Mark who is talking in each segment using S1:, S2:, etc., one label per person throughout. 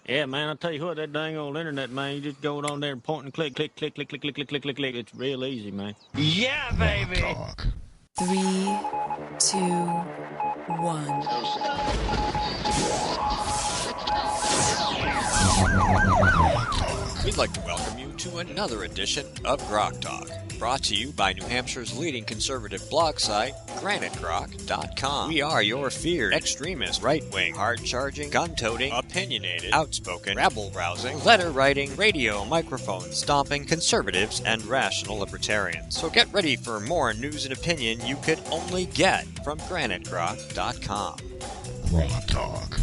S1: Yeah, man, I'll tell you what, that dang old internet, man, you just go on there and point and click, click, click, click, click, click, click, click, click, click. It's real easy, man.
S2: Yeah, baby!
S3: Talk.
S4: 3, 2, 1.
S5: We'd like to welcome you to another edition of GrokTALK, brought to you by New Hampshire's leading conservative blog site, GrokTALK.com. We are your feared, extremist, right-wing, hard-charging, gun-toting, opinionated, outspoken, rabble-rousing, letter-writing, radio microphone stomping conservatives and rational libertarians. So get ready for more news and opinion you could only get from GrokTALK.com.
S3: GrokTALK.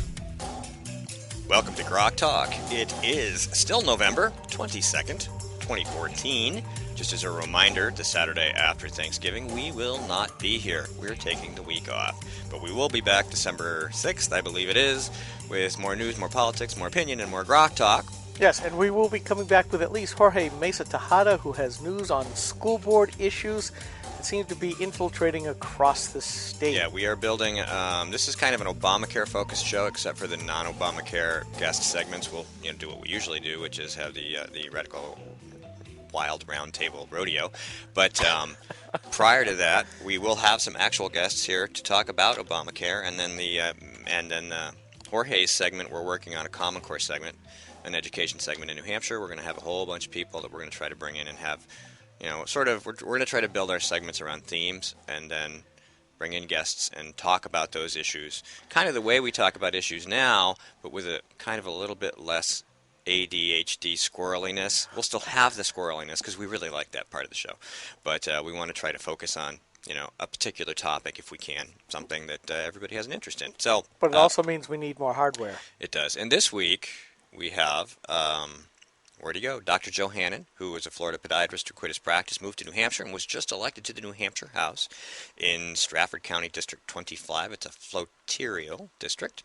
S5: Welcome to GrokTALK. It is still November 22nd, 2014. Just as a reminder, the Saturday after Thanksgiving, we will not be here. We're taking the week off. But we will be back December 6th, I believe it is, with more news, more politics, more opinion, and more GrokTALK.
S6: Yes, and we will be coming back with at least Jorge Mesa Tejada, who has news on school board issues that seem to be infiltrating across the state.
S5: Yeah, we are building, this is kind of an Obamacare-focused show, except for the non-Obamacare guest segments. We'll do what we usually do, which is have the radical wild roundtable rodeo. But prior to that, we will have some actual guests here to talk about Obamacare, and then Jorge's segment, we're working on a Common Core segment, an education segment in New Hampshire. We're going to have a whole bunch of people that we're going to try to bring in and have, we're going to try to build our segments around themes and then bring in guests and talk about those issues, kind of the way we talk about issues now, but with a kind of a little bit less ADHD squirreliness. We'll still have the squirreliness because we really like that part of the show, but we want to try to focus on a particular topic if we can, something that everybody has an interest in. So,
S6: but it also means we need more hardware.
S5: It does. And this week we have where'd he go? Dr. Joe Hannon, who was a Florida podiatrist who quit his practice, moved to New Hampshire, and was just elected to the New Hampshire House in Stratford County District 25. It's a floterial district.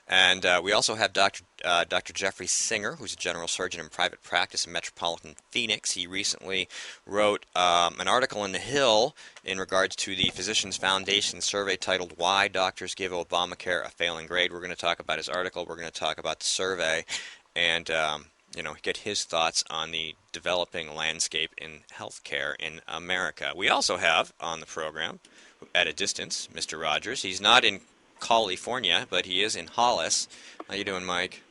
S5: And we also have Dr. Jeffrey Singer, who's a general surgeon in private practice in metropolitan Phoenix. He recently wrote an article in The Hill in regards to the Physicians Foundation survey titled Why Doctors Give Obamacare a Failing Grade. We're going to talk about his article. We're going to talk about the survey and get his thoughts on the developing landscape in healthcare in America. We also have on the program, at a distance, Mr. Rogers. He's not in California, but he is in Hollis. How you doing, Mike?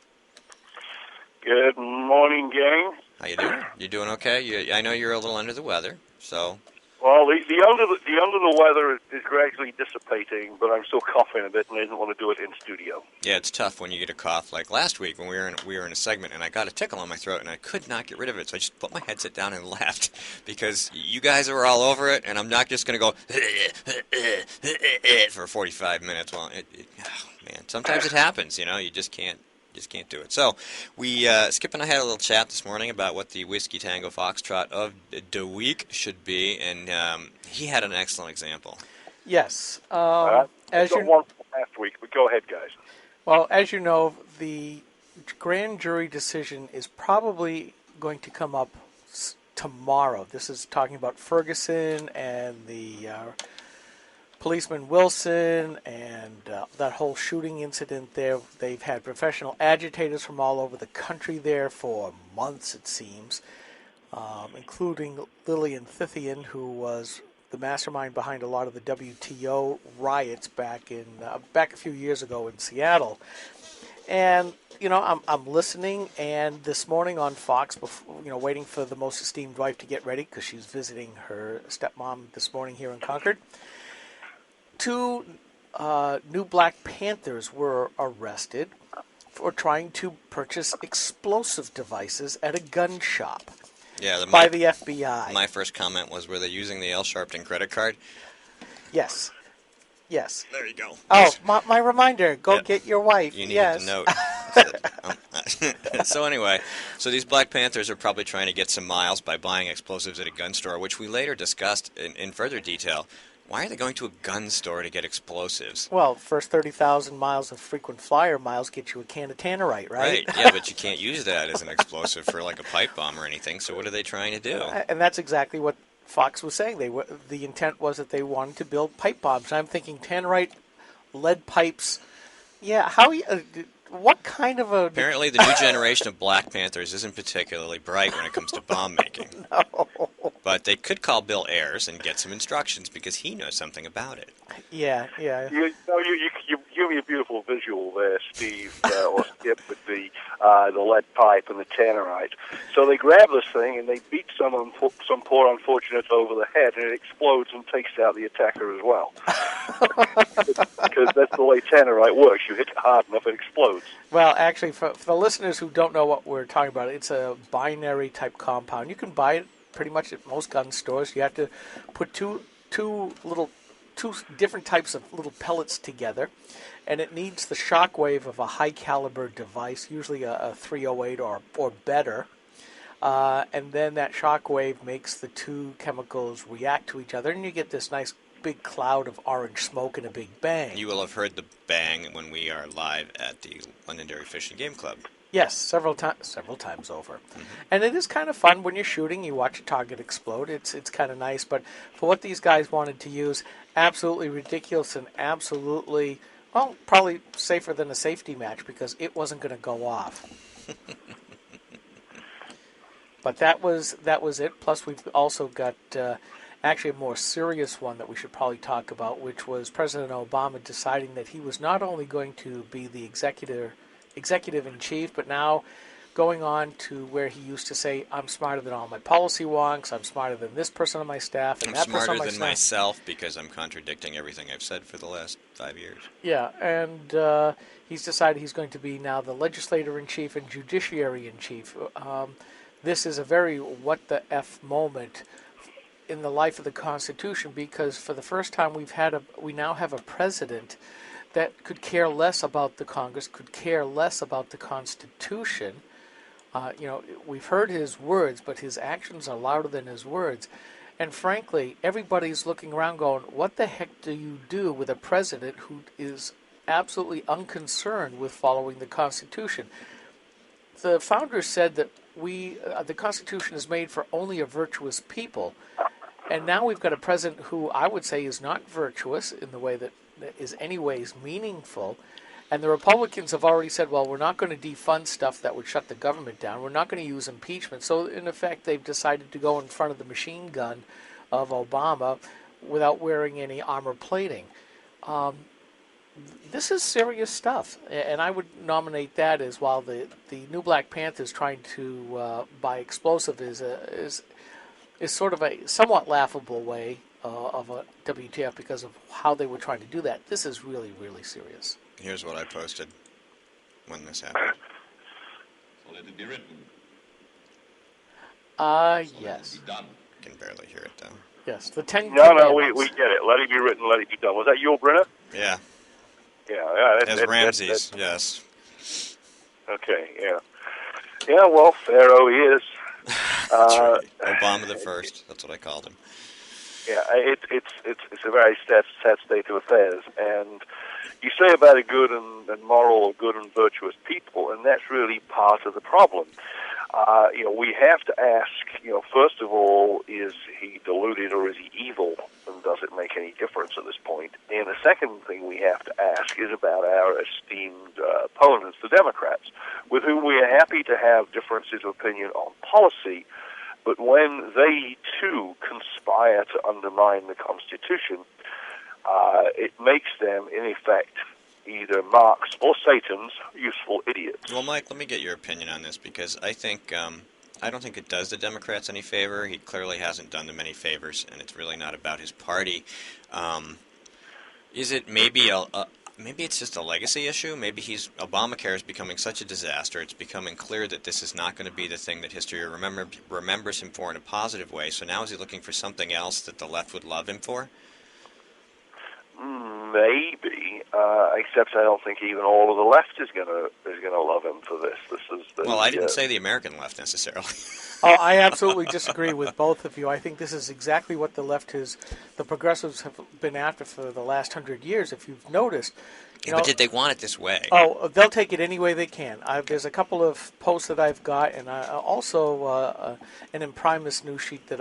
S7: Good morning, gang.
S5: How you doing? You doing okay? I know you're a little under the weather, so.
S7: Well, the under the weather is gradually dissipating, but I'm still coughing a bit, and I didn't want to do it in studio.
S5: Yeah, it's tough when you get a cough. Like last week when we were in a segment, and I got a tickle on my throat, and I could not get rid of it, so I just put my headset down and laughed because you guys were all over it, and I'm not just going to go for 45 minutes. Well, oh, man, sometimes it happens. You just can't do it. So we Skip and I had a little chat this morning about what the Whiskey Tango Foxtrot of the week should be, and he had an excellent example.
S6: Yes.
S7: As you one from last week, but go ahead, guys.
S6: Well, as you know, the grand jury decision is probably going to come up tomorrow. This is talking about Ferguson and the Policeman Wilson and that whole shooting incident there. They've had professional agitators from all over the country there for months, it seems, including Lillian Thythian, who was the mastermind behind a lot of the WTO riots back a few years ago in Seattle. And I'm listening, and this morning on Fox, before, waiting for the most esteemed wife to get ready because she's visiting her stepmom this morning here in Concord. 2 new Black Panthers were arrested for trying to purchase explosive devices at a gun shop by the FBI.
S5: My first comment was, were they using the L. Sharpton credit card?
S6: Yes.
S5: There you go.
S6: Oh, my reminder. Go get your wife.
S5: You needed to note. So anyway, these Black Panthers are probably trying to get some miles by buying explosives at a gun store, which we later discussed in further detail. Why are they going to a gun store to get explosives?
S6: Well, first 30,000 miles of frequent flyer miles get you a can of Tannerite, right?
S5: Right, yeah, but you can't use that as an explosive for like a pipe bomb or anything, so what are they trying to do?
S6: And that's exactly what Fox was saying. The intent was that they wanted to build pipe bombs. I'm thinking Tannerite, lead pipes. Yeah, what kind of a...
S5: Apparently, the new generation of Black Panthers isn't particularly bright when it comes to bomb making.
S6: No.
S5: But they could call Bill Ayers and get some instructions because he knows something about it.
S6: Yeah.
S7: You give me a beautiful visual there, Steve, or Skip, with the lead pipe and the tannerite. So they grab this thing and they beat some poor unfortunate over the head, and it explodes and takes out the attacker as well. Because that's the way tannerite works. You hit it hard enough, it explodes.
S6: Well, actually, for the listeners who don't know what we're talking about, it's a binary type compound. You can buy it pretty much at most gun stores. You have to put two different types of little pellets together, and it needs the shock wave of a high caliber device, usually a 308 or better, and then that shock wave makes the two chemicals react to each other, and you get this nice big cloud of orange smoke and a big bang.
S5: You will have heard the bang when we are live at the Londonderry Fish and Game Club.
S6: Yes, several times over. Mm-hmm. And it is kind of fun when you're shooting. You watch a target explode. It's kind of nice. But for what these guys wanted to use, absolutely ridiculous and absolutely, well, probably safer than a safety match because it wasn't going to go off. But that was it. Plus, we've also got actually a more serious one that we should probably talk about, which was President Obama deciding that he was not only going to be the executive-in-chief, but now going on to where he used to say, I'm smarter than all my policy wonks, I'm smarter than this person on my staff, and
S5: I'm
S6: that person on
S5: smarter
S6: my
S5: than
S6: staff.
S5: myself because I'm contradicting everything I've said for the last 5 years.
S6: Yeah, and he's decided he's going to be now the legislator-in-chief and judiciary-in-chief. This is a very what-the-F moment in the life of the Constitution because for the first time we now have a president that could care less about the Congress, could care less about the Constitution. We've heard his words, but his actions are louder than his words. And frankly, everybody's looking around going, what the heck do you do with a president who is absolutely unconcerned with following the Constitution? The founders said that the Constitution is made for only a virtuous people. And now we've got a president who I would say is not virtuous in the way that is anyways meaningful. And the Republicans have already said, well, we're not going to defund stuff that would shut the government down. We're not going to use impeachment. So, in effect, they've decided to go in front of the machine gun of Obama without wearing any armor plating. This is serious stuff. And I would nominate that as while the new Black Panthers trying to buy explosive is sort of a somewhat laughable way of a WTF because of how they were trying to do that. This is really, really serious.
S5: Here's what I posted when this happened.
S3: So let it be written.
S6: Yes.
S3: Be done.
S5: I can barely hear it, though.
S6: Yes, the 10
S7: No, we get it. Let it be written, let it be done. Was that you, Brenner?
S5: Yeah.
S7: Yeah.
S5: As Ramses, yes.
S7: Okay, yeah. Yeah, well, Pharaoh he is.
S5: That's right. Obama the First. That's what I called him.
S7: Yeah, it's a very sad state of affairs, and you say about a good and moral or good and virtuous people, and that's really part of the problem. We have to ask, first of all, is he deluded or is he evil, and does it make any difference at this point? And the second thing we have to ask is about our esteemed opponents, the Democrats, with whom we are happy to have differences of opinion on policy, but when they, too, conspire to undermine the Constitution, it makes them, in effect, either Marx or Satan's useful idiots.
S5: Well, Mike, let me get your opinion on this, because I think I don't think it does the Democrats any favor. He clearly hasn't done them any favors, and it's really not about his party. Is it maybe maybe it's just a legacy issue? Maybe Obamacare is becoming such a disaster. It's becoming clear that this is not going to be the thing that history remembers him for in a positive way. So now is he looking for something else that the left would love him for?
S7: Maybe, except I don't think even all of the left is gonna love him for this.
S5: Well, I didn't say the American left necessarily.
S6: Oh, I absolutely disagree with both of you. I think this is exactly what the progressives have been after for the last 100 years. If you've noticed,
S5: but did they want it this way?
S6: Oh, they'll take it any way they can. There's a couple of posts that I've got, and also an imprimis news sheet that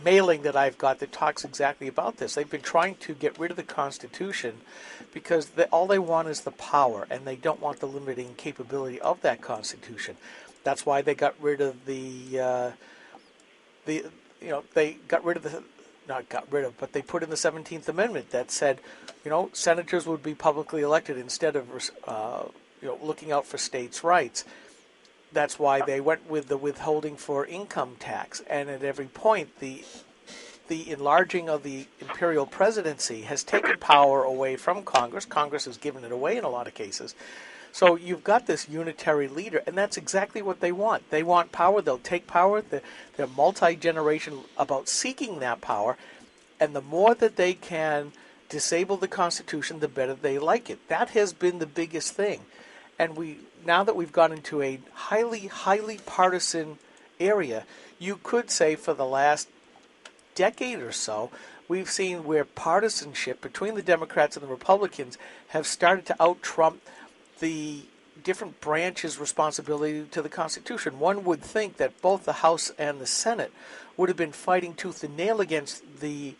S6: mailing that I've got that talks exactly about this. They've been trying to get rid of the Constitution because all they want is the power, and they don't want the limiting capability of that Constitution. That's why they got rid of they got rid of the, not got rid of, but they put in the 17th Amendment that said, senators would be publicly elected instead of, looking out for states' rights. That's why they went with the withholding for income tax. And at every point, the enlarging of the imperial presidency has taken power away from Congress. Congress has given it away in a lot of cases. So you've got this unitary leader, and that's exactly what they want. They want power. They'll take power. They're multi-generation about seeking that power. And the more that they can disable the Constitution, the better they like it. That has been the biggest thing. And now that we've gone into a highly, highly partisan area, you could say for the last decade or so, we've seen where partisanship between the Democrats and the Republicans have started to out-trump the different branches' responsibility to the Constitution. One would think that both the House and the Senate would have been fighting tooth and nail against the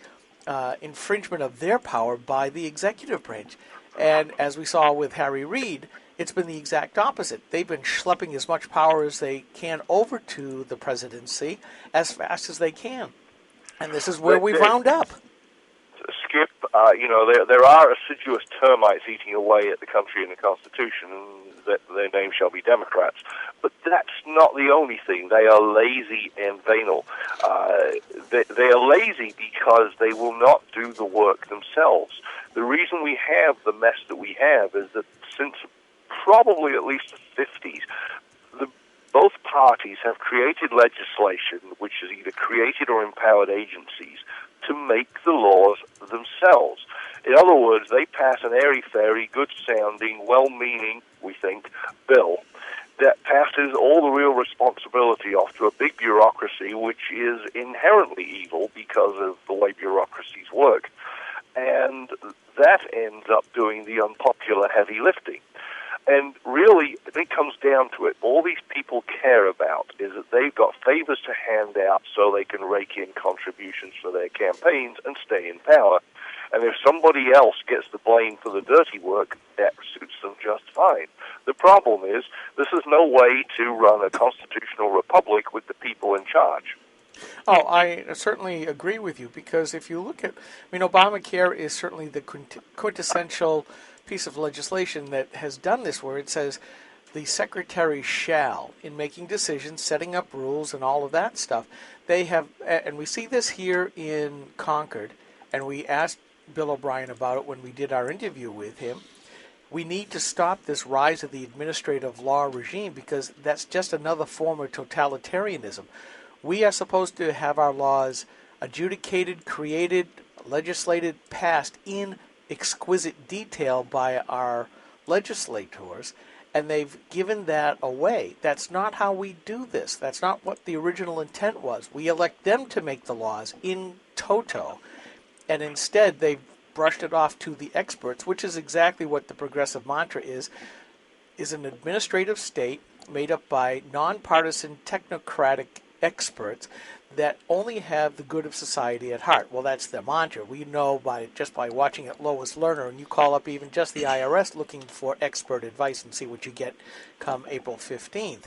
S6: infringement of their power by the executive branch. And as we saw with Harry Reid, it's been the exact opposite. They've been schlepping as much power as they can over to the presidency as fast as they can. And this is where we've wound up.
S7: Skip, there are assiduous termites eating away at the country and the Constitution, and their name shall be Democrats. But that's not the only thing. They are lazy and venal. They are lazy because they will not do the work themselves. The reason we have the mess that we have is that since probably at least the 50s, both parties have created legislation which has either created or empowered agencies to make the laws themselves. In other words, they pass an airy-fairy, good-sounding, well-meaning, we think, bill that passes all the real responsibility off to a big bureaucracy which is inherently evil because of the way bureaucracies work. And that ends up doing the unpopular heavy lifting. And really, it comes down to it. All these people care about is that they've got favors to hand out so they can rake in contributions for their campaigns and stay in power. And if somebody else gets the blame for the dirty work, that suits them just fine. The problem is, this is no way to run a constitutional republic with the people in charge.
S6: Oh, I certainly agree with you, because if you look at, Obamacare is certainly the quintessential piece of legislation that has done this, where it says the secretary shall, in making decisions, setting up rules and all of that stuff. They have, and we see this here in Concord, and we asked Bill O'Brien about it when we did our interview with him. We need to stop this rise of the administrative law regime, because that's just another form of totalitarianism. We are supposed to have our laws adjudicated, created, legislated, passed in exquisite detail by our legislators, and they've given that away. That's not how we do this. That's not what the original intent was. We elect them to make the laws in toto, and instead they've brushed it off to the experts, which is exactly what the progressive mantra is an administrative state made up by nonpartisan technocratic experts that only have the good of society at heart. Well, that's their mantra. We know just by watching it Lois Lerner, and you call up even just the IRS looking for expert advice and see what you get come April 15th.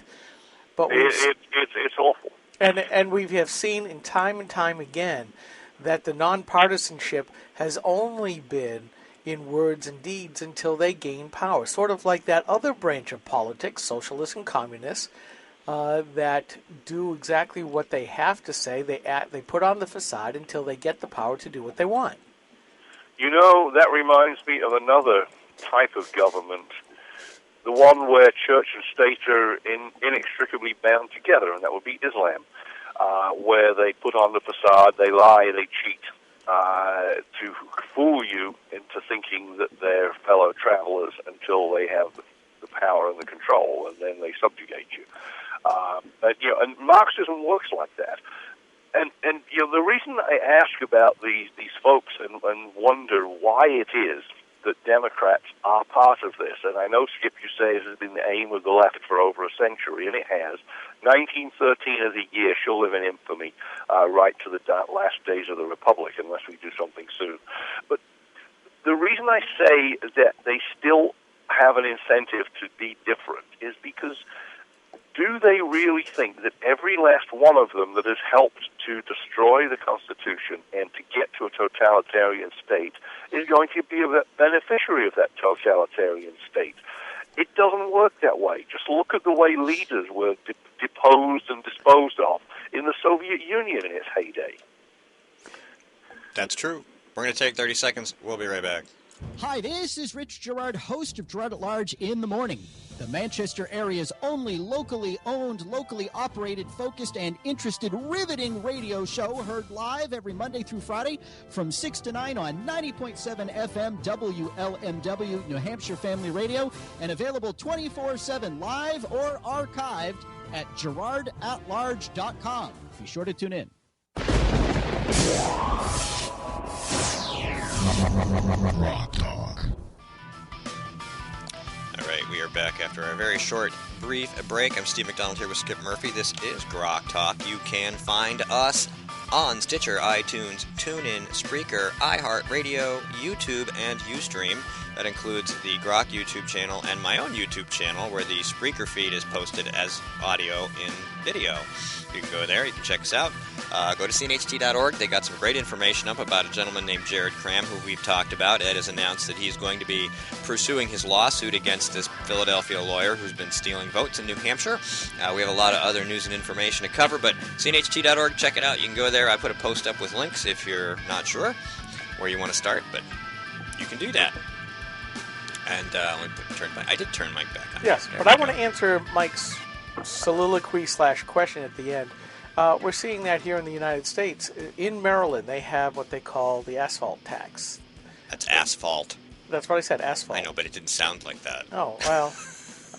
S6: But
S7: it's awful.
S6: And we have seen in time and time again that the nonpartisanship has only been in words and deeds until they gain power. Sort of like that other branch of politics, socialists and communists, that do exactly what they have to say. They put on the facade until they get the power to do what they want.
S7: That reminds me of another type of government, the one where church and state are inextricably bound together, and that would be Islam, where they put on the facade, they lie, they cheat, to fool you into thinking that they're fellow travelers until they have the power and the control, and then they subjugate you. And Marxism works like that. And the reason I ask about these folks and wonder why it is that Democrats are part of this. And I know, Skip, you say this has been the aim of the left for over a century, and it has. 1913 is a year she'll live in infamy right to the last days of the Republic, unless we do something soon. But the reason I say that they still have an incentive to be different is because do they really think that every last one of them that has helped to destroy the Constitution and to get to a totalitarian state is going to be a beneficiary of that totalitarian state? It doesn't work that way. Just look at the way leaders were deposed and disposed of in the Soviet Union in its heyday.
S5: That's true. We're going to take 30 seconds. We'll be right back.
S2: Hi, this is Rich Gerard, host of Gerard at Large in the Morning, the Manchester area's only locally owned, locally operated, focused, and interested, riveting radio show, heard live every Monday through Friday from 6 to 9 on 90.7 FM WLMW, New Hampshire Family Radio, and available 24/7 live or archived at GerardAtLarge.com. Be sure to tune in.
S5: GrokTALK. All right, we are back after a very short, brief break. I'm Steve McDonald here with Skip Murphy. This is GrokTALK. You can find us on Stitcher, iTunes, TuneIn, Spreaker, iHeartRadio, YouTube, and Ustream. That includes the Grok YouTube channel and my own YouTube channel, where the Spreaker feed is posted as audio in video. You can go there. You can check us out. Go to cnht.org. They got some great information up about a gentleman named Jared Cram, who we've talked about. Ed has announced that he's going to be pursuing his lawsuit against this Philadelphia lawyer who's been stealing votes in New Hampshire. We have a lot of other news and information to cover, but cnht.org, check it out. You can go there. I put a post up with links if you're not sure where you want to start, but you can do that. And let me I did turn Mike back on.
S6: Yes, but I want to answer Mike's soliloquy/question at the end. We're seeing that here in the United States. In Maryland, they have what they call the asphalt tax.
S5: That's asphalt.
S6: That's what I said, asphalt.
S5: I know, but it didn't sound like that.
S6: Oh, well,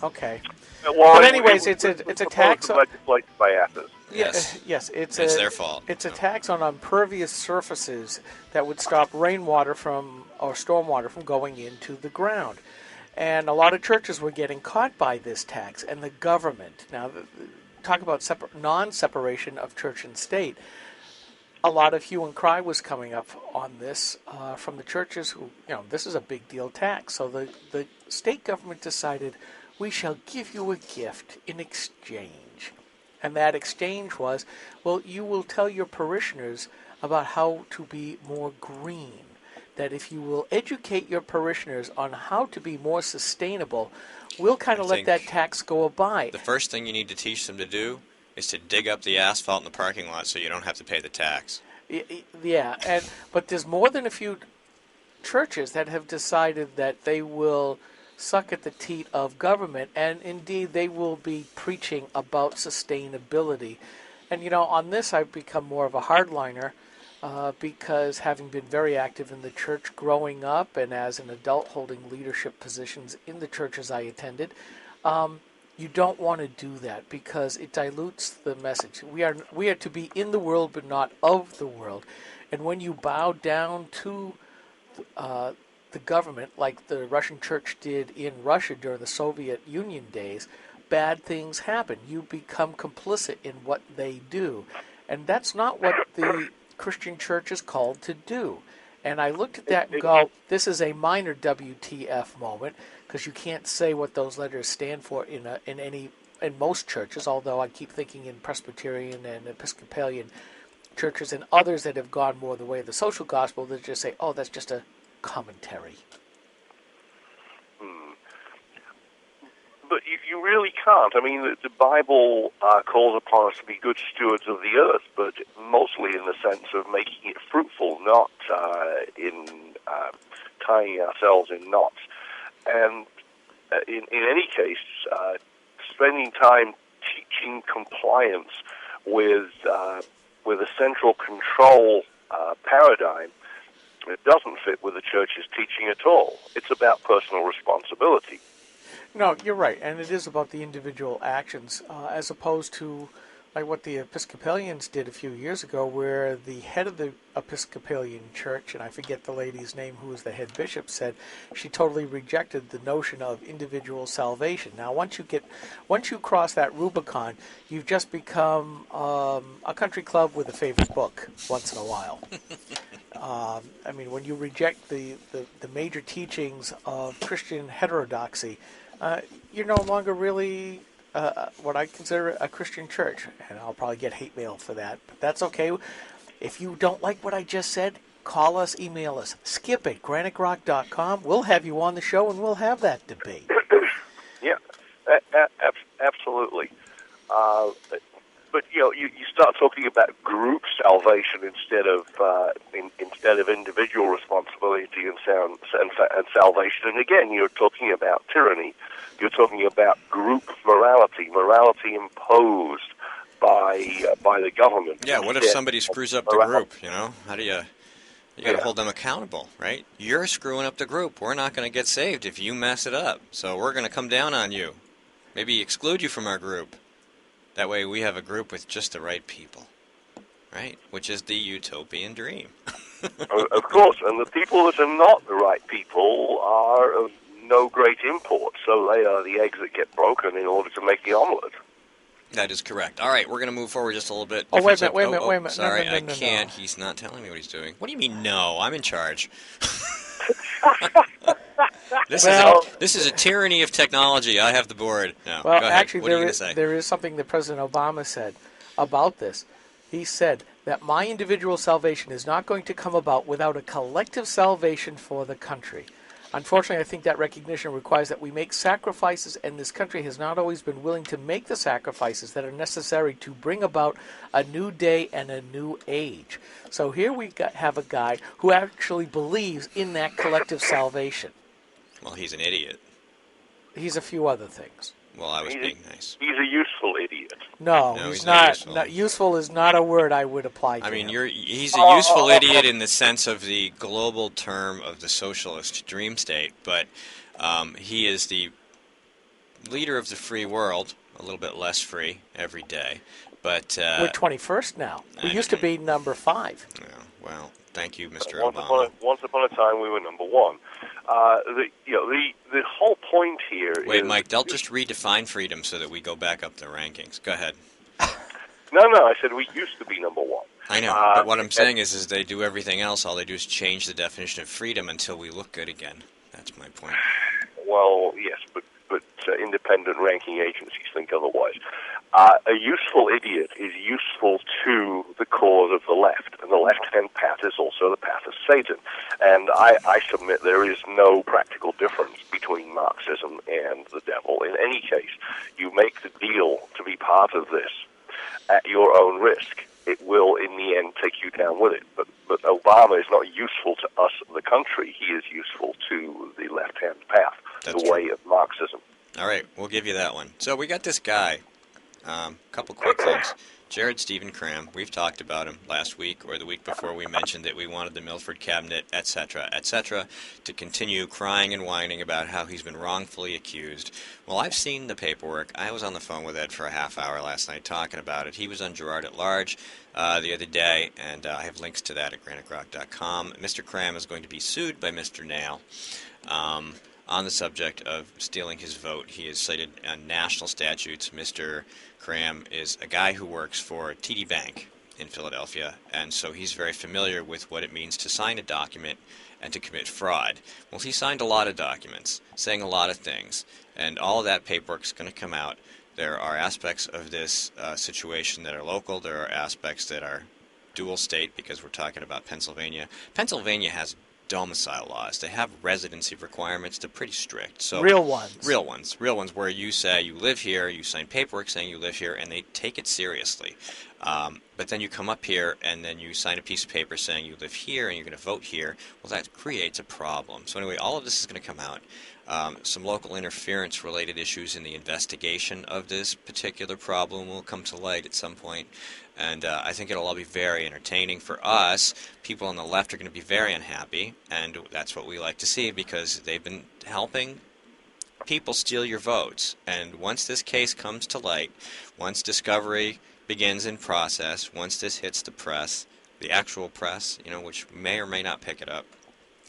S6: okay.
S7: Well,
S6: But anyways, it's a tax on...
S7: Legislated by Athens.
S6: Yes, it's
S5: their fault.
S6: It's a tax on impervious surfaces that would stop rainwater or stormwater from going into the ground. And a lot of churches were getting caught by this tax, and the government. Now, talk about non-separation of church and state. A lot of hue and cry was coming up on this from the churches who, this is a big deal tax. So the state government decided, we shall give you a gift in exchange. And that exchange was, well, you will tell your parishioners about how to be more green. That if you will educate your parishioners on how to be more sustainable, we'll kind of let that tax go by.
S5: The first thing you need to teach them to do is to dig up the asphalt in the parking lot so you don't have to pay the tax.
S6: Yeah, but there's more than a few churches that have decided that they will suck at the teat of government, and indeed they will be preaching about sustainability. And, on this I've become more of a hardliner. Because having been very active in the church growing up and as an adult holding leadership positions in the churches I attended, you don't want to do that because it dilutes the message. We are to be in the world but not of the world. And when you bow down to the government, like the Russian church did in Russia during the Soviet Union days, bad things happen. You become complicit in what they do. And that's not what the Christian church is called to do. And I looked at that and go, this is a minor WTF moment, because you can't say what those letters stand for in most churches, although I keep thinking in Presbyterian and Episcopalian churches and others that have gone more the way of the social gospel, they just say, oh, that's just a commentary.
S7: But you really can't. I mean, the Bible calls upon us to be good stewards of the earth, but mostly in the sense of making it fruitful, not in tying ourselves in knots. And in any case, spending time teaching compliance with a central control paradigm, it doesn't fit with the church's teaching at all. It's about personal responsibility.
S6: No, you're right, and it is about the individual actions as opposed to like what the Episcopalians did a few years ago, where the head of the Episcopalian church, and I forget the lady's name who was the head bishop, said she totally rejected the notion of individual salvation. Now, once you cross that Rubicon, you've just become a country club with a favorite book once in a while. I mean, when you reject the major teachings of Christian heterodoxy, you're no longer really what I consider a Christian church, and I'll probably get hate mail for that, but that's okay. If you don't like what I just said, call us, email us, skip@graniterock.com. We'll have you on the show, and we'll have that debate.
S7: Yeah, absolutely. But you start talking about group salvation instead of individual responsibility and salvation, and again, you're talking about tyranny. You're talking about group morality imposed by the government.
S5: Yeah, what if somebody screws up the group, How do you got to hold them accountable, right? You're screwing up the group. We're not going to get saved if you mess it up. So we're going to come down on you. Maybe exclude you from our group. That way we have a group with just the right people, right? Which is the utopian dream.
S7: Of course, and the people that are not the right people are of no great import, so they are the eggs that get broken in order to make the omelet.
S5: That is correct. All right, we're going to move forward just a little bit.
S6: Oh, wait a minute.
S5: Sorry,
S6: No,
S5: I can't. No. He's not telling me what he's doing. What do you mean, no? I'm in charge. This is a tyranny of technology. I have the board. No,
S6: well,
S5: go ahead.
S6: Actually,
S5: what are you going to say?
S6: There is something that President Obama said about this. He said that my individual salvation is not going to come about without a collective salvation for the country. Unfortunately, I think that recognition requires that we make sacrifices, and this country has not always been willing to make the sacrifices that are necessary to bring about a new day and a new age. So here we have a guy who actually believes in that collective salvation.
S5: Well, he's an idiot.
S6: He's a few other things.
S5: Well, I was being nice.
S7: He's a useful idiot.
S6: No, he's not. Useful is not a word I would apply to him.
S5: He's a useful idiot in the sense of the global term of the socialist dream state, but he is the leader of the free world, a little bit less free every day. But
S6: we're 21st now. We used to be number 5.
S5: Yeah, well, thank you, Mr.
S7: Obama. Once upon a time, we were number 1. The whole point here is...
S5: Wait, Mike, they'll just redefine freedom so that we go back up the rankings. Go ahead.
S7: No, I said we used to be number 1.
S5: I know, but what I'm saying is they do everything else. All they do is change the definition of freedom until we look good again. That's my point.
S7: Well, yes, but independent ranking agencies think otherwise. A useful idiot is useful to the cause of the left, and the left-hand path is also the path of Satan. And I submit there is no practical difference between Marxism and the devil. In any case, you make the deal to be part of this at your own risk. It will, in the end, take you down with it. But Obama is not useful to us, the country. He is useful to the left-hand path, the way of Marxism.
S5: All right, we'll give you that one. So we got this guy. Couple quick things. Jared Stephen Cram, we've talked about him last week or the week before. We mentioned that we wanted the Milford cabinet, etc., to continue crying and whining about how he's been wrongfully accused. Well, I've seen the paperwork. I was on the phone with Ed for a half hour last night talking about it. He was on Gerard at Large the other day, and I have links to that at graniterock.com. Mr. Cram is going to be sued by Mr. Nail. On the subject of stealing his vote. He is cited on national statutes. Mr. Cram is a guy who works for TD Bank in Philadelphia, and so he's very familiar with what it means to sign a document and to commit fraud. Well, he signed a lot of documents, saying a lot of things, and all of that paperwork is going to come out. There are aspects of this situation that are local. There are aspects that are dual state, because we're talking about Pennsylvania. Pennsylvania has domicile laws. They have residency requirements. They're pretty strict. So
S6: Real ones
S5: where you say you live here, you sign paperwork saying you live here, and they take it seriously. But then you come up here and then you sign a piece of paper saying you live here and you're going to vote here. Well, that creates a problem. So anyway, all of this is going to come out. Some local interference related issues in the investigation of this particular problem will come to light at some point. And I think it'll all be very entertaining for us. People on the left are going to be very unhappy, and that's what we like to see, because they've been helping people steal your votes. And once this case comes to light, once discovery begins in process, once this hits the press, the actual press, which may or may not pick it up,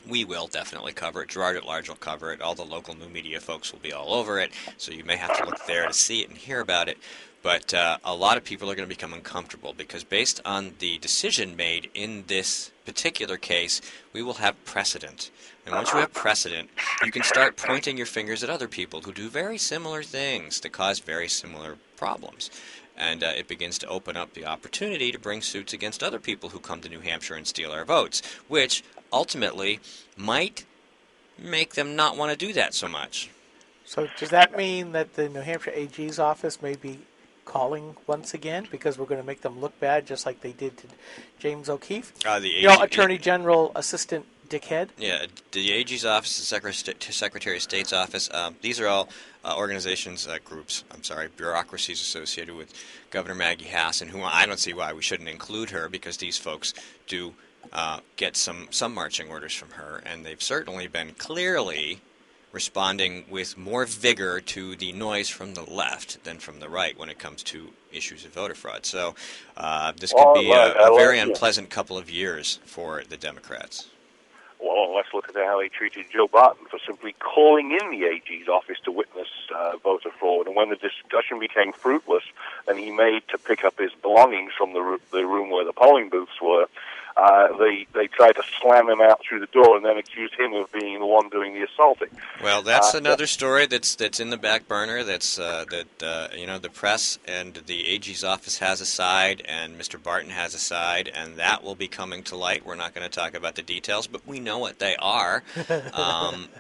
S5: we will definitely cover it. Gerard at Large will cover it. All the local new media folks will be all over it, so you may have to look there to see it and hear about it. But a lot of people are going to become uncomfortable because based on the decision made in this particular case, we will have precedent. And once you have precedent, you can start pointing your fingers at other people who do very similar things that cause very similar problems. And it begins to open up the opportunity to bring suits against other people who come to New Hampshire and steal our votes, which ultimately might make them not want to do that so much. So
S6: does that mean that the New Hampshire AG's office may be calling once again because we're going to make them look bad just like they did to James O'Keefe? Attorney General Assistant Dickhead?
S5: Yeah, the AG's office, the Secretary of State's office, these are all organizations, bureaucracies associated with Governor Maggie Hassan, who I don't see why we shouldn't include her because these folks do get some marching orders from her, and they've certainly been clearly responding with more vigor to the noise from the left than from the right when it comes to issues of voter fraud. So this could be a very unpleasant couple of years for the Democrats.
S7: Well, let's look at how he treated Joe Barton for simply calling in the AG's office to witness voter fraud. And when the discussion became fruitless and he made to pick up his belongings from the room where the polling booths were, they tried to slam him out through the door and then accused him of being the one doing the assaulting.
S5: Well, that's another story that's in the back burner. That's the press and the AG's office has a side, and Mr. Barton has a side, and that will be coming to light. We're not going to talk about the details, but we know what they are.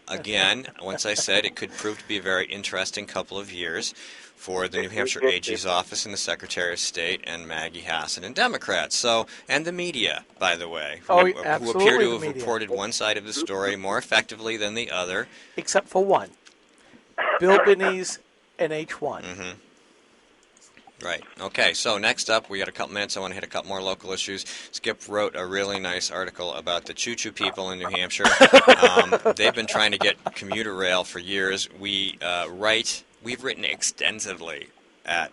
S5: Again, once I said it could prove to be a very interesting couple of years for the New Hampshire AG's office and the Secretary of State and Maggie Hassan and Democrats. So, and the media, by the way, who appear to have reported one side of the story more effectively than the other.
S6: Except for one. Bill Binney's NH1.
S5: Mm-hmm. Right. Okay, so next up, we got a couple minutes. I want to hit a couple more local issues. Skip wrote a really nice article about the choo-choo people in New Hampshire. They've been trying to get commuter rail for years. We've written extensively at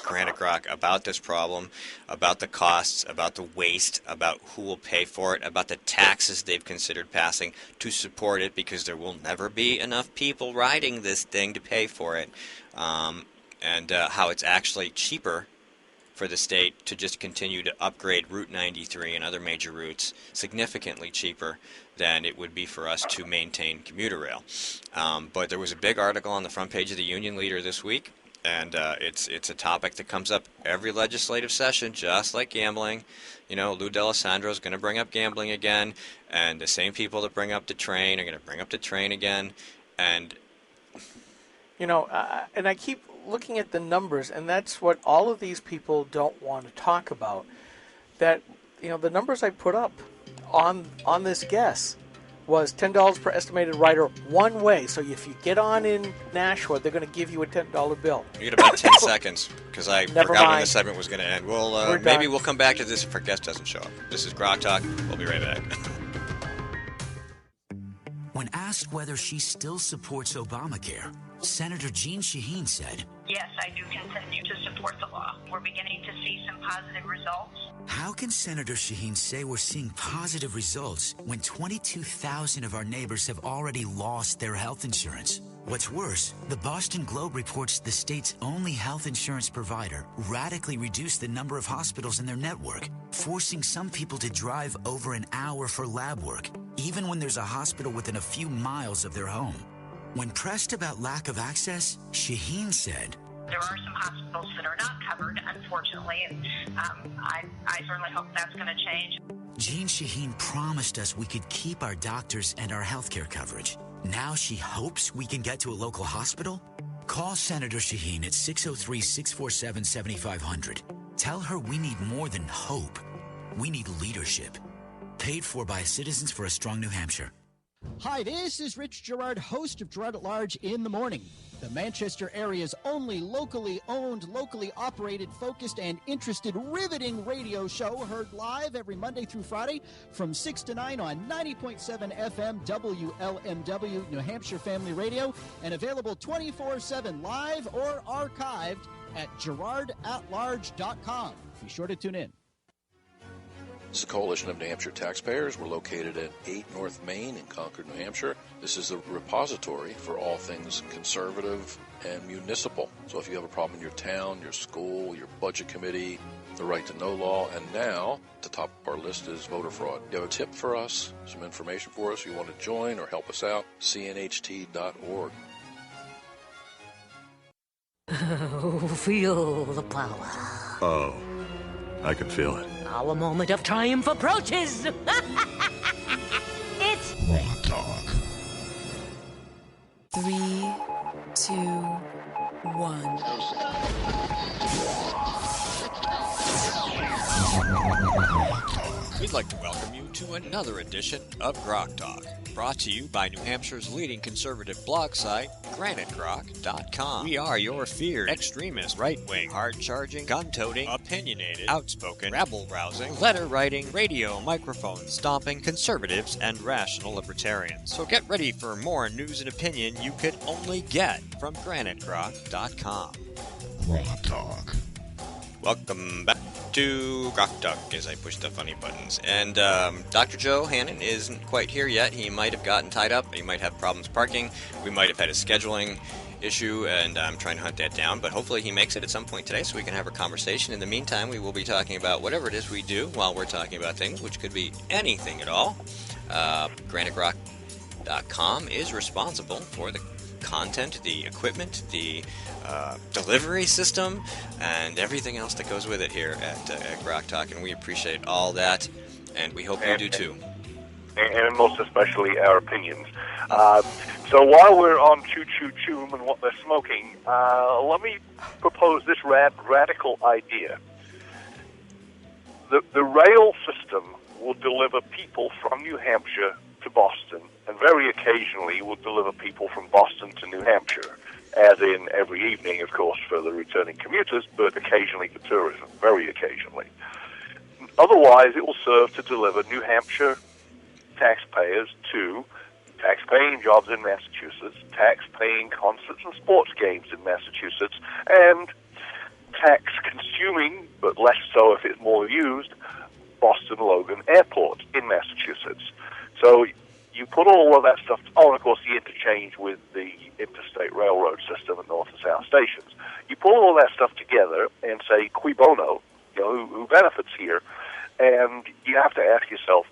S5: Granite Grok about this problem, about the costs, about the waste, about who will pay for it, about the taxes they've considered passing to support it because there will never be enough people riding this thing to pay for it, and how it's actually cheaper for the state to just continue to upgrade Route 93 and other major routes, significantly cheaper than it would be for us to maintain commuter rail. But there was a big article on the front page of the Union Leader this week, and it's a topic that comes up every legislative session, just like gambling. Lou D'Alessandro is going to bring up gambling again, and the same people that bring up the train are going to bring up the train again. And
S6: and I keep looking at the numbers, and that's what all of these people don't want to talk about. That the numbers I put up on this guess was $10 per estimated rider one way. So if you get on in Nashua, they're going to give you a $10 bill.
S5: You get about 10 seconds because I forgot when the segment was going to end. Maybe we'll come back to this if our guest doesn't show up. This is GrokTALK. We'll be right back.
S8: When asked whether she still supports Obamacare, Senator Jeanne Shaheen said,
S9: "Yes, I do continue to support the law. We're beginning to see some positive results."
S8: How can Senator Shaheen say we're seeing positive results when 22,000 of our neighbors have already lost their health insurance? What's worse, the Boston Globe reports the state's only health insurance provider radically reduced the number of hospitals in their network, forcing some people to drive over an hour for lab work, even when there's a hospital within a few miles of their home. When pressed about lack of access, Shaheen said,
S9: "There are some hospitals that are not covered, unfortunately, and I certainly hope that's going to change."
S8: Jeanne Shaheen promised us we could keep our doctors and our health care coverage. Now she hopes we can get to a local hospital? Call Senator Shaheen at 603-647-7500. Tell her we need more than hope. We need leadership. Paid for by Citizens for a Strong New Hampshire.
S2: Hi, this is Rich Gerard, host of Gerard at Large in the Morning, the Manchester area's only locally owned, locally operated, focused, and interested riveting radio show, heard live every Monday through Friday from 6 to 9 on 90.7 FM WLMW New Hampshire Family Radio, and available 24/7 live or archived at GerardAtLarge.com. Be sure to tune in.
S10: This is the Coalition of New Hampshire Taxpayers. We're located at 8 North Main in Concord, New Hampshire. This is a repository for all things conservative and municipal. So if you have a problem in your town, your school, your budget committee, the right to know law, and now at the top of our list is voter fraud. You have a tip for us, some information for us, you want to join or help us out, cnht.org.
S11: Feel the power.
S12: Oh, I can feel it.
S11: Our moment of triumph approaches. It's
S12: GrokTALK.
S4: 3, 2, 1.
S5: We'd like to welcome you to another edition of GrokTALK, brought to you by New Hampshire's leading conservative blog site, GraniteGrok.com. We are your feared, extremist, right-wing, hard-charging, gun-toting, opinionated, outspoken, rabble-rousing, letter-writing, radio, microphone stomping conservatives and rational libertarians. So get ready for more news and opinion you could only get from GraniteGrok.com.
S12: GrokTALK.
S5: Welcome back to GrokTALK as I push the funny buttons. And Dr. Joe Hannon isn't quite here yet. He might have gotten tied up. He might have problems parking. We might have had a scheduling issue, and I'm trying to hunt that down. But hopefully he makes it at some point today so we can have a conversation. In the meantime, we will be talking about whatever it is we do while we're talking about things, which could be anything at all. GraniteGrok.com is responsible for the content, the equipment, the delivery system, and everything else that goes with it here at GrokTALK, and we appreciate all that, and we hope you do too.
S7: And most especially our opinions. So while we're on Choo Choo Choom and what they're smoking, let me propose this radical idea. The rail system will deliver people from New Hampshire to Boston, and very occasionally will deliver people from Boston to New Hampshire, as in every evening, of course, for the returning commuters, but occasionally for tourism, very occasionally. Otherwise, it will serve to deliver New Hampshire taxpayers to tax-paying jobs in Massachusetts, tax-paying concerts and sports games in Massachusetts, and tax-consuming, but less so if it's more used, Boston Logan Airport in Massachusetts. So you put all of that stuff, and of course the interchange with the interstate railroad system at North and South stations. You pull all that stuff together and say, cui bono, who benefits here? And you have to ask yourself,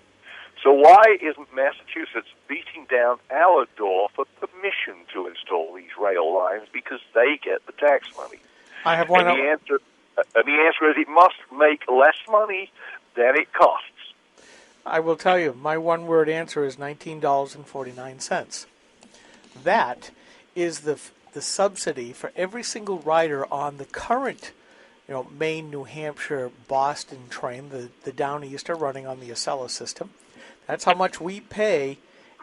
S7: so why isn't Massachusetts beating down our door for permission to install these rail lines, because they get the tax money?
S6: I have one.
S7: And the answer is it must make less money than it costs.
S6: I will tell you, my one-word answer is $19.49. That is the subsidy for every single rider on the current, Maine, New Hampshire, Boston train, the Down Easter running on the Acela system. That's how much we pay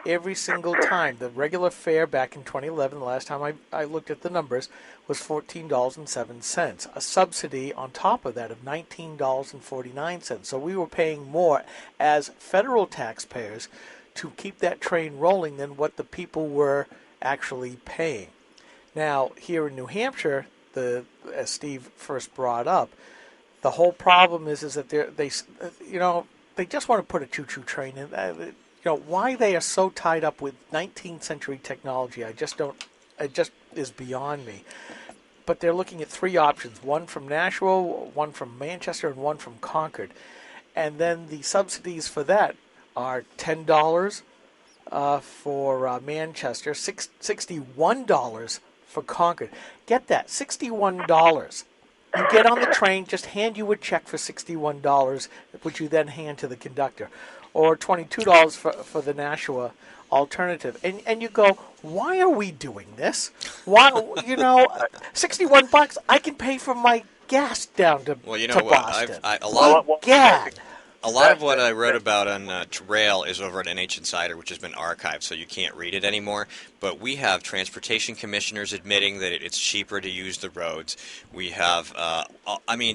S6: every single time. The regular fare back in 2011, the last time I looked at the numbers, was $14.07. A subsidy on top of that of $19.49. So we were paying more as federal taxpayers to keep that train rolling than what the people were actually paying. Now, here in New Hampshire, as Steve first brought up, the whole problem is that they just want to put a choo-choo train in. Why they are so tied up with 19th century technology, it just is beyond me. But they're looking at three options, one from Nashua, one from Manchester, and one from Concord. And then the subsidies for that are $10 for Manchester, $61 for Concord. Get that, $61. You get on the train, just hand you a check for $61, which you then hand to the conductor. Or $22 for the Nashua alternative. And you go, why are we doing this? Why, $61, I can pay for my gas down to Boston.
S5: A
S6: lot.
S5: A lot of what I wrote about on Trail is over at NH Insider, which has been archived, so you can't read it anymore. But we have transportation commissioners admitting that it's cheaper to use the roads. We have,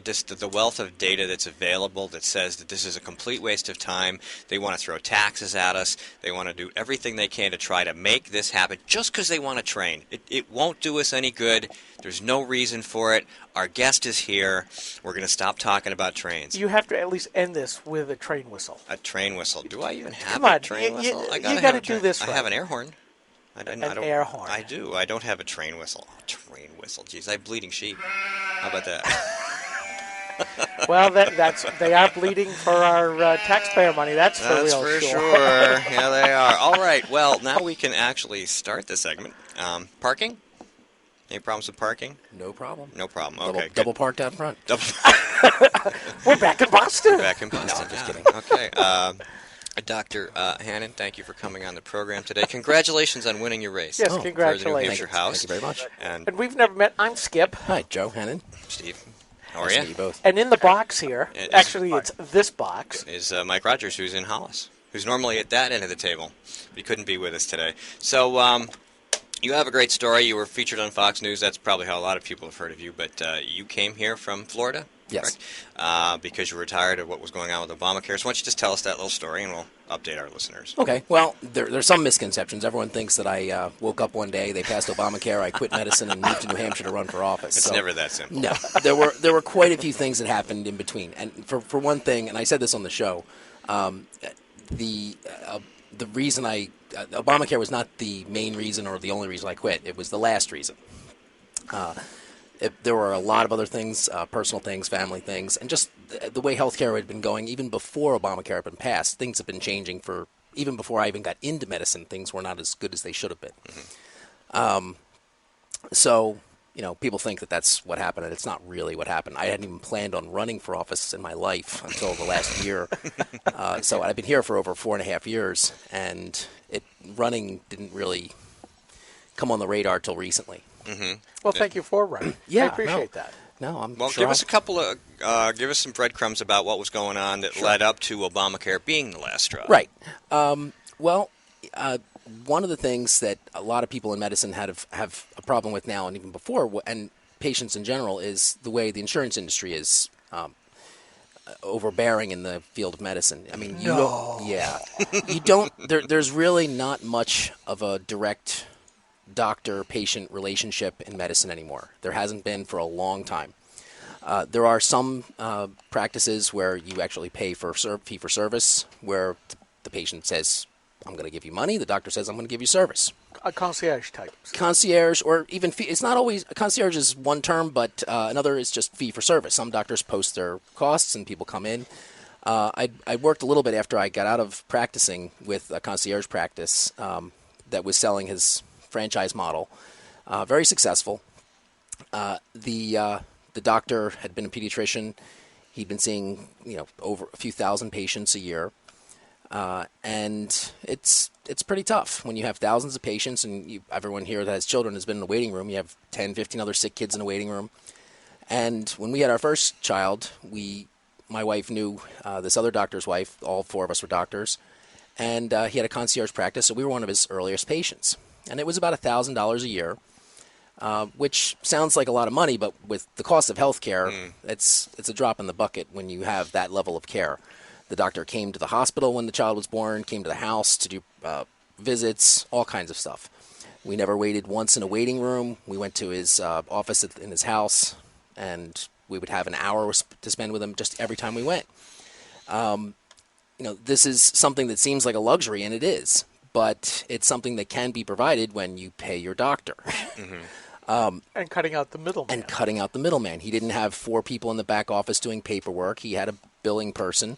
S5: just the wealth of data that's available that says that this is a complete waste of time. They want to throw taxes at us. They want to do everything they can to try to make this happen just because they want to train. It won't do us any good. There's no reason for it. Our guest is here. We're going to stop talking about trains.
S6: You have to at least end this with a train whistle.
S5: A train whistle. Do I even have
S6: Come on,
S5: a train whistle?
S6: You got to do this right.
S5: I have an air horn.
S6: An air horn.
S5: I do. I don't have a train whistle. A train whistle. Jeez, I have bleeding sheep. How about that?
S6: Well, they are bleeding for our taxpayer money. That's for real
S5: sure. Yeah, they are. All right. Well, now we can actually start the segment. Parking? Any problems with parking?
S13: No problem.
S5: No problem. Okay,
S13: double parked out front.
S6: We're back in Boston.
S5: We're back in Boston.
S13: No, I'm just kidding.
S5: Okay. Dr. Hannon, thank you for coming on the program today. Congratulations on winning your race.
S6: Yes, congratulations.
S5: For the New Hampshire House.
S13: Thank you very much.
S6: And we've never met. I'm Skip.
S13: Hi, Joe Hannon.
S5: Steve. How are
S13: nice
S5: you?
S13: to meet you both.
S6: And in the box here, actually it's this box,
S5: is Mike Rogers, who's in Hollis, who's normally at that end of the table. He couldn't be with us today. So, you have a great story. You were featured on Fox News. That's probably how a lot of people have heard of you. But you came here from Florida,
S13: yes,
S5: correct? Because you were tired of what was going on with Obamacare. So why don't you just tell us that little story, and we'll update our listeners.
S13: Okay. Well, there's some misconceptions. Everyone thinks that I woke up one day, they passed Obamacare, I quit medicine, and moved to New Hampshire to run for office.
S5: It's never that simple.
S13: No. There were quite a few things that happened in between. And for one thing, and I said this on the show, the reason Obamacare was not the main reason or the only reason I quit. It was the last reason. There were a lot of other things, personal things, family things, and just the way healthcare had been going even before Obamacare had been passed. Things have been changing even before I even got into medicine. Things were not as good as they should have been. Mm-hmm. So, people think that that's what happened, and it's not really what happened. I hadn't even planned on running for office in my life until the last year. So I've been here for over 4.5 years, and running didn't really come on the radar till recently.
S5: Mm-hmm.
S6: Well, thank you for running.
S13: Yeah,
S6: I appreciate that.
S13: No, I'm
S5: well.
S13: Sure
S5: Give us a couple of, give us some breadcrumbs about what was going on that led up to Obamacare being the last straw.
S13: Right. One of the things that a lot of people in medicine have a problem with now, and even before, and patients in general, is the way the insurance industry is overbearing in the field of medicine. I mean, there's really not much of a direct doctor-patient relationship in medicine anymore. There hasn't been for a long time. There are some practices where you actually pay for fee for service, where the patient says, I'm going to give you money. The doctor says, I'm going to give you service.
S6: A concierge type.
S13: Concierge, or even fee. It's not always, concierge is one term, but another is just fee for service. Some doctors post their costs and people come in. I worked a little bit after I got out of practicing with a concierge practice that was selling his franchise model. Very successful. The doctor had been a pediatrician. He'd been seeing over a few thousand patients a year. And it's pretty tough when you have thousands of patients, and everyone here that has children has been in a waiting room. You have 10, 15 other sick kids in a waiting room. And when we had our first child, my wife knew this other doctor's wife. All four of us were doctors. And he had a concierge practice, so we were one of his earliest patients. And it was about $1,000 a year, which sounds like a lot of money, but with the cost of health care, it's a drop in the bucket when you have that level of care. The doctor came to the hospital when the child was born, came to the house to do visits, all kinds of stuff. We never waited once in a waiting room. We went to his office in his house, and we would have an hour to spend with him just every time we went. This is something that seems like a luxury, and it is, but it's something that can be provided when you pay your doctor.
S6: Mm-hmm. And cutting out the middleman. He didn't have 4 people in the back office doing paperwork. He had a billing person.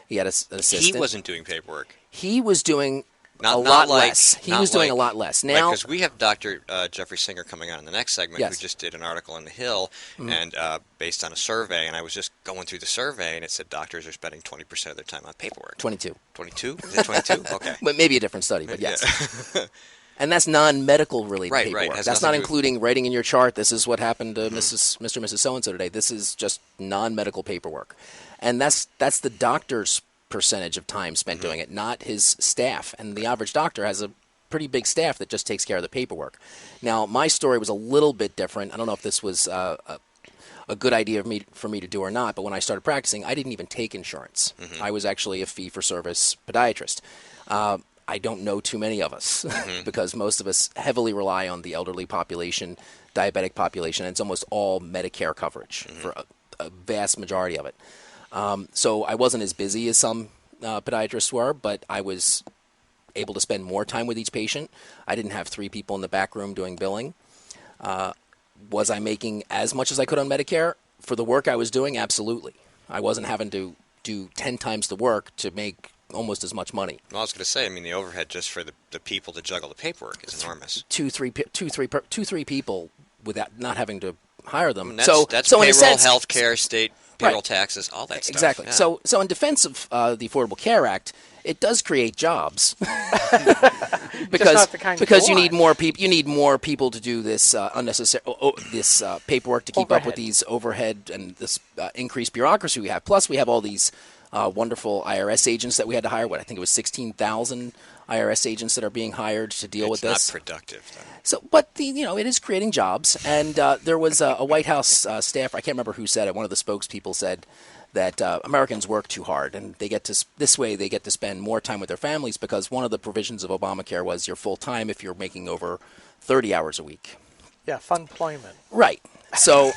S6: He had an assistant.
S5: He wasn't doing paperwork.
S13: He was doing a lot less. He was doing a lot less. Now,
S5: because we have Dr. Jeffrey Singer coming on in the next segment, who just did an article in The Hill, and based on a survey, and I was just going through the survey, and it said doctors are spending 20% of their time on paperwork.
S13: 22.
S5: 22? Is it 22? Okay.
S13: But maybe a different study, but yes. And that's non-medical related paperwork.
S5: Right.
S13: That's not including writing in your chart, this is what happened to Mr. and Mrs. So-and-so today. This is just non-medical paperwork. And that's the doctor's percentage of time spent doing it, not his staff. And the average doctor has a pretty big staff that just takes care of the paperwork. Now, my story was a little bit different. I don't know if this was a good idea for me to do or not, but when I started practicing, I didn't even take insurance. I was actually a fee-for-service podiatrist. I don't know too many of us because most of us heavily rely on the elderly population, diabetic population, and it's almost all Medicare coverage for a vast majority of it. So I wasn't as busy as some podiatrists were, but I was able to spend more time with each patient. I didn't have 3 people in the back room doing billing. Was I making as much as I could on Medicare? For the work I was doing, absolutely. I wasn't having to do 10 times the work to make almost as much money.
S5: Well, I was going to say, I mean, the overhead just for the people to juggle the paperwork is enormous.
S13: Two, three people without not having to hire them.
S5: That's
S13: so
S5: payroll,
S13: in a sense,
S5: healthcare, state payroll
S13: right.
S5: taxes, all that stuff.
S13: Exactly.
S5: Yeah.
S13: So in defense of the Affordable Care Act, it does create jobs because you need more people. You need more people to do this unnecessary paperwork to keep up with these overhead and this increased bureaucracy we have. Plus, we have all these wonderful IRS agents that we had to hire. I think it was 16,000 IRS agents that are being hired to deal with this.
S5: It's not productive, though.
S13: So, but it is creating jobs. And there was a White House staffer. I can't remember who said it. One of the spokespeople said that Americans work too hard, and they get to spend more time with their families because one of the provisions of Obamacare was you're full time if you're making over 30 hours a week.
S6: Yeah, funployment.
S13: Right. So,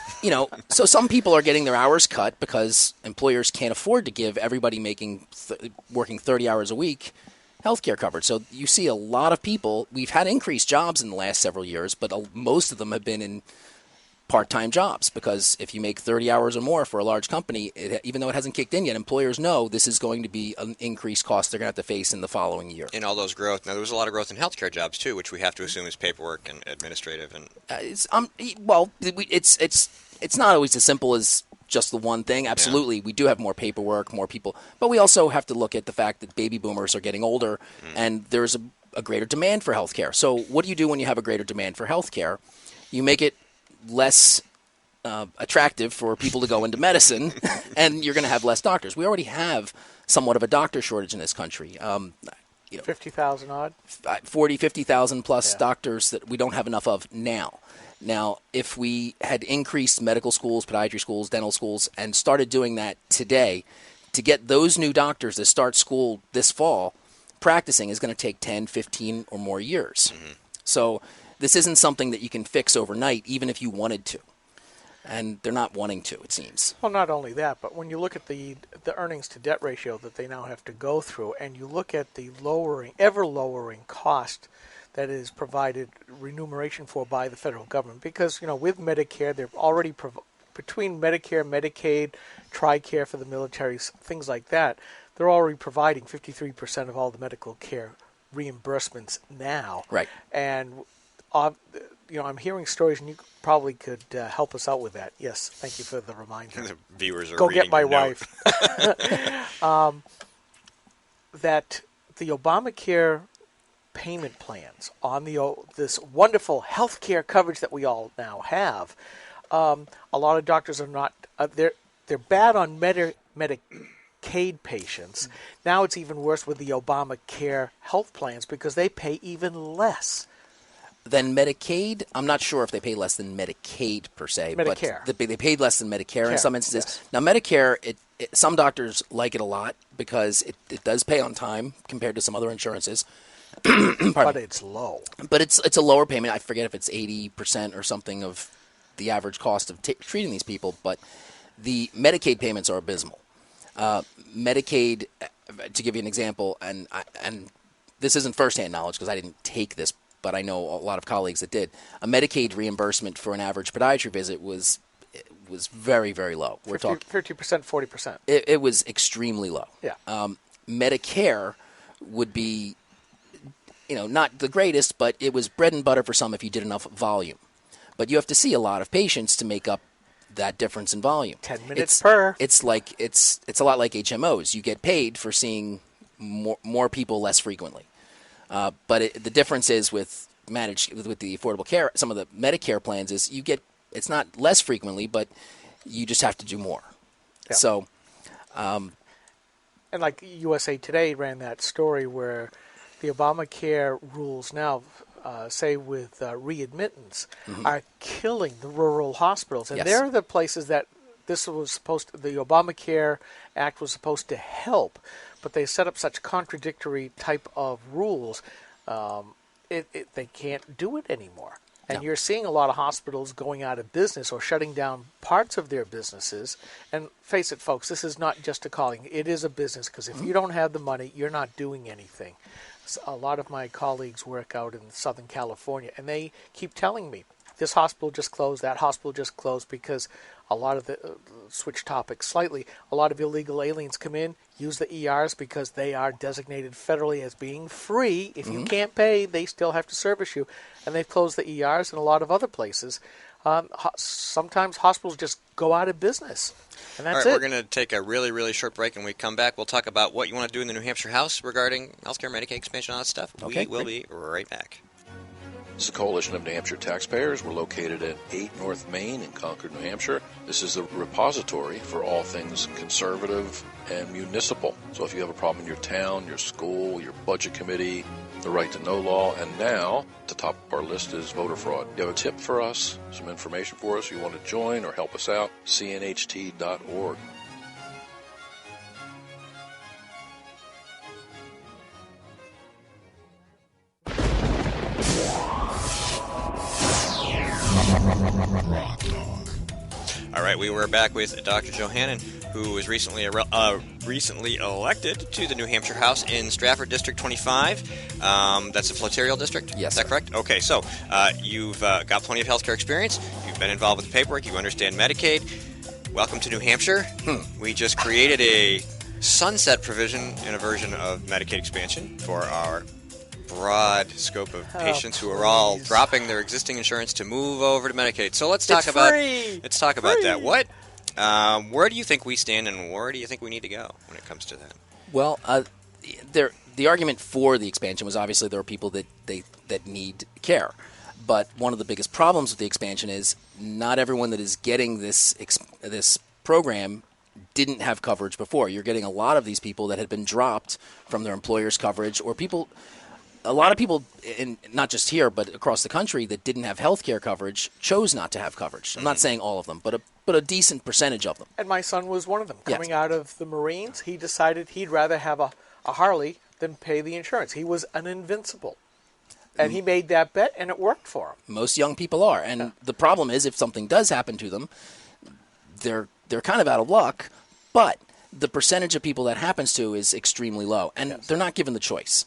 S13: so some people are getting their hours cut because employers can't afford to give everybody working 30 hours a week health care coverage. So you see a lot of people, we've had increased jobs in the last several years, but most of them have been in part-time jobs because if you make 30 hours or more for a large company, even though it hasn't kicked in yet, employers know this is going to be an increased cost they're going to have to face in the following year.
S5: And all those growth. Now, there was a lot of growth in healthcare jobs, too, which we have to assume is paperwork and administrative. And
S13: it's not always as simple as just the one thing. Absolutely, we do have more paperwork, more people, but we also have to look at the fact that baby boomers are getting older and there's a greater demand for healthcare. So what do you do when you have a greater demand for healthcare? You make it less attractive for people to go into medicine, and you're going to have less doctors. We already have somewhat of a doctor shortage in this country.
S6: 50,000 odd?
S13: 50,000 plus doctors that we don't have enough of now. Now, if we had increased medical schools, podiatry schools, dental schools, and started doing that today, to get those new doctors that start school this fall practicing is going to take 10, 15 or more years. So this isn't something that you can fix overnight, even if you wanted to. And they're not wanting to, it seems.
S6: Well, not only that, but when you look at the earnings to debt ratio that they now have to go through, and you look at the ever lowering cost that is provided remuneration for by the federal government, because with Medicare, they're already between Medicare, Medicaid, TRICARE for the military, things like that, they're already providing 53% of all the medical care reimbursements now.
S13: Right.
S6: And I'm hearing stories, and you probably could help us out with that. Yes, thank you for the reminder.
S5: The viewers are
S6: Go
S5: reading
S6: get my
S5: your note.
S6: wife. That the Obamacare payment plans on this wonderful health care coverage that we all now have, a lot of doctors are not. They're bad on Medicaid patients. Now it's even worse with the Obamacare health plans because they pay even less.
S13: Than Medicaid, I'm not sure if they pay less than Medicaid per se,
S6: Medicare.
S13: but they paid less than Medicare in some instances. Yes. Now, Medicare, some doctors like it a lot because it does pay on time compared to some other insurances.
S6: But it's low.
S13: But it's a lower payment. I forget if it's 80% or something of the average cost of treating these people. But the Medicaid payments are abysmal. Medicaid, to give you an example, and this isn't firsthand knowledge because I didn't take this, but I know a lot of colleagues that did. A Medicaid reimbursement for an average podiatry visit was very, very low.
S6: We're talking 50%, 40%.
S13: It was extremely low.
S6: Yeah.
S13: Medicare would be, not the greatest, but it was bread and butter for some if you did enough volume. But you have to see a lot of patients to make up that difference in volume.
S6: 10 minutes per.
S13: It's a lot like HMOs. You get paid for seeing more people less frequently. But the difference is with the Affordable Care, some of the Medicare plans is it's not less frequently, but you just have to do more. Yeah. So
S6: And like USA Today ran that story where the Obamacare rules now, say with readmittance, are killing the rural hospitals. And they're the places that the Obamacare Act was supposed to help, but they set up such contradictory type of rules, they can't do it anymore. And you're seeing a lot of hospitals going out of business or shutting down parts of their businesses. And face it, folks, this is not just a calling. It is a business, because if you don't have the money, you're not doing anything. So a lot of my colleagues work out in Southern California, and they keep telling me, this hospital just closed, that hospital just closed, because a lot of the, switch topics slightly, a lot of illegal aliens come in, use the ERs because they are designated federally as being free. If you can't pay, they still have to service you. And they've closed the ERs in a lot of other places. Sometimes hospitals just go out of business. And that's
S5: All right,
S6: it.
S5: we're going to take a really, really short break, and when we come back, we'll talk about what you want to do in the New Hampshire House regarding healthcare, Medicaid expansion, all that stuff.
S13: Okay,
S5: we will be right back.
S10: This is the Coalition of New Hampshire Taxpayers. We're located at 8 North Main in Concord, New Hampshire. This is a repository for all things conservative and municipal. So if you have a problem in your town, your school, your budget committee, the right to know law, and now, at the top of our list is voter fraud. You have a tip for us, some information for us, you want to join or help us out, cnht.org.
S5: All right, we were back with Dr. Joe Hannon, who was recently elected to the New Hampshire House in Stratford District 25. That's a flotarial district?
S13: Yes.
S5: Is that correct? Okay, so you've got plenty of healthcare experience. You've been involved with the paperwork. You understand Medicaid. Welcome to New Hampshire. We just created a sunset provision in a version of Medicaid expansion for our broad scope of patients who are all dropping their existing insurance to move over to Medicaid. So let's talk about that. What? Where do you think we stand, and where do you think we need to go when it comes to that?
S13: Well, the argument for the expansion was obviously there are people that need care. But one of the biggest problems with the expansion is not everyone that is getting this program didn't have coverage before. You're getting a lot of these people that had been dropped from their employer's coverage, or a lot of people, not just here but across the country, that didn't have health care coverage chose not to have coverage. I'm not saying all of them, but a decent percentage of them.
S6: And my son was one of them. Coming out of the Marines, he decided he'd rather have a Harley than pay the insurance. He was an invincible. And he made that bet, and it worked for him.
S13: Most young people are. And the problem is, if something does happen to them, they're kind of out of luck, but the percentage of people that happens to is extremely low. And they're not given the choice.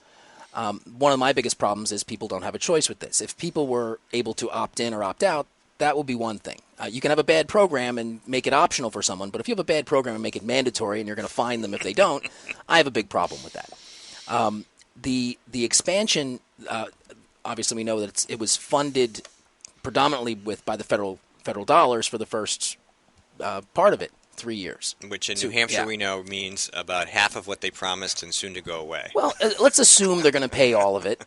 S13: One of my biggest problems is people don't have a choice with this. If people were able to opt in or opt out, that would be one thing. You can have a bad program and make it optional for someone, but if you have a bad program and make it mandatory and you're going to fine them if they don't, I have a big problem with that. The expansion, obviously we know that it was funded predominantly by the federal dollars for the first part of it, 3 years.
S5: Which in New Hampshire we know means about half of what they promised and soon to go away.
S13: Well, let's assume they're going to pay all of it,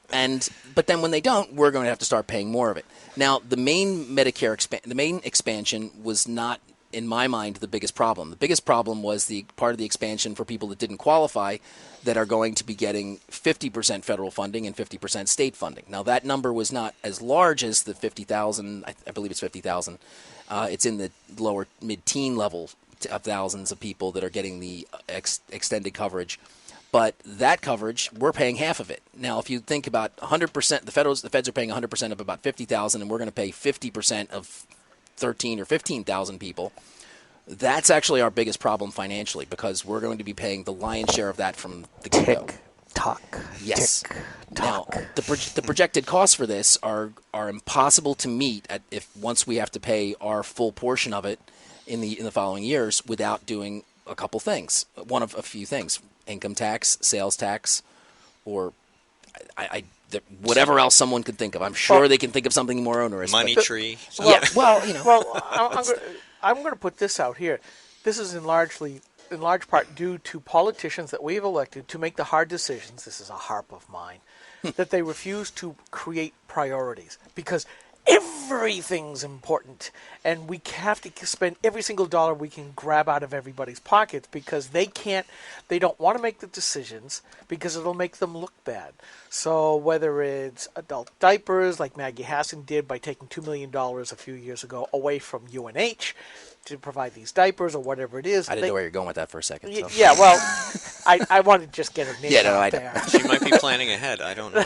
S13: but then when they don't, we're going to have to start paying more of it. Now, the main the main expansion was not, in my mind, the biggest problem. The biggest problem was the part of the expansion for people that didn't qualify that are going to be getting 50% federal funding and 50% state funding. Now, that number was not as large as the 50,000. I believe it's 50,000. It's in the lower mid-teen level of thousands of people that are getting the extended coverage. But that coverage, we're paying half of it. Now, if you think about 100%, the feds are paying 100% of about 50,000, and we're going to pay 50% of 13 or 15,000 people. That's actually our biggest problem financially, because we're going to be paying the lion's share of that from the get-go.
S6: Tick-tock.
S13: Yes.
S6: Tick-tock.
S13: Now, the projected costs for this are impossible to meet once we have to pay our full portion of it in the following years without doing a couple things. One of a few things: income tax, sales tax, or whatever else someone could think of. I'm sure they can think of something more onerous.
S5: Money tree.
S6: I'm going to put this out here. This is in large part due to politicians that we have elected to make the hard decisions. This is a harp of mine, that they refuse to create priorities, because everything's important, and we have to spend every single dollar we can grab out of everybody's pockets because they don't want to make the decisions because it'll make them look bad. So whether it's adult diapers, like Maggie Hassan did by taking $2 million a few years ago away from UNH to provide these diapers, or whatever it is.
S13: I didn't know where you're going with that for a second. So.
S6: Yeah, well, I wanted to just get her name out there.
S5: She might be planning ahead. I don't know.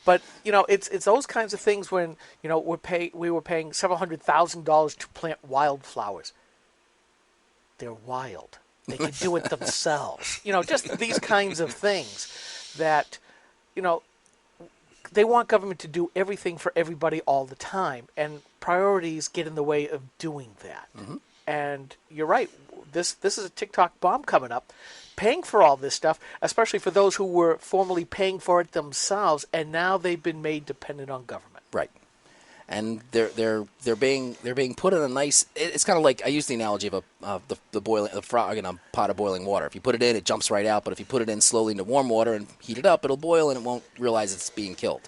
S6: But it's those kinds of things when we were paying several $100,000 to plant wildflowers. They're wild. They can do it themselves. Just these kinds of things that they want government to do everything for everybody all the time, and priorities get in the way of doing that.
S13: Mm-hmm.
S6: And you're right. This is a TikTok bomb coming up. Paying for all this stuff, especially for those who were formerly paying for it themselves, and now they've been made dependent on government.
S13: Right, and they're being put in a nice. It's kind of like I use the analogy of the frog in a pot of boiling water. If you put it in, it jumps right out. But if you put it in slowly into warm water and heat it up, it'll boil and it won't realize it's being killed.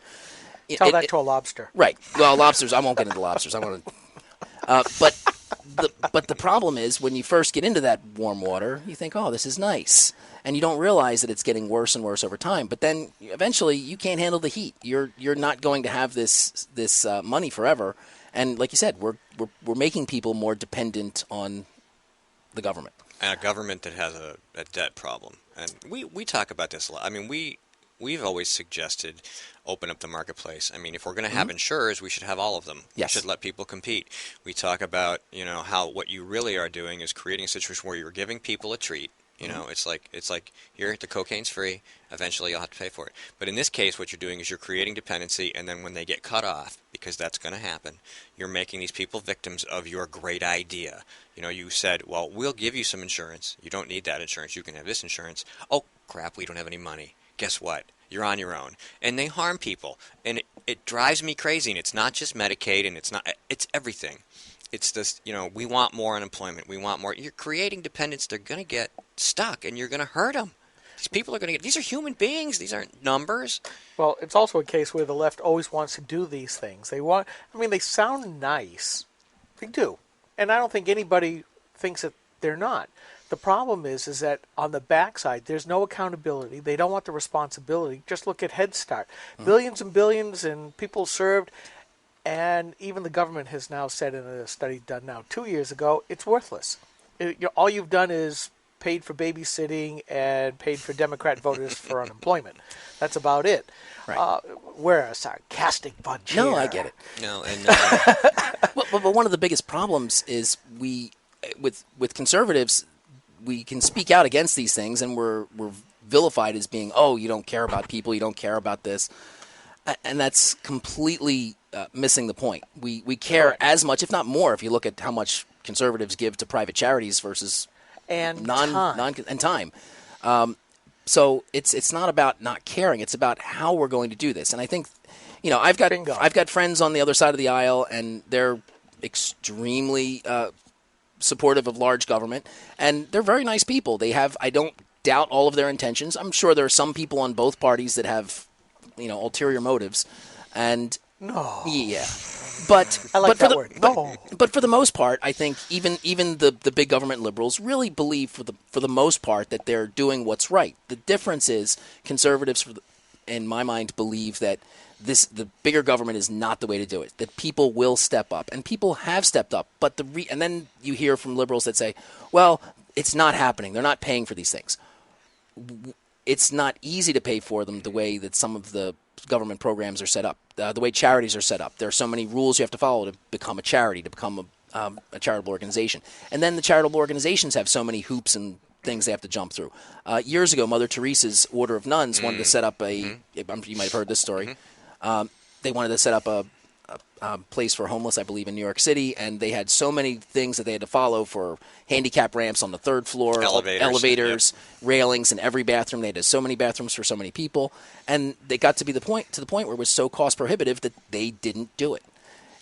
S6: Tell that to a lobster.
S13: Right. Well, lobsters. I won't get into lobsters. I want to. But the problem is when you first get into that warm water, you think, oh, this is nice. And you don't realize that it's getting worse and worse over time. But then eventually you can't handle the heat. You're not going to have this money forever. And like you said, we're making people more dependent on the government.
S5: And a government that has a debt problem. And we talk about this a lot. I mean, we've always suggested open up the marketplace. I mean, if we're going to have insurers, we should have all of them.
S13: Yes.
S5: We should let people compete. We talk about, how what you really are doing is creating a situation where you're giving people a treat. It's like here, the cocaine's free. Eventually, you'll have to pay for it. But in this case, what you're doing is you're creating dependency, and then when they get cut off, because that's going to happen, you're making these people victims of your great idea. You said, well, we'll give you some insurance. You don't need that insurance. You can have this insurance. Oh, crap, we don't have any money. Guess what? You're on your own. And they harm people. And it drives me crazy. And it's not just Medicaid, and it's everything. It's this, we want more unemployment. We want more. You're creating dependents. They're going to get stuck, and you're going to hurt them. These people are going to these are human beings. These aren't numbers.
S6: Well, it's also a case where the left always wants to do these things. They sound nice. They do. And I don't think anybody thinks that they're not. The problem is that on the backside, there's no accountability. They don't want the responsibility. Just look at Head Start. Billions and billions and people served, and even the government has now said in a study done now 2 years ago, it's worthless. All you've done is paid for babysitting and paid for Democrat voters for unemployment. That's about it.
S13: Right.
S6: We're a sarcastic bunch here.
S13: No, I get it.
S5: No, and
S13: but one of the biggest problems is with conservatives, we can speak out against these things, and we're vilified as being, oh, you don't care about people, you don't care about this, and that's completely missing the point. We care as much, if not more, if you look at how much conservatives give to private charities versus time. So it's not about not caring; it's about how we're going to do this. And I think, I've got friends on the other side of the aisle, and they're extremely supportive of large government, and they're very nice people. I don't doubt all of their intentions. I'm sure there are some people on both parties that have, ulterior motives, and yeah. But
S6: I like that word.
S13: But for the most part, I think even the big government liberals really believe for the most part that they're doing what's right. The difference is conservatives, in my mind, believe that the bigger government is not the way to do it. That people will step up, and people have stepped up. But and then you hear from liberals that say, "Well, it's not happening. They're not paying for these things." It's not easy to pay for them the way that some of the government programs are set up, the way charities are set up. There are so many rules you have to follow to become a charity, to become a charitable organization. And then the charitable organizations have so many hoops and things they have to jump through. Years ago, Mother Teresa's Order of Nuns wanted to set up you might have heard this story. They wanted to set up a place for homeless, I believe, in New York City, and they had so many things that they had to follow for handicap ramps on the third floor, elevators, railings in every bathroom. They had so many bathrooms for so many people, and they got to the point where it was so cost prohibitive that they didn't do it.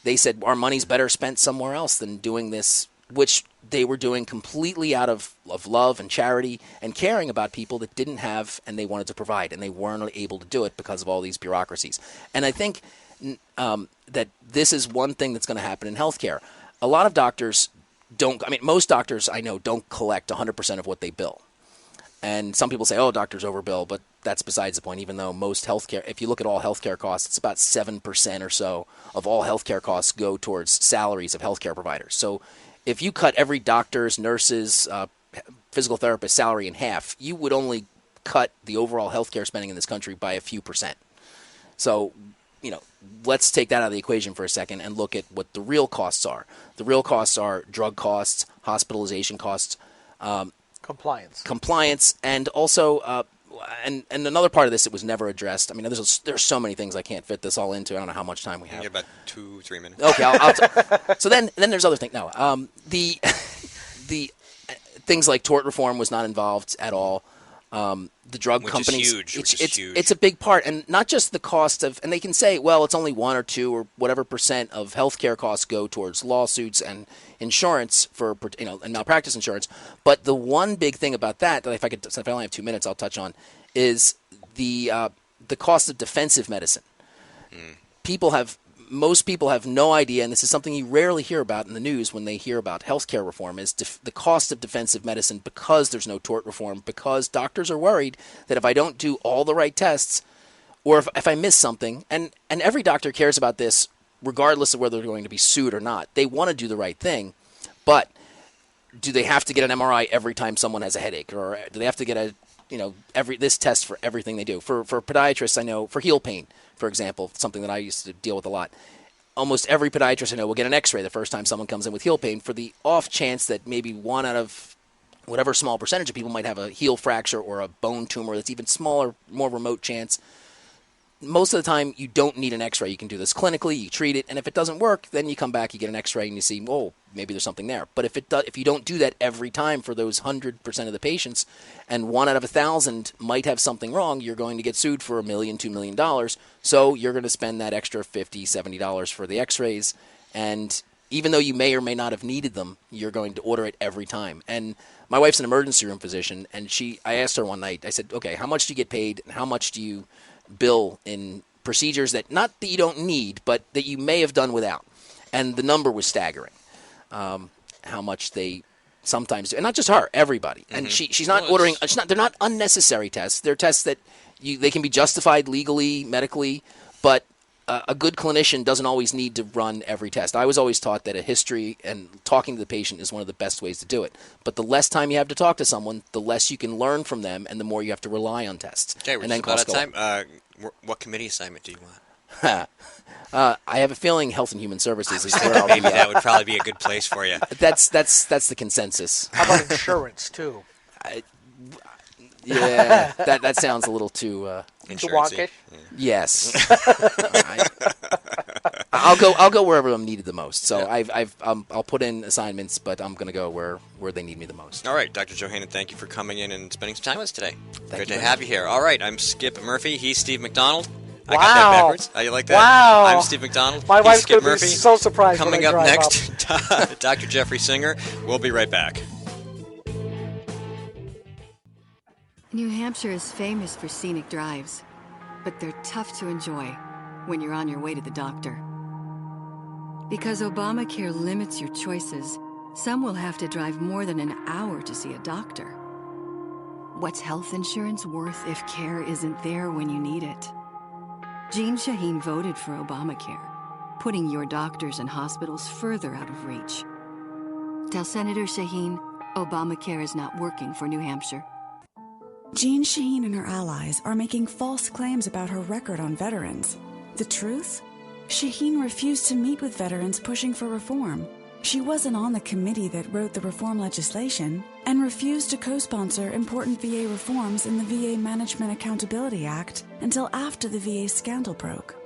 S13: They said our money's better spent somewhere else than doing this, which they were doing completely out of love and charity and caring about people that didn't have and they wanted to provide, and they weren't able to do it because of all these bureaucracies. And I think that this is one thing that's going to happen in healthcare. A lot of doctors most doctors I know don't collect 100% of what they bill. And some people say, oh, doctors overbill, but that's besides the point, even though most healthcare, if you look at all healthcare costs, it's about 7% or so of all healthcare costs go towards salaries of healthcare providers. So if you cut every doctor's, nurses, physical therapist salary in half, you would only cut the overall healthcare spending in this country by a few percent. So, let's take that out of the equation for a second and look at what the real costs are. The real costs are drug costs, hospitalization costs, compliance, and also and another part of this that was never addressed. I mean, there's so many things I can't fit this all into. I don't know how much time we have.
S5: About 2-3 minutes.
S13: Okay, so then there's other things. No, the things like tort reform was not involved at all. The drug companies, it's a big part, and not just the cost of, and they can say, well, it's only 1 or 2 or whatever percent of healthcare costs go towards lawsuits and insurance for, and malpractice insurance. But the one big thing about that if I only have 2 minutes, I'll touch on, is the cost of defensive medicine. Most people have no idea, and this is something you rarely hear about in the news when they hear about healthcare reform, is the cost of defensive medicine, because there's no tort reform, because doctors are worried that if I don't do all the right tests, or if I miss something, and every doctor cares about this regardless of whether they're going to be sued or not. They want to do the right thing, but do they have to get an MRI every time someone has a headache, or do they have to get this test for everything they do? For podiatrists, I know, for heel pain, for example, something that I used to deal with a lot, almost every podiatrist I know will get an x-ray the first time someone comes in with heel pain, for the off chance that maybe 1 out of whatever small percentage of people might have a heel fracture or a bone tumor that's even smaller, more remote chance. Most of the time, you don't need an x-ray. You can do this clinically, you treat it, and if it doesn't work, then you come back, you get an x-ray, and you see, oh, maybe there's something there. But if you don't do that every time for those 100% of the patients, and 1 out of 1,000 might have something wrong, you're going to get sued for $1 million, $2 million. So you're going to spend that extra $50, $70 for the x-rays, and even though you may or may not have needed them, you're going to order it every time. And my wife's an emergency room physician, and I asked her one night, I said, okay, how much do you get paid, and how much do you bill in procedures that not that you don't need, but that you may have done without? And the number was staggering. How much they sometimes do, and not just her, everybody. And she's not ordering. They're not unnecessary tests. They're tests that they can be justified legally, medically, but a good clinician doesn't always need to run every test. I was always taught that a history and talking to the patient is one of the best ways to do it. But the less time you have to talk to someone, the less you can learn from them, and the more you have to rely on tests.
S5: Okay, we're just about out of time. What committee assignment do you want?
S13: I have a feeling Health and Human Services is where I'll
S5: maybe
S13: be.
S5: That would probably be a good place for you.
S13: That's the consensus.
S6: How about insurance too?
S13: Yeah, that sounds a little too
S6: wonkish.
S13: Yes. I'll go wherever I'm needed the most. So I'll put in assignments, but I'm going to go where they need me the most.
S5: All right, Dr. Joe Hannon, thank you for coming in and spending some time with us today.
S13: Good
S5: to have you here. All right, I'm Skip Murphy. He's Steve McDonald.
S6: Wow.
S5: I got that backwards. How you like that?
S6: Wow.
S5: I'm Steve McDonald.
S6: My wife's
S5: Skip
S6: going to be
S5: Murphy.
S6: so surprised.
S5: Coming
S6: when I
S5: up
S6: drive
S5: next, Dr. Jeffrey Singer. We'll be right back.
S14: New Hampshire is famous for scenic drives, but they're tough to enjoy when you're on your way to the doctor. Because Obamacare limits your choices, some will have to drive more than an hour to see a doctor. What's health insurance worth if care isn't there when you need it? Jean Shaheen voted for Obamacare, putting your doctors and hospitals further out of reach. Tell Senator Shaheen Obamacare is not working for New Hampshire.
S15: Jean Shaheen and her allies are making false claims about her record on veterans. The truth? Shaheen refused to meet with veterans pushing for reform. She wasn't on the committee that wrote the reform legislation and refused to co-sponsor important VA reforms in the VA Management Accountability Act until after the VA scandal broke.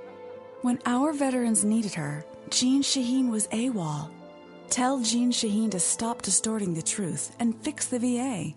S15: When our veterans needed her, Jean Shaheen was AWOL. Tell Jean Shaheen to stop distorting the truth and fix the VA.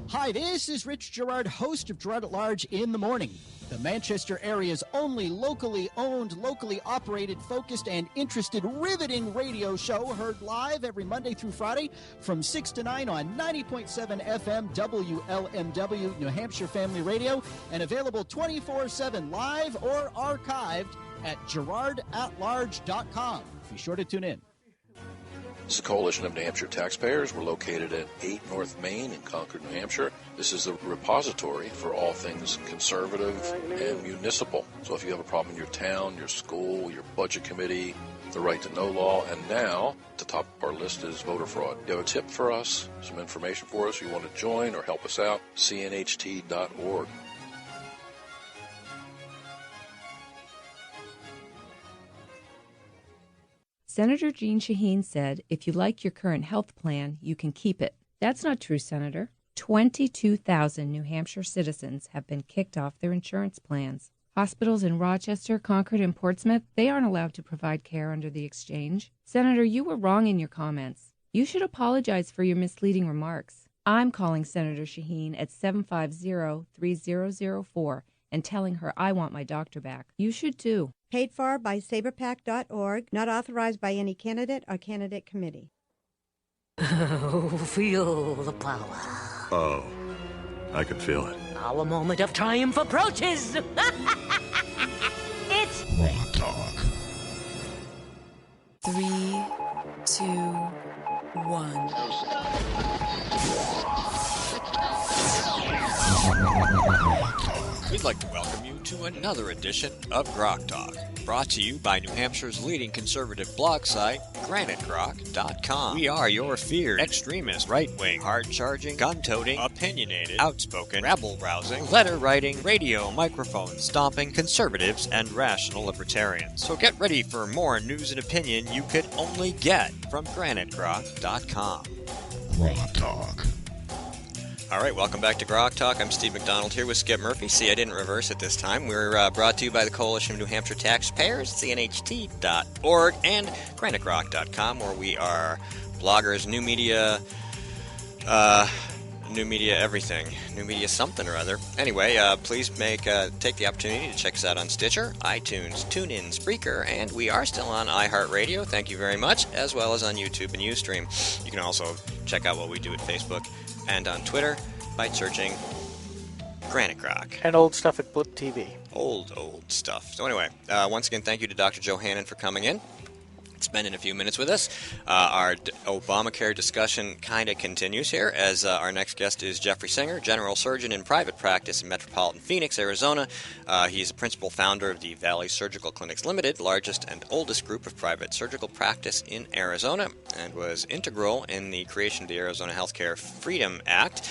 S2: Hi, this is Rich Gerard, host of Gerard at Large in the Morning, the Manchester area's only locally owned, locally operated, focused, and interested riveting radio show, heard live every Monday through Friday from 6 to 9 on 90.7 FM WLMW New Hampshire Family Radio, and available 24/7 live or archived at GerardAtLarge.com. Be sure to tune in.
S10: This is a coalition of New Hampshire taxpayers. We're located at 8 North Main in Concord, New Hampshire. This is a repository for all things conservative and municipal. So if you have a problem in your town, your school, your budget committee, the right to know law, and now the top of our list is voter fraud. You have a tip for us, some information for us, you want to join or help us out, cnht.org.
S16: Senator Jeanne Shaheen said, if you like your current health plan, you can keep it. That's not true, Senator. 22,000 New Hampshire citizens have been kicked off their insurance plans. Hospitals in Rochester, Concord, and Portsmouth, they aren't allowed to provide care under the exchange. Senator, you were wrong in your comments. You should apologize for your misleading remarks. I'm calling Senator Shaheen at 750-3004 and telling her I want my doctor back. You should too.
S17: Paid for by SaberPac.org, not authorized by any candidate or candidate committee.
S11: Oh, feel the power.
S12: Oh, I can feel it.
S11: Our moment of triumph approaches. It's
S12: Rock Talk.
S4: 3, 2, 1.
S5: We'd like to welcome you to another edition of GrokTALK, brought to you by New Hampshire's leading conservative blog site, GraniteGrok.com. We are your feared extremist, right-wing, hard-charging, gun-toting, opinionated, outspoken, rabble-rousing, letter-writing, radio microphone stomping conservatives and rational libertarians. So get ready for more news and opinion you could only get from GraniteGrok.com.
S12: Rock Talk.
S5: All right, welcome back to GrokTALK. I'm Steve McDonald here with Skip Murphy. See, I didn't reverse it this time. We're brought to you by the Coalition of New Hampshire Taxpayers, cnht.org, and GraniteGrok.com, where we are bloggers, new media everything, new media something or other. Anyway, please take the opportunity to check us out on Stitcher, iTunes, TuneIn, Spreaker, and we are still on iHeartRadio. Thank you very much, as well as on YouTube and Ustream. You can also check out what we do at Facebook and on Twitter by searching Granite Grok.
S6: And old stuff at Blip TV.
S5: Old stuff. So anyway, once again, thank you to Dr. Joe Hannon for coming in, spending a few minutes with us. Our Obamacare discussion kind of continues here, as our next guest is Jeffrey Singer, general surgeon in private practice in metropolitan Phoenix, Arizona. He's a principal founder of the Valley Surgical Clinics Limited, largest and oldest group of private surgical practice in Arizona, and was integral in the creation of the Arizona Healthcare Freedom Act.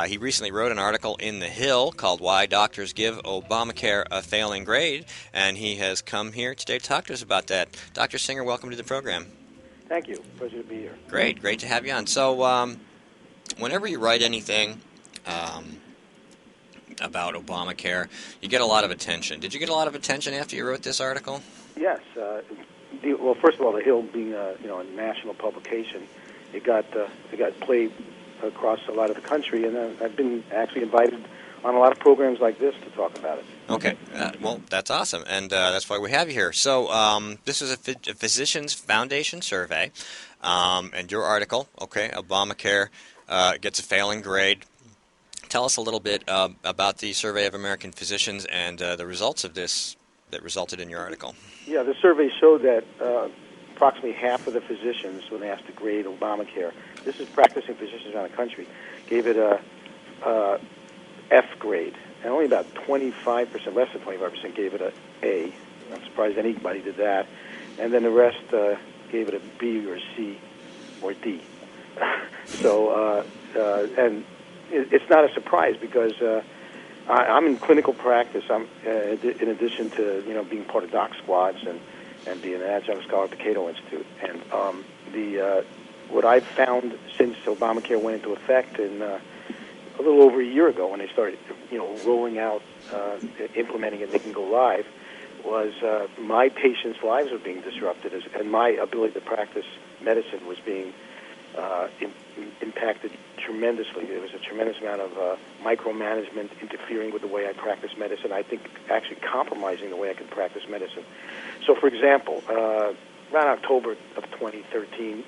S5: He recently wrote an article in The Hill called Why Doctors Give Obamacare a Failing Grade, and he has come here today to talk to us about that. Dr. Singer, welcome to the program.
S18: Thank you. Pleasure to be here.
S5: Great to have you on. So, whenever you write anything about Obamacare, you get a lot of attention. Did you get a lot of attention after you wrote this article?
S18: Yes. Well, first of all, The Hill being a national publication, it got played across a lot of the country, and I've been actually invited on a lot of programs like this to talk about it.
S5: Okay, well, that's awesome, and that's why we have you here. So this is a Physicians Foundation survey, and your article, okay, Obamacare gets a failing grade. Tell us a little bit about the survey of American physicians and the results of this that resulted in your article.
S18: Yeah, the survey showed that approximately half of the physicians, when asked to grade Obamacare, this is practicing physicians around the country, gave it a F grade. And only about 25%, less than 25%, gave it an A. I'm surprised anybody did that. And then the rest gave it a B or C or D. So, and it's not a surprise because I'm in clinical practice. I'm in addition to being part of doc squads and being an adjunct scholar at the Cato Institute. And what I've found since Obamacare went into effect in a little over a year ago, when they started, rolling out, implementing it, making it go live, was my patients' lives were being disrupted, and my ability to practice medicine was being impacted tremendously. There was a tremendous amount of micromanagement interfering with the way I practice medicine. I think actually compromising the way I could practice medicine. So, for example, around October of 2013,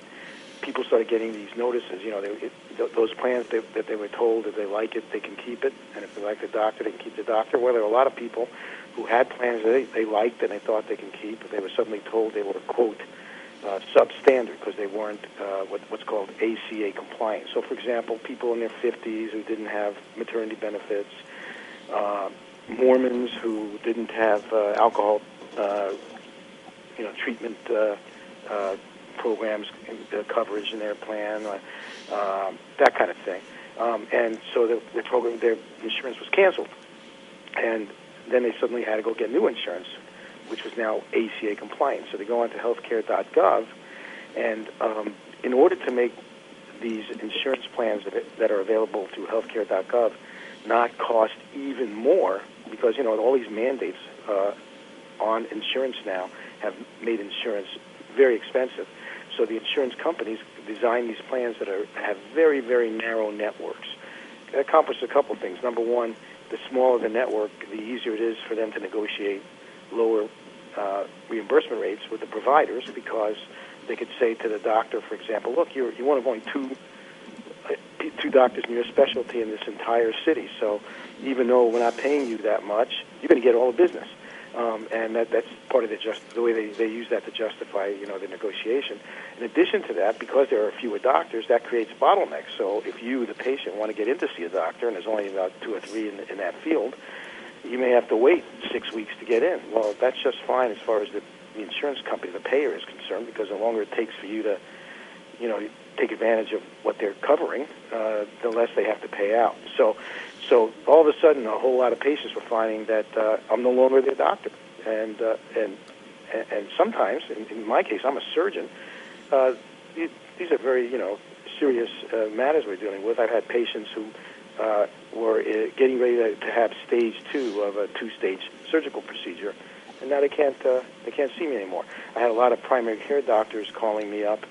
S18: people started getting these notices. Those plans that they were told if they like it, they can keep it, and if they like the doctor, they can keep the doctor. Well, there were a lot of people who had plans that they liked and they thought they can keep, but they were suddenly told they were, quote, substandard because they weren't what's called ACA compliant. So, for example, people in their 50s who didn't have maternity benefits, Mormons who didn't have alcohol, treatment programs, coverage in their plan, that kind of thing. And so the program, their insurance was canceled. And then they suddenly had to go get new insurance, which was now ACA compliant. So they go onto healthcare.gov, and in order to make these insurance plans that are available through healthcare.gov not cost even more, because, all these mandates on insurance now have made insurance very expensive. So the insurance companies design these plans that have very, very narrow networks. It accomplishes a couple things. Number one, the smaller the network, the easier it is for them to negotiate lower reimbursement rates with the providers, because they could say to the doctor, for example, look, you're one of only two doctors in your specialty in this entire city, so even though we're not paying you that much, you're going to get all the business. And that's part of the way they use that to justify, the negotiation. In addition to that, because there are fewer doctors, that creates bottlenecks. So if you, the patient, want to get in to see a doctor, and there's only about 2 or 3 in that field, you may have to wait 6 weeks to get in. Well, that's just fine as far as the insurance company, the payer, is concerned, because the longer it takes for you to, take advantage of what they're covering, the less they have to pay out. So all of a sudden, a whole lot of patients were finding that I'm no longer their doctor, and sometimes, in my case, I'm a surgeon. These are very serious matters we're dealing with. I've had patients who were getting ready to have stage 2 of a 2-stage surgical procedure, and now they can't see me anymore. I had a lot of primary care doctors calling me up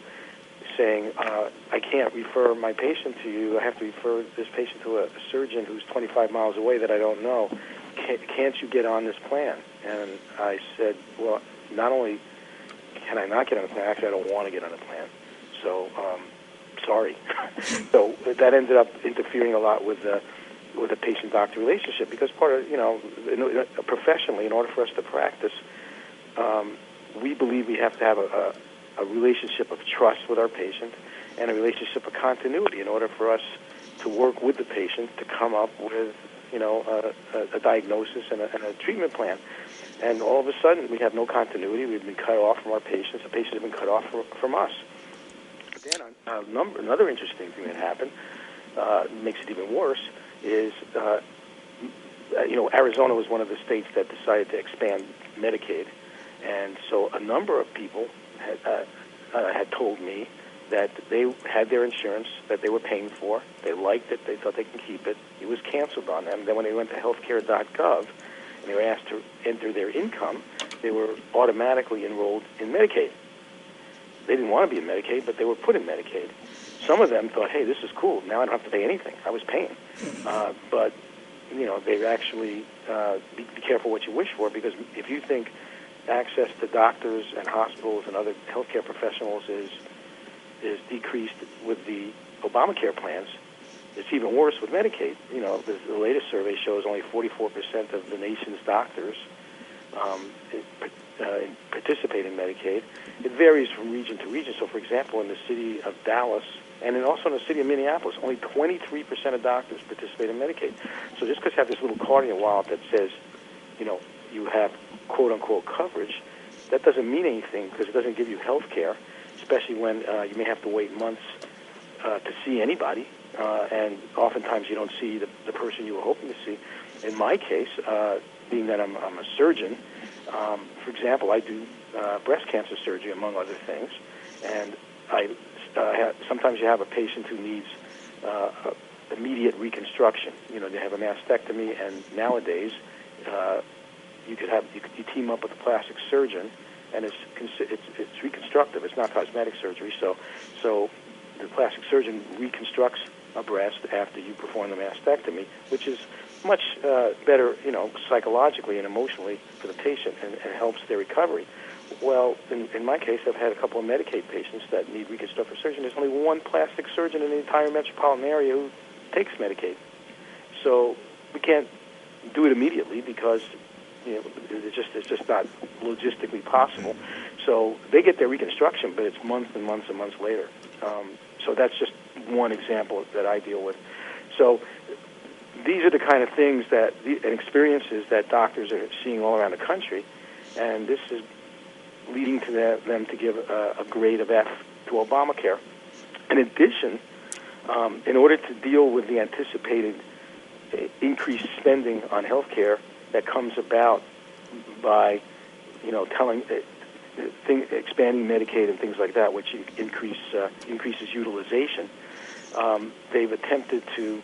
S18: saying, I can't refer my patient to you. I have to refer this patient to a surgeon who's 25 miles away that I don't know. Can't you get on this plan? And I said, well, not only can I not get on the plan, actually I don't want to get on the plan. So, sorry. So that ended up interfering a lot with the patient-doctor relationship, because part of, professionally, in order for us to practice, we believe we have to have a relationship of trust with our patient and a relationship of continuity in order for us to work with the patient to come up with, a diagnosis and a treatment plan. And all of a sudden, we have no continuity. We've been cut off from our patients. The patients have been cut off from us. Then another interesting thing that happened, makes it even worse, is, Arizona was one of the states that decided to expand Medicaid. And so a number of people had told me that they had their insurance that they were paying for. They liked it. They thought they can keep it. It was canceled on them. Then when they went to healthcare.gov and they were asked to enter their income, they were automatically enrolled in Medicaid. They didn't want to be in Medicaid, but they were put in Medicaid. Some of them thought, hey, this is cool. Now I don't have to pay anything. I was paying. But, they actually, be careful what you wish for, because if you think access to doctors and hospitals and other healthcare professionals is decreased with the Obamacare plans, it's even worse with Medicaid. The latest survey shows only 44% of the nation's doctors participate in Medicaid. It varies from region to region. So, for example, in the city of Dallas and also in the city of Minneapolis, only 23% of doctors participate in Medicaid. So just because you have this little card in your wallet that says, you have quote-unquote coverage, that doesn't mean anything, because it doesn't give you health care, especially when you may have to wait months to see anybody, and oftentimes you don't see the person you were hoping to see. In my case, being that I'm a surgeon, for example, I do breast cancer surgery, among other things, and sometimes you have a patient who needs immediate reconstruction. They have a mastectomy, and nowadays you team up with a plastic surgeon, and it's reconstructive. It's not cosmetic surgery. So the plastic surgeon reconstructs a breast after you perform the mastectomy, which is much better, psychologically and emotionally for the patient, and helps their recovery. Well, in my case, I've had a couple of Medicaid patients that need reconstructive surgery. There's only one plastic surgeon in the entire metropolitan area who takes Medicaid. So we can't do it immediately because it's just not logistically possible. So they get their reconstruction, but it's months and months and months later. So that's just one example that I deal with. So these are the kind of things and experiences that doctors are seeing all around the country, and this is leading to them to give a grade of F to Obamacare. In addition, in order to deal with the anticipated increased spending on health care that comes about by, expanding Medicaid and things like that, which increases utilization, they've attempted to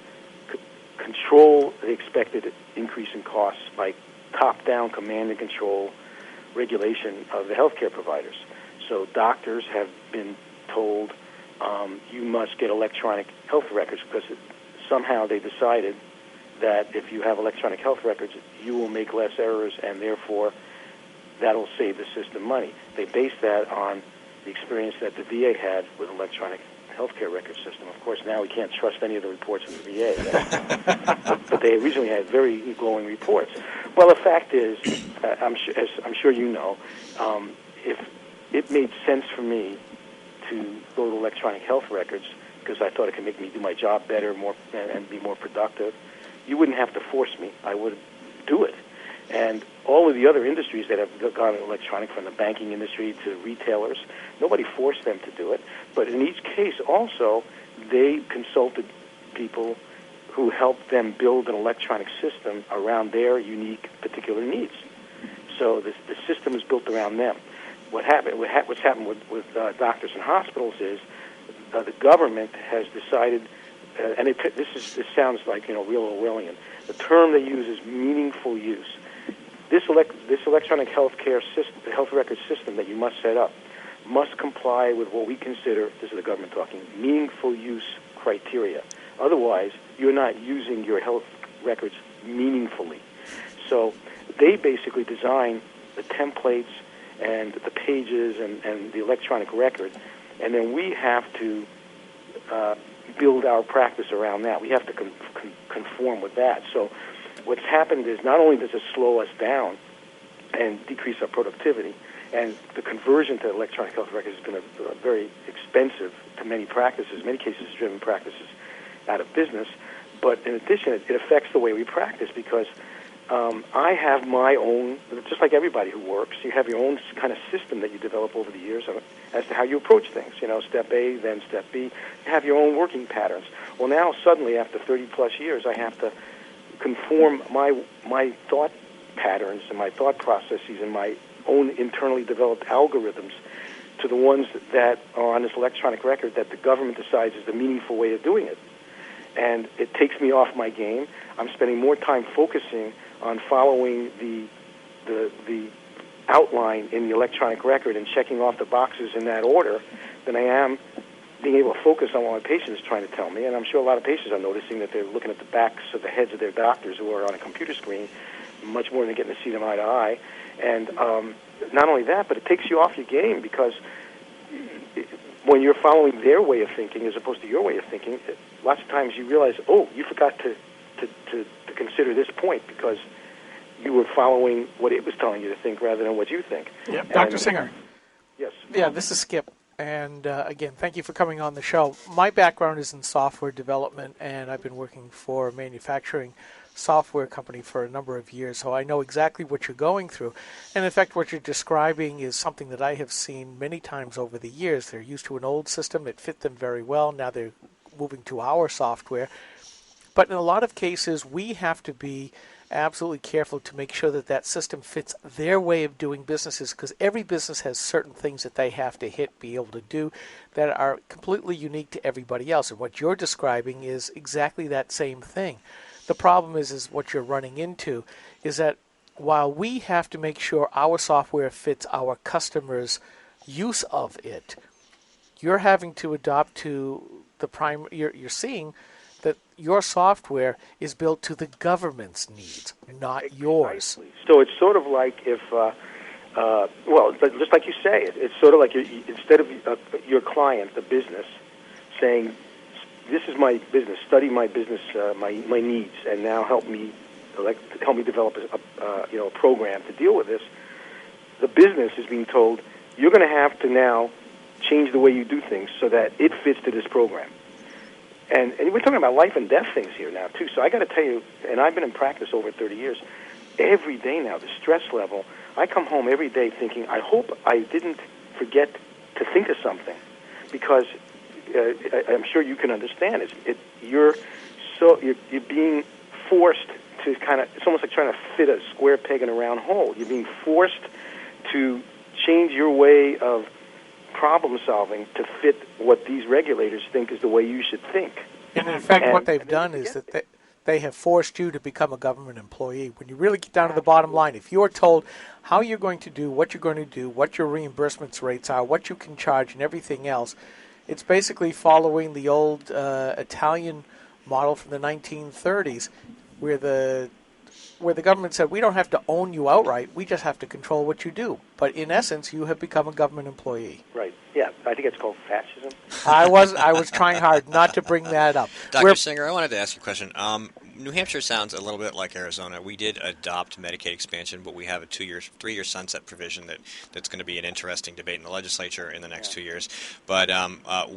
S18: control the expected increase in costs by top-down command and control regulation of the healthcare providers. So doctors have been told you must get electronic health records because somehow they decided that if you have electronic health records, you will make less errors, and therefore that'll save the system money. They base that on the experience that the VA had with electronic healthcare record system. Of course, now we can't trust any of the reports in the VA, but they originally had very glowing reports. Well, the fact is, as I'm sure you know, if it made sense for me to go to electronic health records because I thought it could make me do my job better, and be more productive, you wouldn't have to force me. I would do it. And all of the other industries that have gone electronic, from the banking industry to retailers, nobody forced them to do it. But in each case, also, they consulted people who helped them build an electronic system around their unique particular needs. So the system is built around them. What's happened with doctors and hospitals is the government has decided, and this sounds like real Orwellian. The term they use is meaningful use. This electronic health record system that you must set up must comply with what we consider, this is the government talking, meaningful use criteria. Otherwise, you're not using your health records meaningfully. So they basically design the templates and the pages and the electronic record, and then we have to build our practice around that. We have to conform with that. So what's happened is not only does it slow us down and decrease our productivity, and the conversion to electronic health records has been a very expensive to many practices, many cases driven practices out of business, but in addition, it affects the way we practice because I have my own, just like everybody who works, you have your own kind of system that you develop over the years as to how you approach things. Step A, then step B. You have your own working patterns. Well, now suddenly, after 30-plus years, I have to conform my thought patterns and my thought processes and my own internally developed algorithms to the ones that are on this electronic record that the government decides is the meaningful way of doing it. And it takes me off my game. I'm spending more time focusing on following the outline in the electronic record and checking off the boxes in that order than I am being able to focus on what my patient is trying to tell me. And I'm sure a lot of patients are noticing that they're looking at the backs of the heads of their doctors who are on a computer screen much more than getting to see them eye to eye. And not only that, but it takes you off your game because when you're following their way of thinking as opposed to your way of thinking, lots of times you realize, oh, you forgot to consider this point because you were following what it was telling you to think rather than what you think.
S6: Yeah, Dr. Singer.
S18: Yes.
S6: Yeah, this is Skip. And again, thank you for coming on the show. My background is in software development, and I've been working for a manufacturing software company for a number of years, so I know exactly what you're going through. And in fact, what you're describing is something that I have seen many times over the years. They're used to an old system. It fit them very well. Now they're moving to our software. But in a lot of cases, we have to be absolutely careful to make sure that that system fits their way of doing businesses, because every business has certain things that they have to be able to do that are completely unique to everybody else. And what you're describing is exactly that same thing. The problem is what you're running into is that while we have to make sure our software fits our customers' use of it, you're having to adopt to the you're seeing that your software is built to the government's needs, not yours.
S18: So it's sort of like if Well, but just like you say, it's sort of like instead of your client, the business, saying, "This is my business. Study my business, my needs, and now help me develop a program to deal with this." The business is being told, "You're going to have to now change the way you do things so that it fits to this program." And we're talking about life and death things here now too. So I got to tell you, and I've been in practice over 30 years. Every day now, the stress level. I come home every day thinking, I hope I didn't forget to think of something, because I'm sure you can understand it. You're being forced to it's almost like trying to fit a square peg in a round hole. You're being forced to change your way of problem solving to fit what these regulators think is the way you should think.
S6: And in fact, what they've done is that they have forced you to become a government employee. When you really get down to the bottom line, if you're told how you're going to do, what you're going to do, what your reimbursements rates are, what you can charge, and everything else, it's basically following the old Italian model from the 1930s, where the government said, we don't have to own you outright, we just have to control what you do. But in essence, you have become a government employee.
S18: Right. Yeah, I think it's called fascism.
S6: I was trying hard not to bring that up.
S5: Dr. Singer, I wanted to ask you a question. New Hampshire sounds a little bit like Arizona. We did adopt Medicaid expansion, but we have a 3-year sunset provision that's going to be an interesting debate in the legislature in the next 2 years. But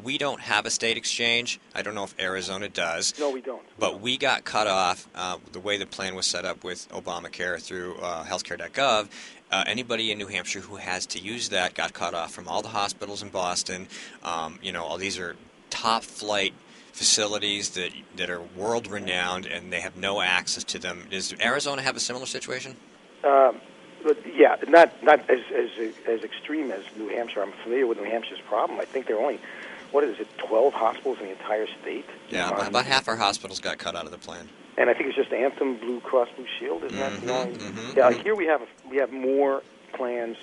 S5: we don't have a state exchange. I don't know if Arizona does.
S18: No, we don't.
S5: But we got cut off the way the plan was set up with Obamacare through healthcare.gov. Anybody in New Hampshire who has to use that got cut off from all the hospitals in Boston. All these are top-flight facilities that are world-renowned, and they have no access to them. Does Arizona have a similar situation?
S18: Yeah, not as extreme as New Hampshire. I'm familiar with New Hampshire's problem. I think there are only, 12 hospitals in the entire state?
S5: Yeah, about half our hospitals got cut out of the plan.
S18: And I think it's just Anthem, Blue Cross Blue Shield, isn't that?
S5: Mm-hmm.
S18: Yeah, here we have more plans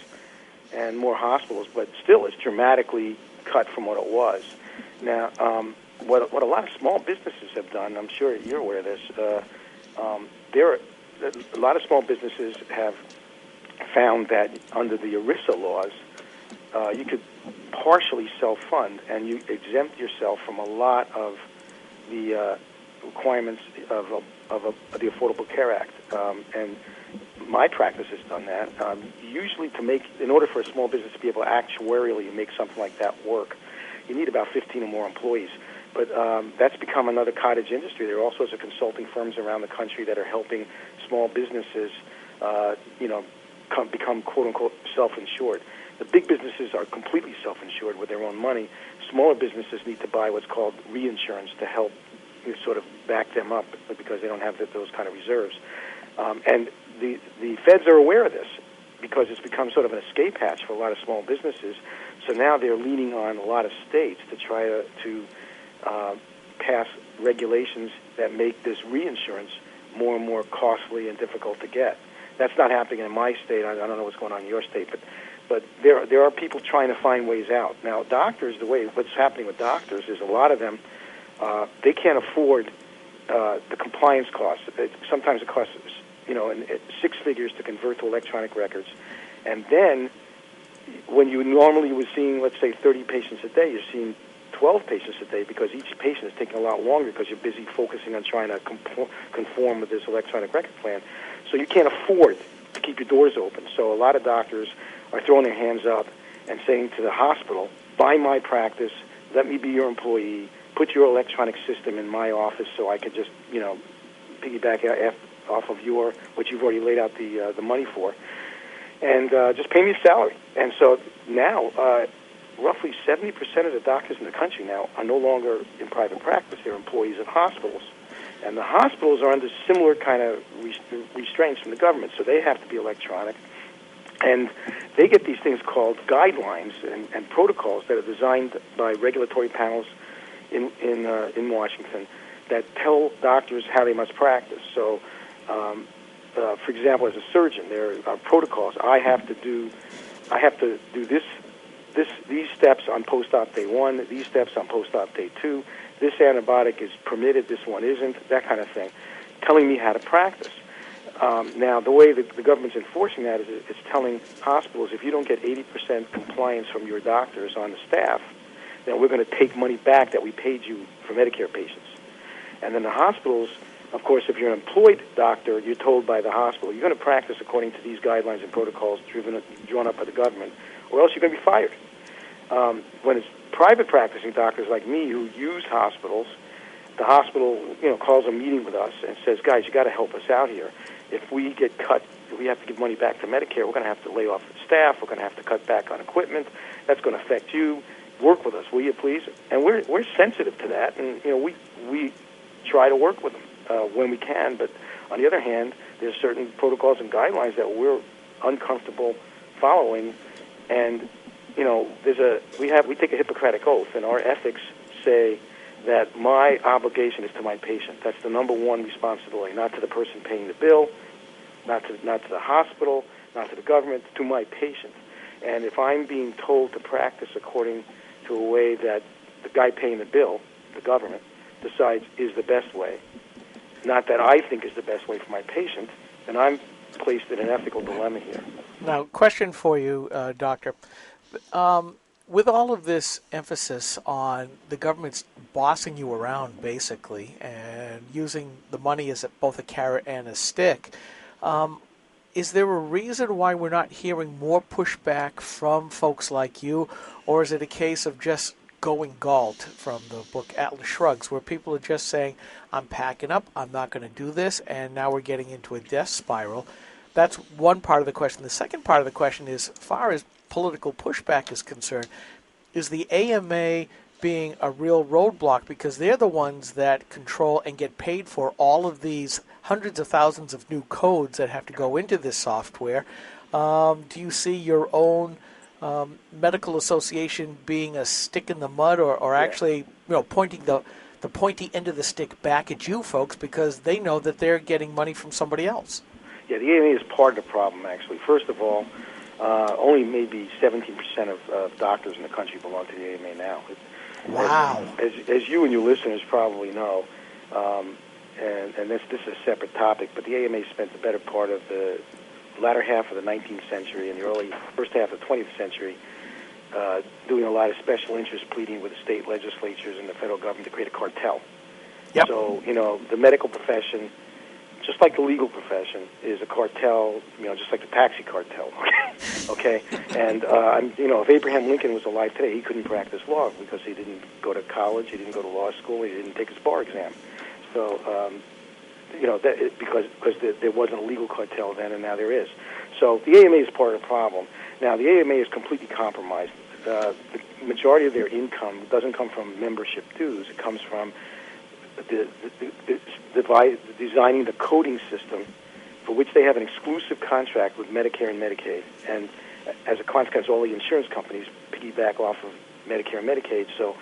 S18: and more hospitals, but still it's dramatically cut from what it was. Now, what a lot of small businesses have done, I'm sure you're aware of this, a lot of small businesses have found that under the ERISA laws, you could partially self-fund, and you exempt yourself from a lot of the requirements of the Affordable Care Act. And my practice has done that. Usually in order for a small business to be able to actuarially make something like that work, you need about 15 or more employees. But that's become another cottage industry. There are all sorts of consulting firms around the country that are helping small businesses, become quote-unquote self-insured. The big businesses are completely self-insured with their own money. Smaller businesses need to buy what's called reinsurance to help sort of back them up because they don't have those kind of reserves. And the feds are aware of this because it's become sort of an escape hatch for a lot of small businesses. So now they're leaning on a lot of states to try to pass regulations that make this reinsurance more and more costly and difficult to get. That's not happening in my state. I don't know what's going on in your state, but there are people trying to find ways out. Now, doctors, what's happening with doctors is a lot of them, they can't afford the compliance costs. Sometimes it costs, six figures to convert to electronic records. And then when you normally were seeing, let's say, 30 patients a day, you're seeing 12 patients a day because each patient is taking a lot longer because you're busy focusing on trying to conform with this electronic record plan. So you can't afford to keep your doors open. So a lot of doctors are throwing their hands up and saying to the hospital, buy my practice, let me be your employee, put your electronic system in my office so I could just, piggyback off of what you've already laid out the money for, and just pay me a salary. And so now, roughly 70% of the doctors in the country now are no longer in private practice. They're employees of hospitals. And the hospitals are under similar kind of restraints from the government, so they have to be electronic. And they get these things called guidelines and protocols that are designed by regulatory panels in Washington that tell doctors how they must practice. So, for example, as a surgeon, there are protocols. I have to do these steps on post-op day 1, these steps on post-op day 2. This antibiotic is permitted, this one isn't, that kind of thing, telling me how to practice. Now, the way that the government's enforcing that is it's telling hospitals, if you don't get 80% compliance from your doctors on the staff, then we're going to take money back that we paid you for Medicare patients. And then the hospitals, of course, if you're an employed doctor, you're told by the hospital, you're going to practice according to these guidelines and protocols drawn up by the government, or else you're going to be fired. When it's private practicing doctors like me who use hospitals, the hospital, calls a meeting with us and says, guys, you got to help us out here. If we get cut, if we have to give money back to Medicare, we're going to have to lay off the staff. We're going to have to cut back on equipment. That's going to affect you. Work with us, will you please? And we're sensitive to that, and we try to work with them when we can. But on the other hand, there's certain protocols and guidelines that we're uncomfortable following, and we take a Hippocratic oath, and our ethics say that my obligation is to my patient. That's the number one responsibility, not to the person paying the bill, not to the hospital, not to the government, to my patient. And if I'm being told to practice according to a way that the guy paying the bill, the government, decides is the best way, not that I think is the best way for my patient, then I'm placed in an ethical dilemma here.
S6: Now, question for you, Doctor. With all of this emphasis on the government's bossing you around, basically, and using the money as both a carrot and a stick, is there a reason why we're not hearing more pushback from folks like you, or is it a case of just going galt from the book Atlas Shrugs, where people are just saying, I'm packing up, I'm not going to do this, and now we're getting into a death spiral? That's one part of the question. The second part of the question is, as far as political pushback is concerned, is the AMA being a real roadblock, because they're the ones that control and get paid for all of these hundreds of thousands of new codes that have to go into this software? Do you see your own medical association being a stick in the mud, or actually pointing the pointy end of the stick back at you folks because they know that they're getting money from somebody else?
S18: Yeah, the AMA is part of the problem, actually. First of all, only maybe 17% of doctors in the country belong to the AMA now.
S6: Wow.
S18: As you and your listeners probably know, and this is a separate topic, but the AMA spent the better part of the latter half of the 19th century and the early first half of the 20th century doing a lot of special interest pleading with the state legislatures and the federal government to create a cartel. Yep. So, the medical profession, just like the legal profession, is a cartel, just like the taxi cartel. Okay? And, if Abraham Lincoln was alive today, he couldn't practice law because he didn't go to college, he didn't go to law school, he didn't take his bar exam. So, because there wasn't a legal cartel then, and now there is. So the AMA is part of the problem. Now, the AMA is completely compromised. The majority of their income doesn't come from membership dues. It comes from designing the coding system for which they have an exclusive contract with Medicare and Medicaid. And as a consequence, all the insurance companies piggyback off of Medicare and Medicaid, so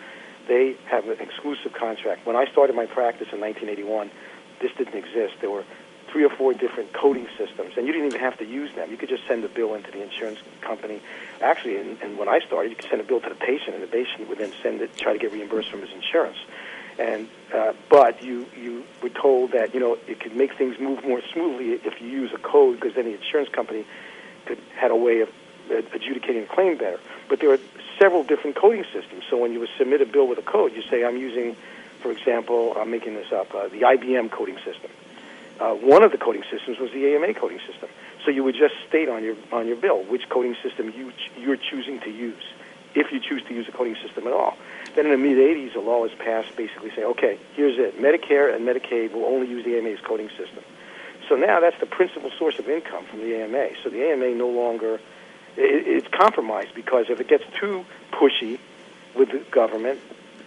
S18: they have an exclusive contract. When I started my practice in 1981, this didn't exist. There were 3 or 4 different coding systems, and you didn't even have to use them. You could just send a bill into the insurance company. Actually, and when I started, you could send a bill to the patient, and the patient would then try to get reimbursed from his insurance. And but you were told that it could make things move more smoothly if you use a code, because then the insurance company had a way of adjudicating a claim better. But there are several different coding systems. So when you would submit a bill with a code, you say, I'm using, for example, I'm making this up, the IBM coding system. One of the coding systems was the AMA coding system. So you would just state on your bill which coding system you're choosing to use, if you choose to use a coding system at all. Then in the mid-'80s, a law was passed basically saying, okay, here's it. Medicare and Medicaid will only use the AMA's coding system. So now that's the principal source of income from the AMA. So the AMA no longer, it's compromised, because if it gets too pushy with the government,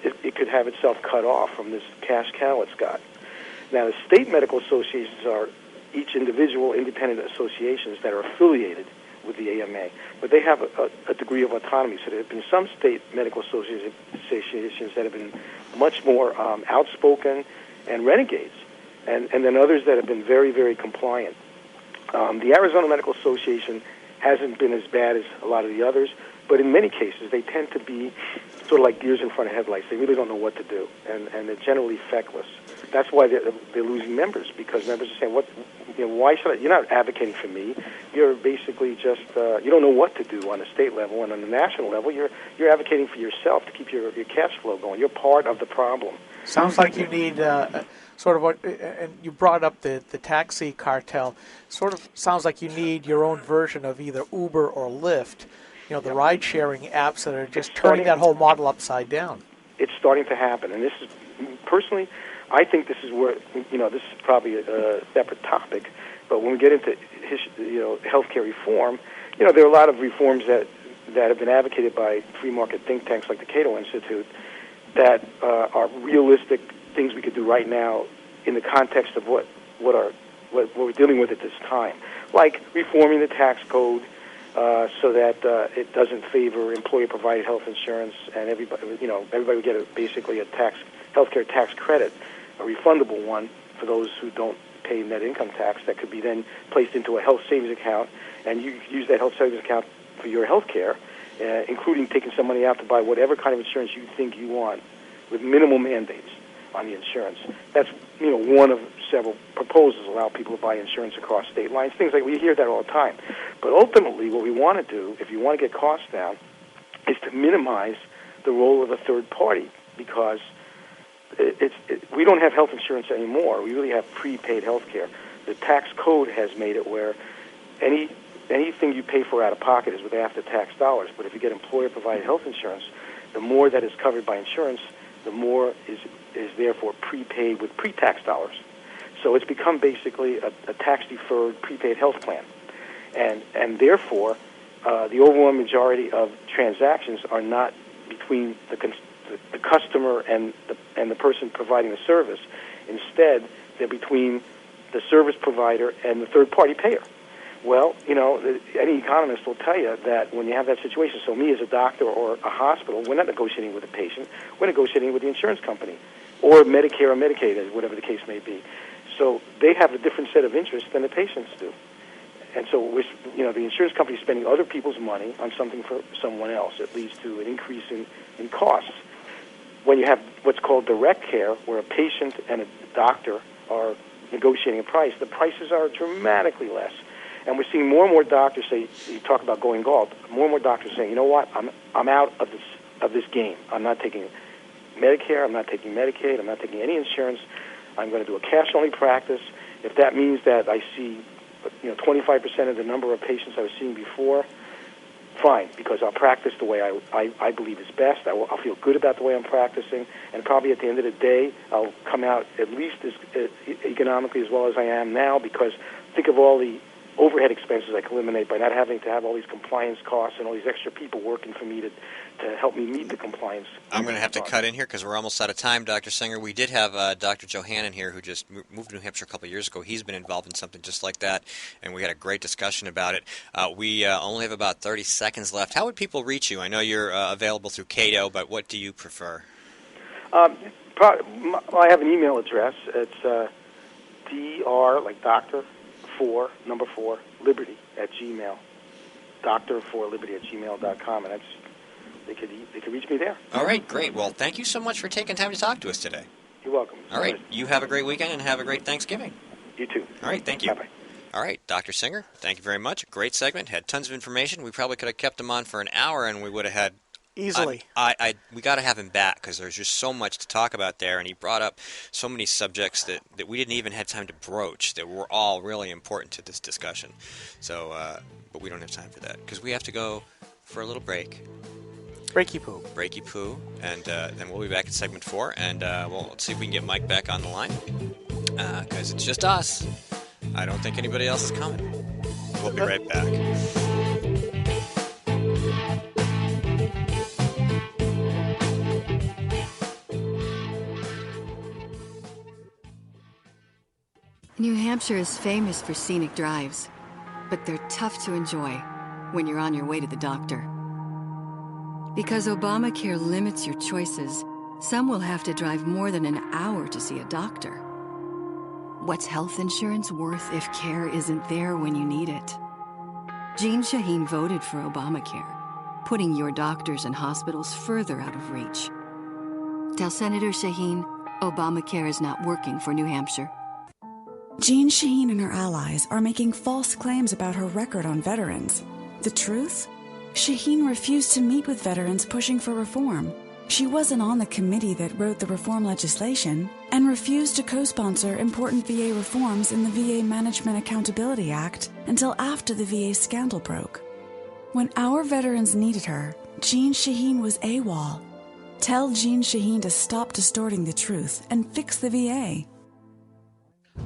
S18: it could have itself cut off from this cash cow it's got. Now, the state medical associations are each individual independent associations that are affiliated with the AMA, but they have a degree of autonomy. So there have been some state medical associations that have been much more outspoken and renegades, and then others that have been very, very compliant. The Arizona Medical Association hasn't been as bad as a lot of the others, but in many cases they tend to be sort of like deers in front of headlights. They really don't know what to do, and they're generally feckless. That's why they're losing members, because members are saying, why should I? You're not advocating for me. You're basically just you don't know what to do on the state level, and on the national level, you're advocating for yourself to keep your cash flow going. You're part of the problem.
S6: Sounds like you need sort of what, and you brought up the taxi cartel. Sort of sounds like you need your own version of either Uber or Lyft. The ride-sharing apps that are just turning that whole model upside down.
S18: It's starting to happen, and this is personally, I think this is where this is probably a separate topic. But when we get into healthcare reform, there are a lot of reforms that have been advocated by free market think tanks like the Cato Institute that are realistic things we could do right now in the context of what we're dealing with at this time, like reforming the tax code so that it doesn't favor employer-provided health insurance, and everybody would get basically a healthcare tax credit, a refundable one for those who don't pay net income tax that could be then placed into a health savings account, and you use that health savings account for your health care, including taking some money out to buy whatever kind of insurance you think you want with minimal mandates on the insurance. That's one of several proposals allow people to buy insurance across state lines, things like we hear that all the time. But ultimately what we want to do, if you want to get costs down, is to minimize the role of a third party, because we don't have health insurance anymore. We really have prepaid health care. The tax code has made it where anything you pay for out of pocket is with after-tax dollars. But if you get employer-provided health insurance, the more that is covered by insurance, the more is therefore prepaid with pre-tax dollars. So it's become basically a tax-deferred prepaid health plan. And therefore, the overwhelming majority of transactions are not between the customer and the person providing the service. Instead, they're between the service provider and the third-party payer. Well, any economist will tell you that when you have that situation, so me as a doctor or a hospital, we're not negotiating with the patient, we're negotiating with the insurance company, or Medicare or Medicaid, whatever the case may be. So they have a different set of interests than the patients do. And so, the insurance company is spending other people's money on something for someone else. It leads to an increase in costs. When you have what's called direct care, where a patient and a doctor are negotiating a price, the prices are dramatically less. And we're seeing more and more doctors say, you talk about going gold, more and more doctors saying, you know what, I'm out of this game. I'm not taking Medicare, I'm not taking Medicaid, I'm not taking any insurance. I'm going to do a cash-only practice. If that means that I see 25% of the number of patients I was seeing before, fine, because I'll practice the way I believe is best. I'll feel good about the way I'm practicing, and probably at the end of the day, I'll come out at least as economically as well as I am now, because think of all the overhead expenses I can eliminate by not having to have all these compliance costs and all these extra people working for me to help me meet the compliance.
S5: I'm going to have to cut in here because we're almost out of time, Dr. Singer. We did have Dr. Joe Hannon here, who just moved to New Hampshire a couple of years ago. He's been involved in something just like that, and we had a great discussion about it. We only have about 30 seconds left. How would people reach you? I know you're available through Cato, but what do you prefer?
S18: I have an email address. It's dr, like doctor, 4, number 4, liberty at gmail. Doctor4liberty at gmail.com, and they could reach me there.
S5: All right, great. Well, thank you so much for taking time to talk to us today.
S18: You're welcome.
S5: All right, you have a great weekend and have a great Thanksgiving.
S18: You too.
S5: All right, thank you.
S18: Bye-bye.
S5: All right, Dr. Singer, thank you very much. Great segment. Had tons of information. We probably could have kept him on for an hour, and we would have had
S6: easily.
S5: We got to have him back because there's just so much to talk about there, and he brought up so many subjects that we didn't even have time to broach that were all really important to this discussion. So, but we don't have time for that because we have to go for a little break.
S6: Breaky poo. And then we'll be back in segment 4, and let's see if we can get Mike back on the line because it's just us. I don't think anybody else is coming. We'll be right back.
S14: New Hampshire is famous for scenic drives, but they're tough to enjoy when you're on your way to the doctor. Because Obamacare limits your choices, some will have to drive more than an hour to see a doctor. What's health insurance worth if care isn't there when you need it? Jean Shaheen voted for Obamacare, putting your doctors and hospitals further out of reach. Tell Senator Shaheen Obamacare is not working for New Hampshire.
S15: Jean Shaheen and her allies are making false claims about her record on veterans. The truth? Shaheen refused to meet with veterans pushing for reform. She wasn't on the committee that wrote the reform legislation and refused to co-sponsor important VA reforms in the VA Management Accountability Act until after the VA scandal broke. When our veterans needed her, Jean Shaheen was AWOL. Tell Jean Shaheen to stop distorting the truth and fix the VA.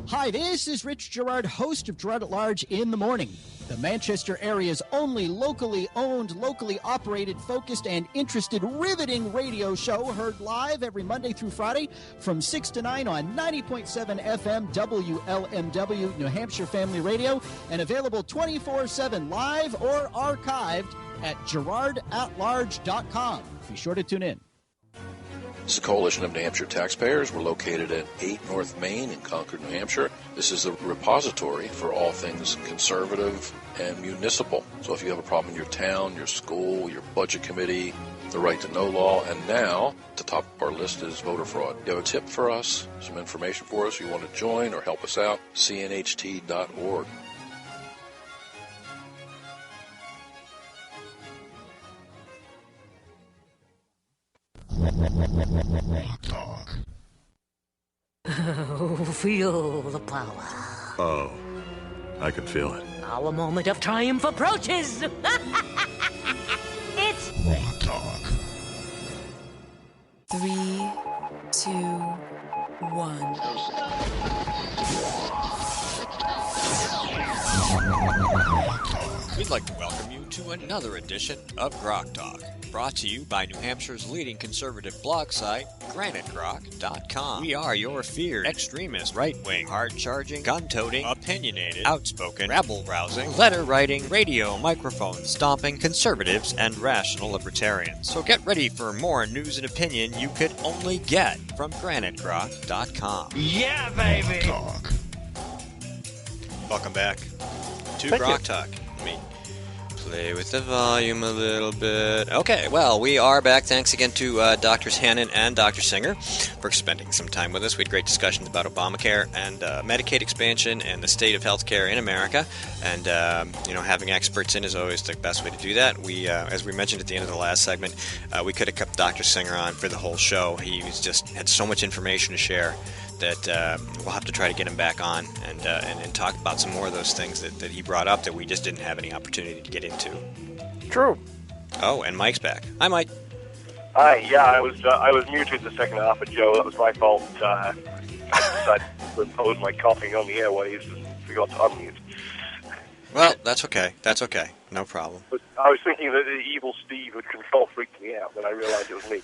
S2: Hi, this is Rich Gerard, host of Gerard at Large in the Morning, the Manchester area's only locally owned, locally operated, focused, and interested riveting radio show, heard live every Monday through Friday from 6 to 9 on 90.7 FM WLMW, New Hampshire Family Radio, and available 24/7 live or archived at GerardAtLarge.com. Be sure to tune in.
S10: This is a coalition of New Hampshire taxpayers. We're located at 8 North Main in Concord, New Hampshire. This is a repository for all things conservative and municipal. So if you have a problem in your town, your school, your budget committee, the right to know law, and now, at the top of our list is voter fraud. You have a tip for us, some information for us, you want to join or help us out, cnht.org.
S12: Talk.
S11: Oh, feel the power.
S12: Oh, I can feel it.
S11: Our moment of triumph approaches. It's
S12: Talk.
S4: 3, 2, 1.
S5: We'd like to welcome you to another edition of GrokTALK, brought to you by New Hampshire's leading conservative blog site, GrokTALK.com. We are your feared, extremist, right-wing, hard-charging, gun-toting, opinionated, outspoken, rabble-rousing, letter-writing, radio microphone stomping conservatives and rational libertarians. So get ready for more news and opinion you could only get from GraniteGrok.com.
S1: Yeah, baby!
S12: Talk.
S5: Welcome back to
S6: Thank you.
S5: GrokTALK. Let me play with the volume a little bit. Okay, well, we are back. Thanks again to Drs. Hannon and Dr. Singer for spending some time with us. We had great discussions about Obamacare and Medicaid expansion and the state of healthcare in America. And, having experts in is always the best way to do that. We, as we mentioned at the end of the last segment, we could have kept Dr. Singer on for the whole show. He was just had so much information to share that we'll have to try to get him back on and talk about some more of those things that he brought up that we just didn't have any opportunity to get into.
S6: True.
S5: Oh, and Mike's back. Hi, Mike.
S7: Hi, yeah, I was muted the second half of Joe. That was my fault. I decided to impose my coughing on the airwaves and forgot to unmute.
S5: Well, that's okay. That's okay. No problem.
S7: But I was thinking that the evil Steve would control freaked me out, but I realized it was me.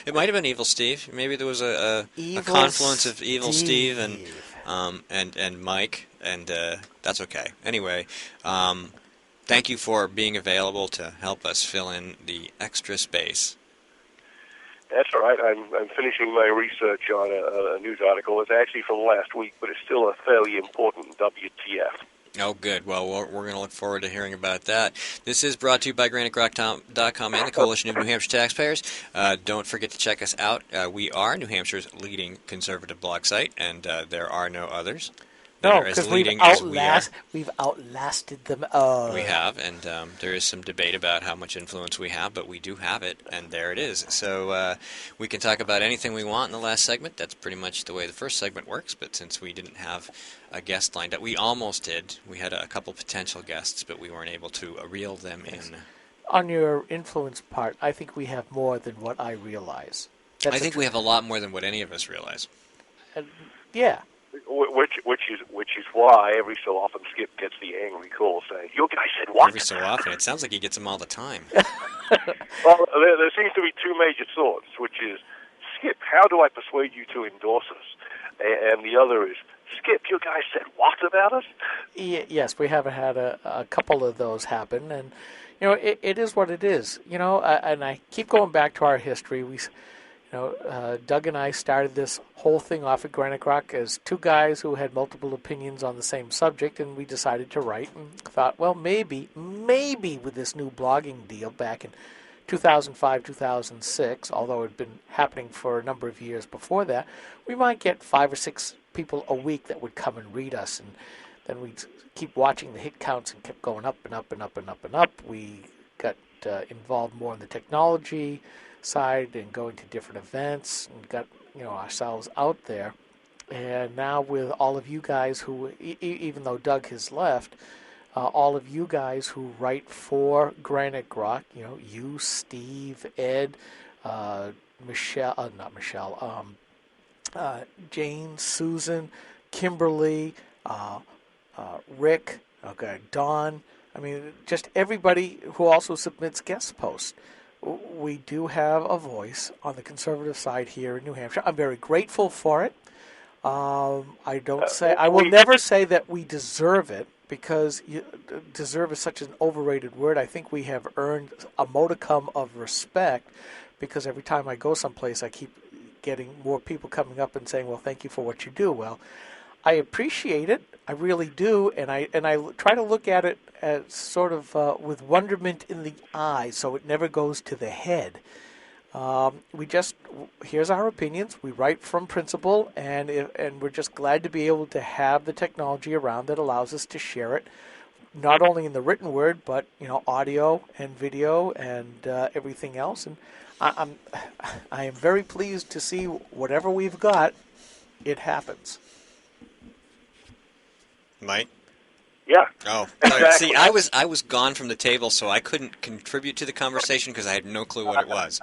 S5: It might have been Evil Steve. Maybe there was a confluence of Evil Steve and Mike, and that's okay. Anyway, thank you for being available to help us fill in the extra space.
S7: That's all right. I'm finishing my research on a news article. It's actually from last week, but it's still a fairly important WTF.
S5: Oh, good. Well, we're going to look forward to hearing about that. This is brought to you by GraniteGrok.com and the Coalition of New Hampshire Taxpayers. Don't forget to check us out. We are New Hampshire's leading conservative blog site, and there are no others.
S6: No, because we've outlasted them all.
S5: We have, and there is some debate about how much influence we have, but we do have it, and there it is. So we can talk about anything we want in the last segment. That's pretty much the way the first segment works, but since we didn't have a guest lined up, we almost did. We had a couple potential guests, but we weren't able to reel them in.
S6: On your influence part, I think we have more than what I realize.
S5: I think we have a lot more than what any of us realize.
S6: Yeah.
S7: Which is why every so often Skip gets the angry call saying, "Your guy said what?"
S5: Every so often. It sounds like he gets them all the time.
S7: Well, there seems to be two major thoughts, which is, Skip, how do I persuade you to endorse us? And the other is, Skip, your guy said what about us?
S6: Yes, we have had a couple of those happen, and it is what it is. And I keep going back to our history. Doug and I started this whole thing off at Granite Grok as two guys who had multiple opinions on the same subject, and we decided to write and thought, well, maybe with this new blogging deal back in 2005, 2006, although it had been happening for a number of years before that, we might get 5 or 6 people a week that would come and read us, and then we'd keep watching the hit counts and kept going up and up and up and up and up. We got involved more in the technology side and going to different events and got ourselves out there. And now with all of you guys who, even though Doug has left, all of you guys who write for Granite Grok, you, Steve, Ed, Jane, Susan, Kimberly, Rick, Don. I mean, just everybody who also submits guest posts. We do have a voice on the conservative side here in New Hampshire. I'm very grateful for it. I will never say that we deserve it, because deserve is such an overrated word. I think we have earned a modicum of respect, because every time I go someplace, I keep getting more people coming up and saying, well, thank you for what you do. Well, I appreciate it. I really do. And I try to look at it as sort of with wonderment in the eye, so it never goes to the head. Here's our opinions. We write from principle, and we're just glad to be able to have the technology around that allows us to share it, not only in the written word, but audio and video and everything else. And I am very pleased to see whatever we've got, it happens.
S5: Mike?
S7: Yeah.
S5: Oh,
S7: exactly.
S5: See, I was gone from the table, so I couldn't contribute to the conversation because I had no clue what it was.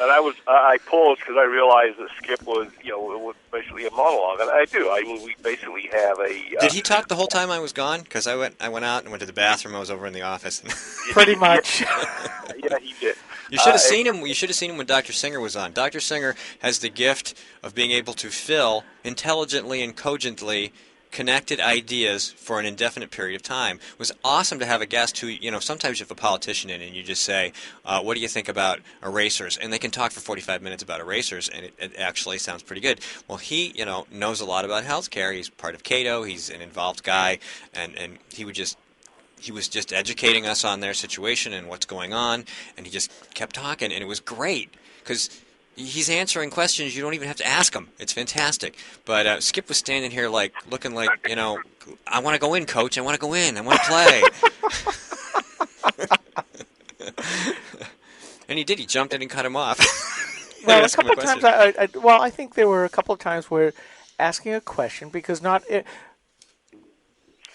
S7: And I paused because I realized that Skip was, it was basically a monologue, and I do. We basically have a.
S5: Did he talk the whole time I was gone? Because I went out and went to the bathroom. I was over in the office.
S6: Pretty much.
S7: Yeah, he did.
S5: You should have seen him. You should have seen him when Dr. Singer was on. Dr. Singer has the gift of being able to fill intelligently and cogently connected ideas for an indefinite period of time. It was awesome to have a guest who, sometimes you have a politician in and you just say, what do you think about erasers? And they can talk for 45 minutes about erasers, and it actually sounds pretty good. Well, he, knows a lot about healthcare. He's part of Cato. He's an involved guy, and he was just educating us on their situation and what's going on, and he just kept talking, and it was great because he's answering questions you don't even have to ask him. It's fantastic. But Skip was standing here looking like, I want to go in, coach. I want to go in. I want to play. And he did. He jumped in and cut him off.
S6: Well, a couple of times, I think there were a couple of times where asking a question, because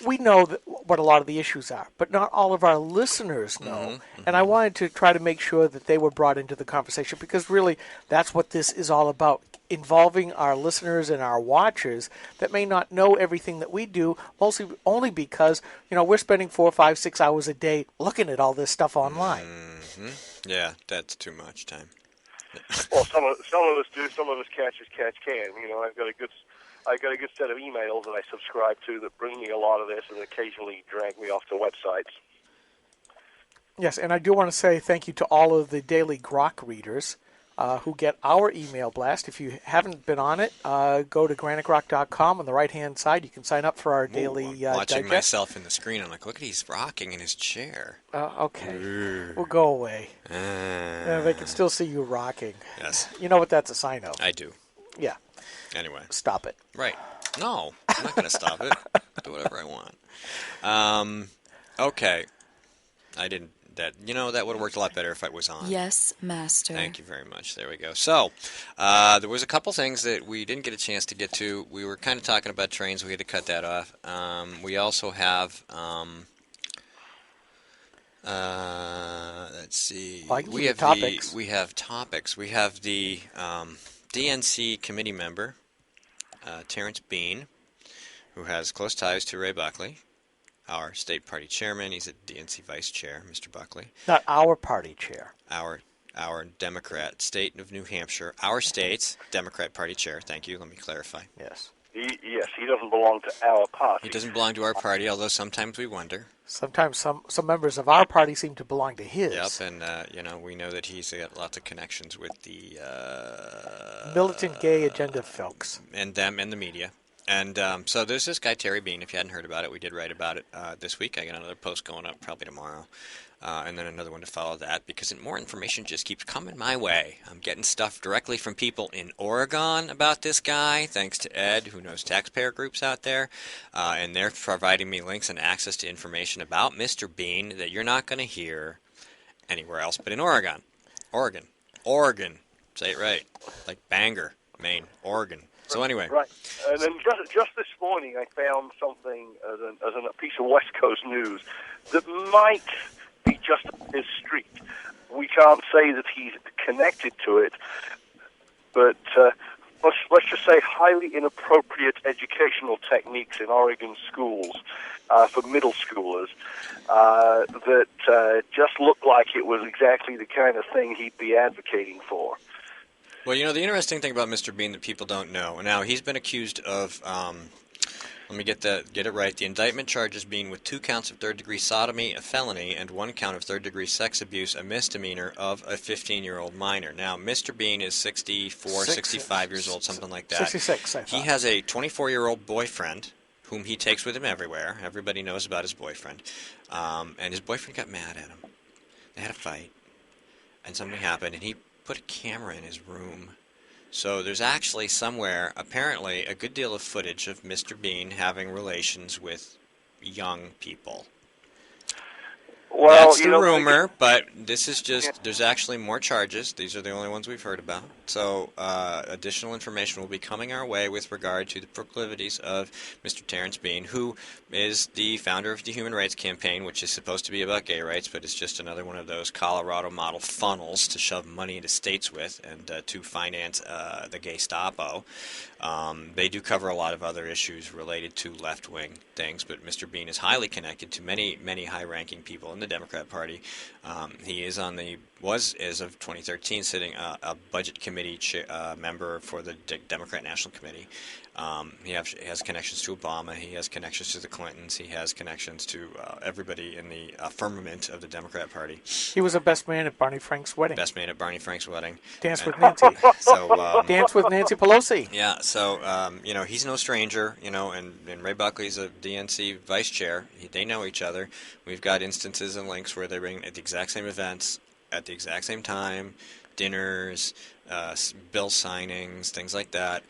S6: we know what a lot of the issues are, but not all of our listeners know. Mm-hmm. And I wanted to try to make sure that they were brought into the conversation, because really that's what this is all about, involving our listeners and our watchers that may not know everything that we do, mostly only because, we're spending 4, 5, 6 hours a day looking at all this stuff online.
S5: Mm-hmm. Yeah, that's too much time.
S7: Well, some of us do. Some of us catch can. I've got a good set of emails that I subscribe to that bring me a lot of this and occasionally drag me off to websites.
S6: Yes, and I do want to say thank you to all of the daily Grok readers who get our email blast. If you haven't been on it, go to granitegrok.com. On the right-hand side, you can sign up for our daily
S5: watching
S6: digest.
S5: Myself in the screen, I'm like, look at he's rocking in his chair.
S6: Okay. We'll go away. They can still see you rocking.
S5: Yes.
S6: You know what that's a sign of.
S5: I do.
S6: Yeah.
S5: Anyway.
S6: Stop it.
S5: Right. No, I'm not going to stop it. Do whatever I want. Okay. I didn't. That would have worked a lot better if I was on.
S4: Yes, master.
S5: Thank you very much. There we go. So, there was a couple things that we didn't get a chance to get to. We were kind of talking about trains. We had to cut that off. We also have. Let's see.
S6: We have topics.
S5: We have topics. We have the DNC committee member, Terrence Bean, who has close ties to Ray Buckley, our state party chairman. He's a DNC vice chair, Mr. Buckley.
S6: Not our party chair.
S5: Our Democrat, state of New Hampshire, our state's Democrat party chair. Thank you. Let me clarify.
S6: Yes.
S7: He doesn't belong to our party.
S5: He doesn't belong to our party, although sometimes we wonder.
S6: Sometimes some members of our party seem to belong to his.
S5: Yep, and we know that he's got lots of connections with the
S6: militant gay agenda folks,
S5: and them and the media. And so there's this guy, Terry Bean. If you hadn't heard about it, we did write about it this week. I got another post going up probably tomorrow. And then another one to follow that, because more information just keeps coming my way. I'm getting stuff directly from people in Oregon about this guy, thanks to Ed, who knows taxpayer groups out there. And they're providing me links and access to information about Mr. Bean that you're not going to hear anywhere else but in Oregon. Oregon. Say it right. Like Bangor, Maine, Oregon. So anyway.
S7: Right. And then just this morning I found something as a piece of West Coast news that might be just up his street. We can't say that he's connected to it, but let's just say highly inappropriate educational techniques in Oregon schools for middle schoolers that just looked like it was exactly the kind of thing he'd be advocating for.
S5: Well, the interesting thing about Mr. Bean that people don't know, now he's been accused of, let me get it right, the indictment charges Bean with 2 counts of third-degree sodomy, a felony, and 1 count of third-degree sex abuse, a misdemeanor, of a 15-year-old minor. Now, Mr. Bean is 65 years old, something like that.
S6: 66, I thought.
S5: He has a 24-year-old boyfriend whom he takes with him everywhere. Everybody knows about his boyfriend. And his boyfriend got mad at him. They had a fight, and something happened, and he put a camera in his room. So there's actually somewhere, apparently, a good deal of footage of Mr. Bean having relations with young people.
S7: Well,
S5: that's the rumor, but this is just, there's actually more charges. These are the only ones we've heard about. So additional information will be coming our way with regard to the proclivities of Mr. Terrence Bean, who is the founder of the Human Rights Campaign, which is supposed to be about gay rights, but it's just another one of those Colorado model funnels to shove money into states with and to finance the Gestapo. They do cover a lot of other issues related to left-wing things, but Mr. Bean is highly connected to many, many high-ranking people in the Democrat Party. He is was, as of 2013, sitting a budget committee member for the Democrat National Committee. He has connections to Obama. He has connections to the Clintons. He has connections to everybody in the firmament of the Democrat Party.
S6: He was a best man at Barney Frank's wedding.
S5: Best man at Barney Frank's wedding.
S6: Dance with Nancy. Dance with Nancy Pelosi.
S5: Yeah, so, he's no stranger, and Ray Buckley's a DNC vice chair. They know each other. We've got instances and links where they ring at the exact same events, at the exact same time, dinners, bill signings, things like that.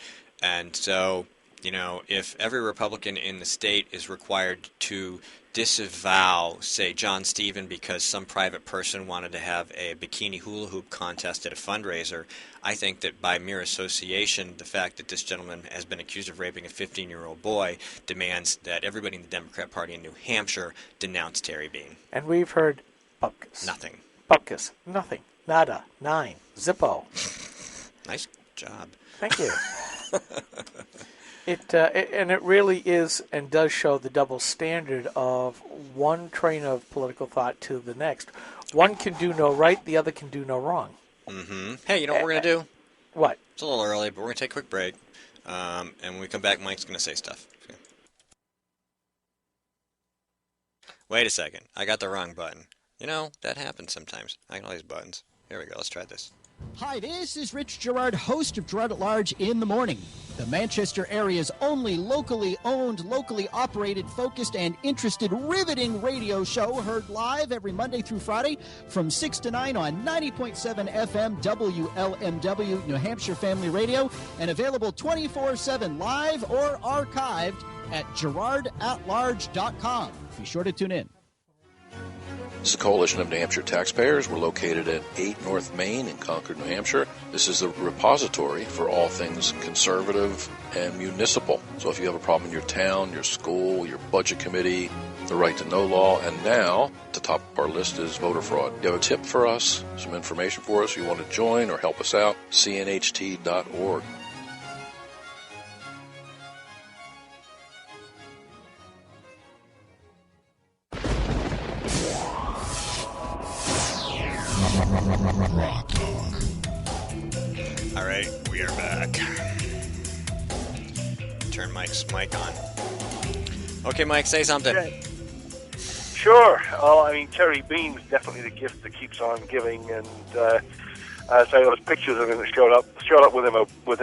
S5: And so, if every Republican in the state is required to disavow, say, John Stephen because some private person wanted to have a bikini hula hoop contest at a fundraiser, I think that by mere association, the fact that this gentleman has been accused of raping a 15-year-old boy demands that everybody in the Democrat Party in New Hampshire denounce Terry Bean.
S6: And we've heard bupkis.
S5: Nothing.
S6: Bupkis. Nothing. Nada. 9. Zippo.
S5: Nice job.
S6: Thank you. It really is and does show the double standard of one train of political thought to the next. One can do no right, the other can do no wrong.
S5: Mm-hmm. Hey, you know what we're going to do?
S6: What?
S5: It's a little early, but we're going to take a quick break. And when we come back, Mike's going to say stuff. Okay. Wait a second. I got the wrong button. That happens sometimes. I got all these buttons. Here we go. Let's try this.
S2: Hi, this is Rich Gerard, host of Gerard at Large in the Morning, the Manchester area's only locally owned, locally operated, focused, and interested riveting radio show, heard live every Monday through Friday from 6 to 9 on 90.7 FM WLMW New Hampshire Family Radio, and available 24/7 live or archived at GerardAtLarge.com. Be sure to tune in.
S10: This is a coalition of New Hampshire taxpayers. We're located at 8 North Main in Concord, New Hampshire. This is the repository for all things conservative and municipal. So if you have a problem in your town, your school, your budget committee, the right to know law, and now at the top of our list is voter fraud. You have a tip for us, some information for us, you want to join or help us out, cnht.org.
S5: All right, we are back. Turn Mike's mic on. Okay, Mike, say something.
S7: Okay. Sure. Well, Terry Bean is definitely the gift that keeps on giving, and So those pictures of him that showed up with him with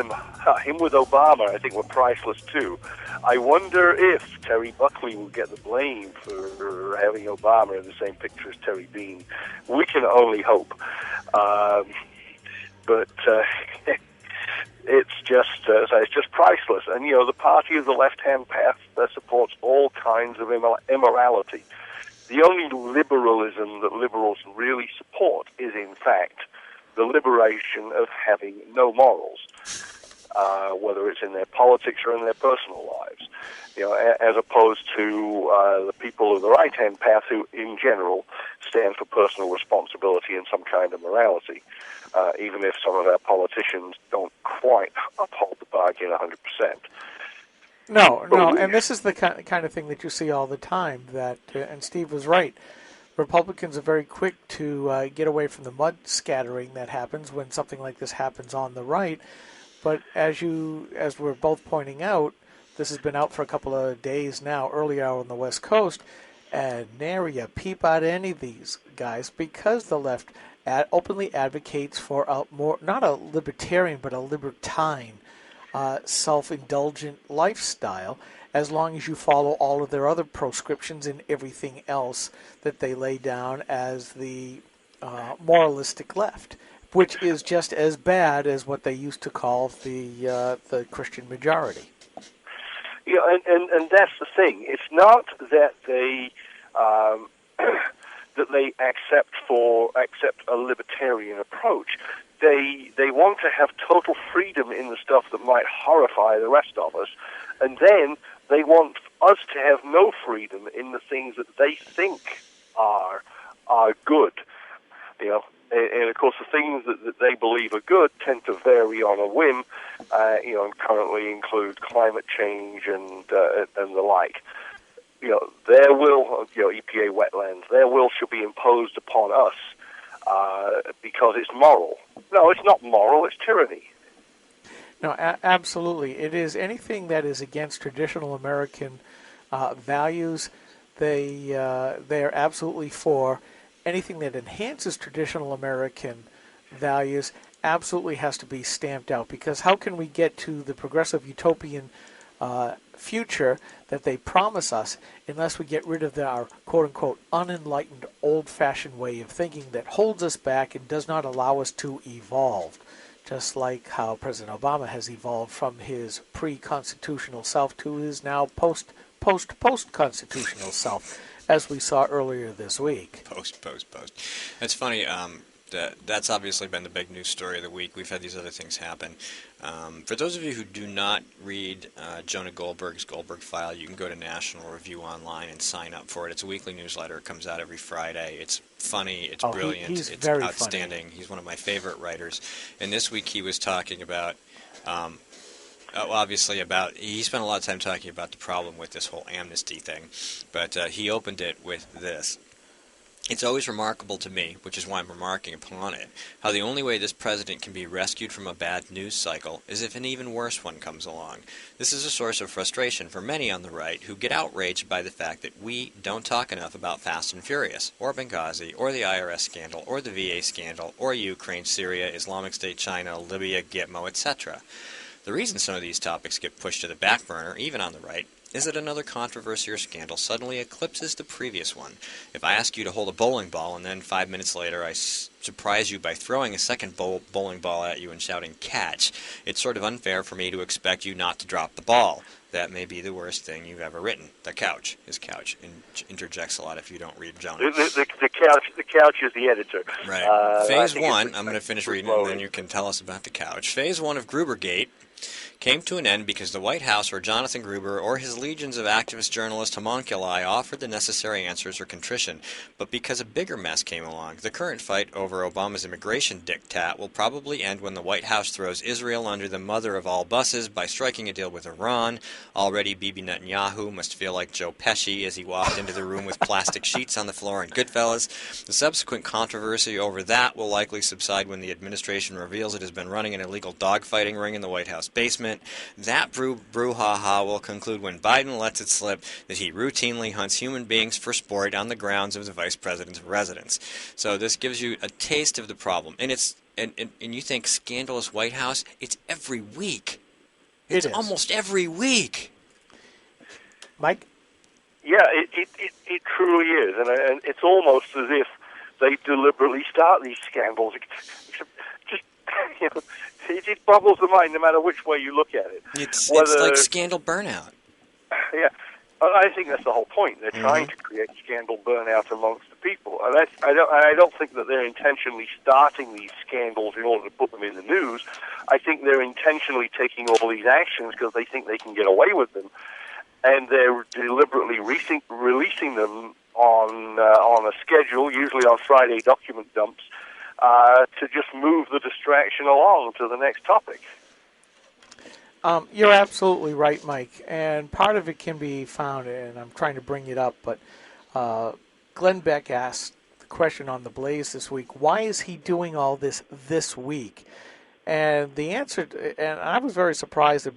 S7: Obama, I think were priceless too. I wonder if Terry Buckley will get the blame for having Obama in the same picture as Terry Bean. We can only hope. But it's just priceless. And the party of the left-hand path that supports all kinds of immorality. The only liberalism that liberals really support is, in fact, the liberation of having no morals, whether it's in their politics or in their personal lives. As opposed to the people of the right-hand path who, in general, stand for personal responsibility and some kind of morality, even if some of our politicians don't quite uphold the bargain 100%.
S6: No, and this is the kind of thing that you see all the time. And Steve was right. Republicans are very quick to get away from the mud scattering that happens when something like this happens on the right. But as we're both pointing out, this has been out for a couple of days now, early hour on the West Coast, and nary a peep out of any of these guys, because the left openly advocates for not a libertarian, but a libertine, self-indulgent lifestyle, as long as you follow all of their other proscriptions and everything else that they lay down as the moralistic left, which is just as bad as what they used to call the Christian majority.
S7: And that's the thing. It's not that they accept a libertarian approach. They want to have total freedom in the stuff that might horrify the rest of us, and then they want us to have no freedom in the things that they think are good. And of course, the things that they believe are good tend to vary on a whim. And currently include climate change and the like. Their will, EPA wetlands, their will should be imposed upon us because it's moral. No, it's not moral. It's tyranny.
S6: No, absolutely. It is anything that is against traditional American values. They are absolutely for. Anything that enhances traditional American values absolutely has to be stamped out, because how can we get to the progressive utopian future that they promise us unless we get rid of our quote-unquote unenlightened old-fashioned way of thinking that holds us back and does not allow us to evolve, just like how President Obama has evolved from his pre-constitutional self to his now post-constitutional self, as we saw earlier this week.
S5: Post. It's funny. That's obviously been the big news story of the week. We've had these other things happen. For those of you who do not read Jonah Goldberg's Goldberg File, you can go to National Review online and sign up for it. It's a weekly newsletter. It comes out every Friday. It's funny. It's brilliant.
S6: He's
S5: it's
S6: very
S5: outstanding.
S6: Funny.
S5: He's one of my favorite writers. And this week he was talking about... he spent a lot of time talking about the problem with this whole amnesty thing, but he opened it with this. It's always remarkable to me, which is why I'm remarking upon it, how the only way this president can be rescued from a bad news cycle is if an even worse one comes along. This is a source of frustration for many on the right who get outraged by the fact that we don't talk enough about Fast and Furious, or Benghazi, or the IRS scandal, or the VA scandal, or Ukraine, Syria, Islamic State, China, Libya, Gitmo, etc. The reason some of these topics get pushed to the back burner, even on the right, is that another controversy or scandal suddenly eclipses the previous one. If I ask you to hold a bowling ball and then 5 minutes later I surprise you by throwing a second bowling ball at you and shouting catch, it's sort of unfair for me to expect you not to drop the ball. That may be the worst thing you've ever written. The couch. His couch interjects a lot if you don't read Jonah.
S7: The couch is the editor.
S5: Right. Phase 1, I'm going to finish reading and then you can tell us about the couch. Phase 1 of Grubergate came to an end because the White House or Jonathan Gruber or his legions of activist journalist homunculi offered the necessary answers or contrition, but because a bigger mess came along. The current fight over Obama's immigration diktat will probably end when the White House throws Israel under the mother of all buses by striking a deal with Iran. Already Bibi Netanyahu must feel like Joe Pesci as he walked into the room with plastic sheets on the floor in Goodfellas. The subsequent controversy over that will likely subside when the administration reveals it has been running an illegal dogfighting ring in the White House basement. That brouhaha will conclude when Biden lets it slip that he routinely hunts human beings for sport on the grounds of the vice president's residence. So this gives you a taste of the problem. And it's and you think scandalous White House, it's every week.
S6: It's
S5: almost every week.
S6: Mike?
S7: Yeah, it truly is, and it's almost as if they deliberately start these scandals. Just, you know, it boggles the mind no matter which way you look at it.
S5: It's like scandal burnout.
S7: Yeah, I think that's the whole point. They're trying to create scandal burnout amongst the people, and I don't think that they're intentionally starting these scandals in order to put them in the news. I think they're intentionally taking all these actions because they think they can get away with them, and they're deliberately releasing them on a schedule, usually on Friday document dumps, to just move the distraction along to the next topic.
S6: You're absolutely right, Mike, and part of it can be found, and I'm trying to bring it up, but Glenn Beck asked the question on The Blaze this week, why is he doing all this week? And the answer, and I was very surprised that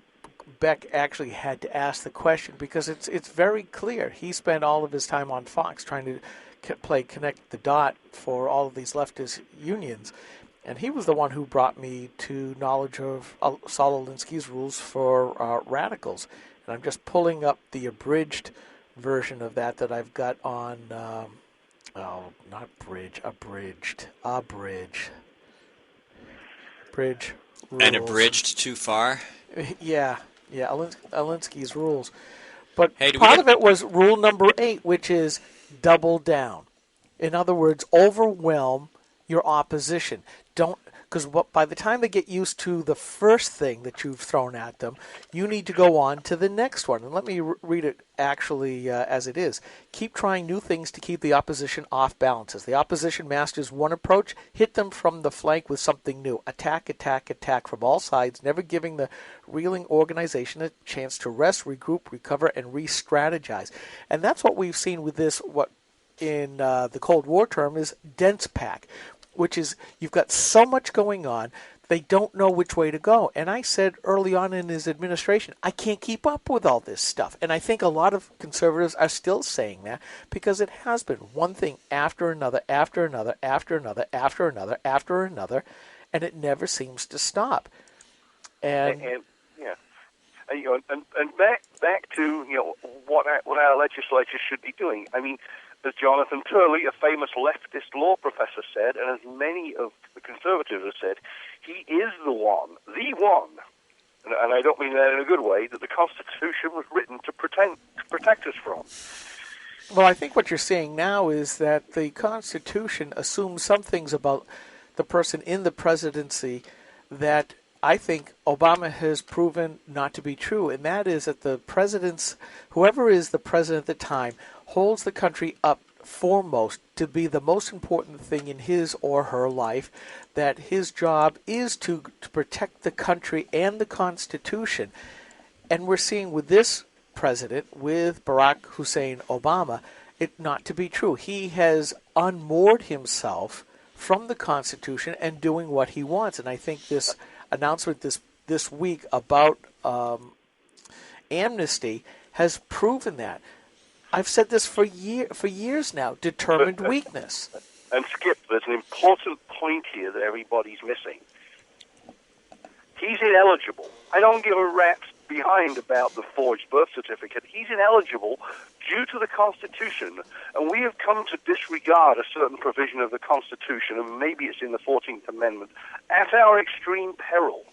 S6: Beck actually had to ask the question, because it's very clear. He spent all of his time on Fox trying to connect the dot for all of these leftist unions. And he was the one who brought me to knowledge of Saul Alinsky's rules for radicals. And I'm just pulling up the abridged version of that I've got on, abridged rules.
S5: And abridged too far?
S6: Yeah, Alinsky's rules. But
S5: hey,
S6: part of it was rule number 8, which is double down. In other words, overwhelm your opposition. Because by the time they get used to the first thing that you've thrown at them, you need to go on to the next one. And let me read it actually as it is. Keep trying new things to keep the opposition off balance. As the opposition masters one approach, hit them from the flank with something new. Attack, attack, attack from all sides, never giving the reeling organization a chance to rest, regroup, recover, and re-strategize. And that's what we've seen with this, what in the Cold War term is dense pack, which is you've got so much going on, they don't know which way to go. And I said early on in his administration, I can't keep up with all this stuff. And I think a lot of conservatives are still saying that, because it has been one thing after another, after another, after another, after another, after another, and it never seems to stop. And
S7: back to what our legislature should be doing. I mean, as Jonathan Turley, a famous leftist law professor, said, and as many of the conservatives have said, he is the one, and I don't mean that in a good way, that the Constitution was written to protect us from.
S6: Well, I think what you're saying now is that the Constitution assumes some things about the person in the presidency that I think Obama has proven not to be true, and that is that the president's, whoever is the president at the time, holds the country up foremost to be the most important thing in his or her life, that his job is to protect the country and the Constitution. And we're seeing with this president, with Barack Hussein Obama, it not to be true. He has unmoored himself from the Constitution and doing what he wants. And I think this announcement this week about amnesty has proven that. I've said this for years now. Determined weakness.
S7: And Skip, there's an important point here that everybody's missing. He's ineligible. I don't give a rat's behind about the forged birth certificate. He's ineligible due to the Constitution, and we have come to disregard a certain provision of the Constitution, and maybe it's in the 14th Amendment, at our extreme peril.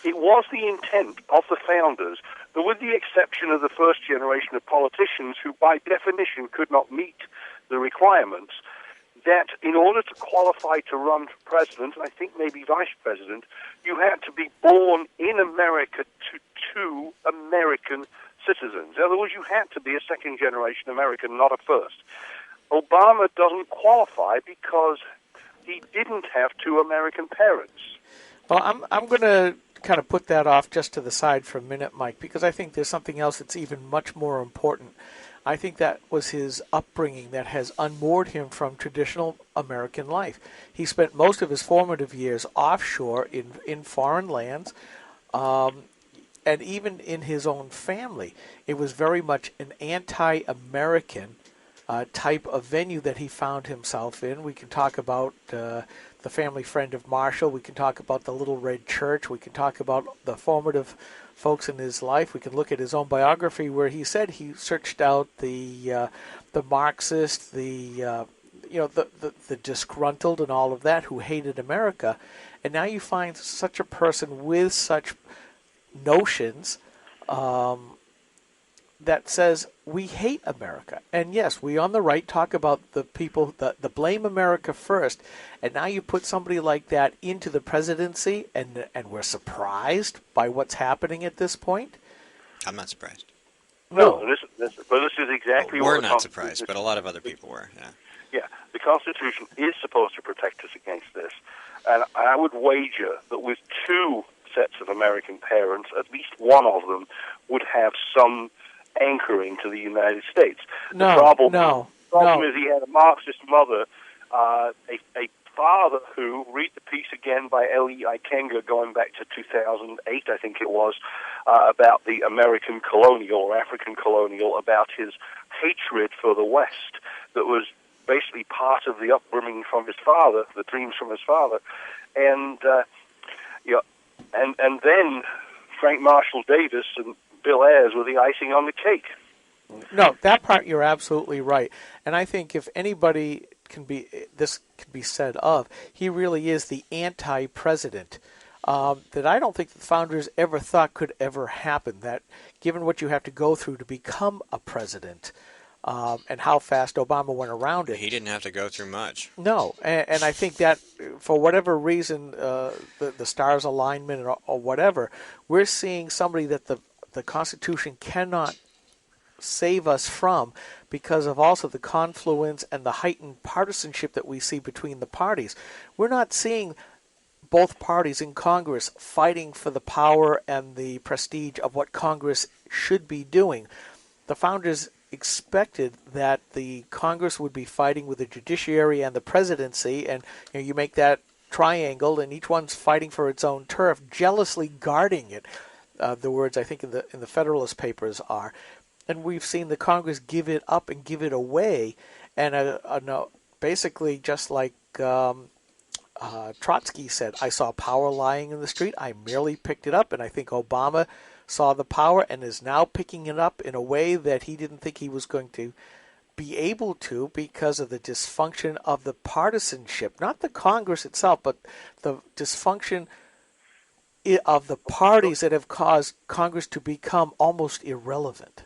S7: It was the intent of the founders that, with the exception of the first generation of politicians who by definition could not meet the requirements, that in order to qualify to run for president, and I think maybe vice president, you had to be born in America to two American citizens. In other words, you had to be a second-generation American, not a first. Obama doesn't qualify because he didn't have two American parents.
S6: Well, I'm going to kind of put that off just to the side for a minute, Mike, because I think there's something else that's even much more important. I think that was his upbringing that has unmoored him from traditional American life. He spent most of his formative years offshore in foreign lands, and even in his own family. It was very much an anti-American type of venue that he found himself in. We can talk about the family friend of Marshall. We can talk about the Little Red Church. We can talk about the formative folks in his life. We can look at his own biography where he said he searched out the Marxist, the disgruntled and all of that who hated America. And now you find such a person with such notions that says we hate America. And yes, we on the right talk about the people, the blame America first. And now you put somebody like that into the presidency, and we're surprised by what's happening at this point.
S5: I'm not surprised.
S7: No, this is exactly what
S5: we're not surprised, but a lot of other people were. Yeah.
S7: Yeah, the Constitution is supposed to protect us against this. And I would wager that with two sets of American parents, at least one of them would have some anchoring to the United States. The problem is he had a Marxist mother, a father who, read the piece again by L.E. Ikenga going back to 2008, I think it was, about the American colonial or African colonial, about his hatred for the West that was basically part of the upbringing from his father, the dreams from his father, and and then Frank Marshall Davis and Bill Ayers were the icing on the cake.
S6: No, that part you're absolutely right, and I think if anybody this can be said of, he really is the anti-president that I don't think the founders ever thought could ever happen. That given what you have to go through to become a president. And how fast Obama went around it.
S5: He didn't have to go through much.
S6: No, and I think that for whatever reason, the stars alignment or whatever, we're seeing somebody that the Constitution cannot save us from because of also the confluence and the heightened partisanship that we see between the parties. We're not seeing both parties in Congress fighting for the power and the prestige of what Congress should be doing. The founders expected that the Congress would be fighting with the judiciary and the presidency, and you make that triangle, and each one's fighting for its own turf, jealously guarding it. The words I think in the Federalist Papers are, and we've seen the Congress give it up and give it away, and basically just like Trotsky said, I saw power lying in the street, I merely picked it up, and I think Obama saw the power and is now picking it up in a way that he didn't think he was going to be able to because of the dysfunction of the partisanship, not the Congress itself, but the dysfunction of the parties that have caused Congress to become almost irrelevant.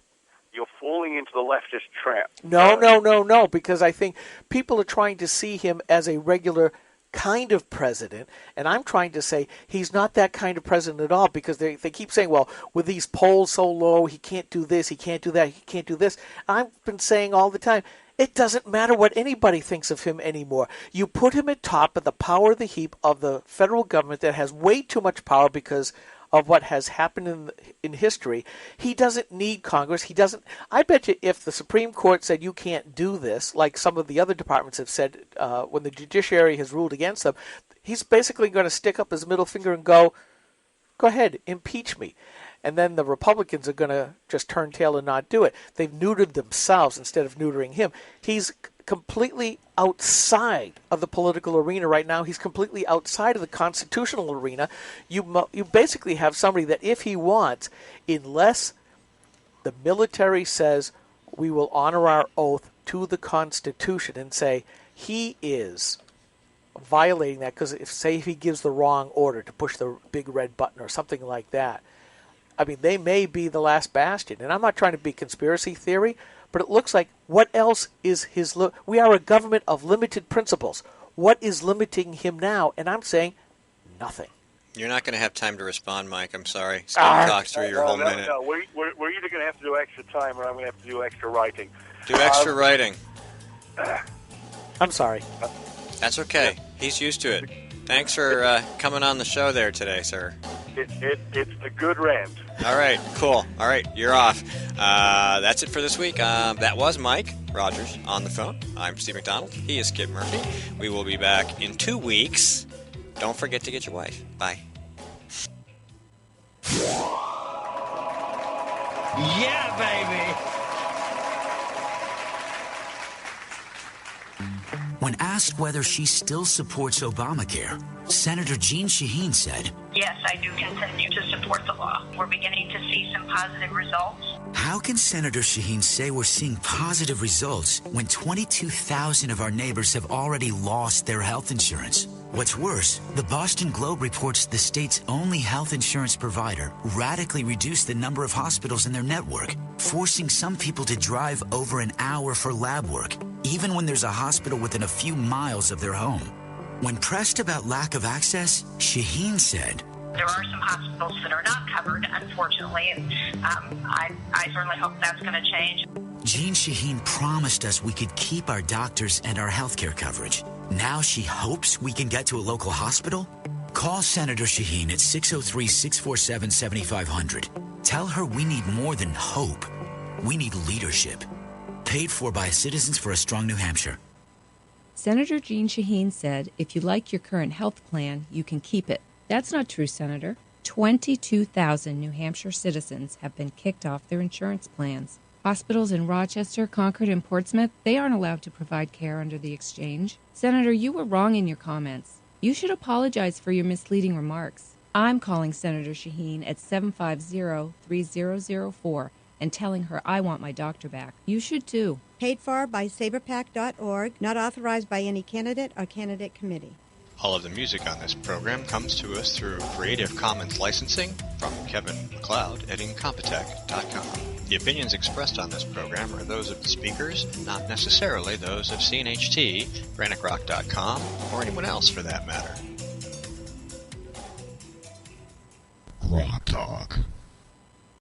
S7: You're falling into the leftist trap.
S6: No, because I think people are trying to see him as a regular kind of president, and I'm trying to say he's not that kind of president at all, because they keep saying, well, with these polls so low, he can't do this, he can't do that, he can't do this. I've been saying all the time, it doesn't matter what anybody thinks of him anymore. You put him at top of the power of the heap of the federal government that has way too much power because of what has happened in history. He doesn't need Congress. He doesn't. I bet you if the Supreme Court said you can't do this, like some of the other departments have said when the judiciary has ruled against them, he's basically going to stick up his middle finger and go ahead, impeach me. And then the Republicans are going to just turn tail and not do it. They've neutered themselves instead of neutering him. He's completely outside of the political arena right now. He's completely outside of the constitutional arena. You basically have somebody that if he wants, unless the military says we will honor our oath to the Constitution and say he is violating that, because if he gives the wrong order to push the big red button or something like that, I mean, they may be the last bastion. And I'm not trying to be conspiracy theory, but it looks like what else is his... we are a government of limited principles. What is limiting him now? And I'm saying nothing.
S5: You're not going to have time to respond, Mike. I'm sorry. Scott talks through your whole minute.
S7: No, we're either going to have to do extra time or I'm going to have to do extra writing.
S5: Do extra writing.
S6: I'm sorry.
S5: That's okay. He's used to it. Thanks for coming on the show there today, sir.
S7: It's a good rant.
S5: All right, cool. All right, you're off. That's it for this week. That was Mike Rogers on the phone. I'm Steve McDonald. He is Skip Murphy. We will be back in 2 weeks. Don't forget to get your wife. Bye.
S1: Yeah, baby.
S8: When asked whether she still supports Obamacare, Senator Jeanne Shaheen said,
S9: Yes, I do continue to support the law. We're beginning to see some positive results.
S8: how can Senator Shaheen say we're seeing positive results when 22,000 of our neighbors have already lost their health insurance? What's worse, the Boston Globe reports the state's only health insurance provider radically reduced the number of hospitals in their network, forcing some people to drive over an hour for lab work, even when there's a hospital within a few miles of their home. When pressed about lack of access, Shaheen said,
S9: There are some hospitals that are not covered, unfortunately, and I certainly hope that's going to change.
S8: Jeanne Shaheen promised us we could keep our doctors and our healthcare coverage. Now she hopes we can get to a local hospital? Call Senator Shaheen at 603-647-7500. Tell her we need more than hope. We need leadership. Paid for by Citizens for a Strong New Hampshire.
S16: Senator Jeanne Shaheen said, if you like your current health plan, you can keep it. That's not true, Senator. 22,000 New Hampshire citizens have been kicked off their insurance plans. Hospitals in Rochester, Concord, and Portsmouth, they aren't allowed to provide care under the exchange. Senator, you were wrong in your comments. You should apologize for your misleading remarks. I'm calling Senator Shaheen at 750-3004 and telling her I want my doctor back. You should too.
S17: Paid for by saberpack.org, not authorized by any candidate or candidate committee.
S5: All of the music on this program comes to us through Creative Commons licensing from Kevin MacLeod at Incompetech.com. The opinions expressed on this program are those of the speakers, not necessarily those of CNHT, GrokTALK.com, or anyone else for that matter.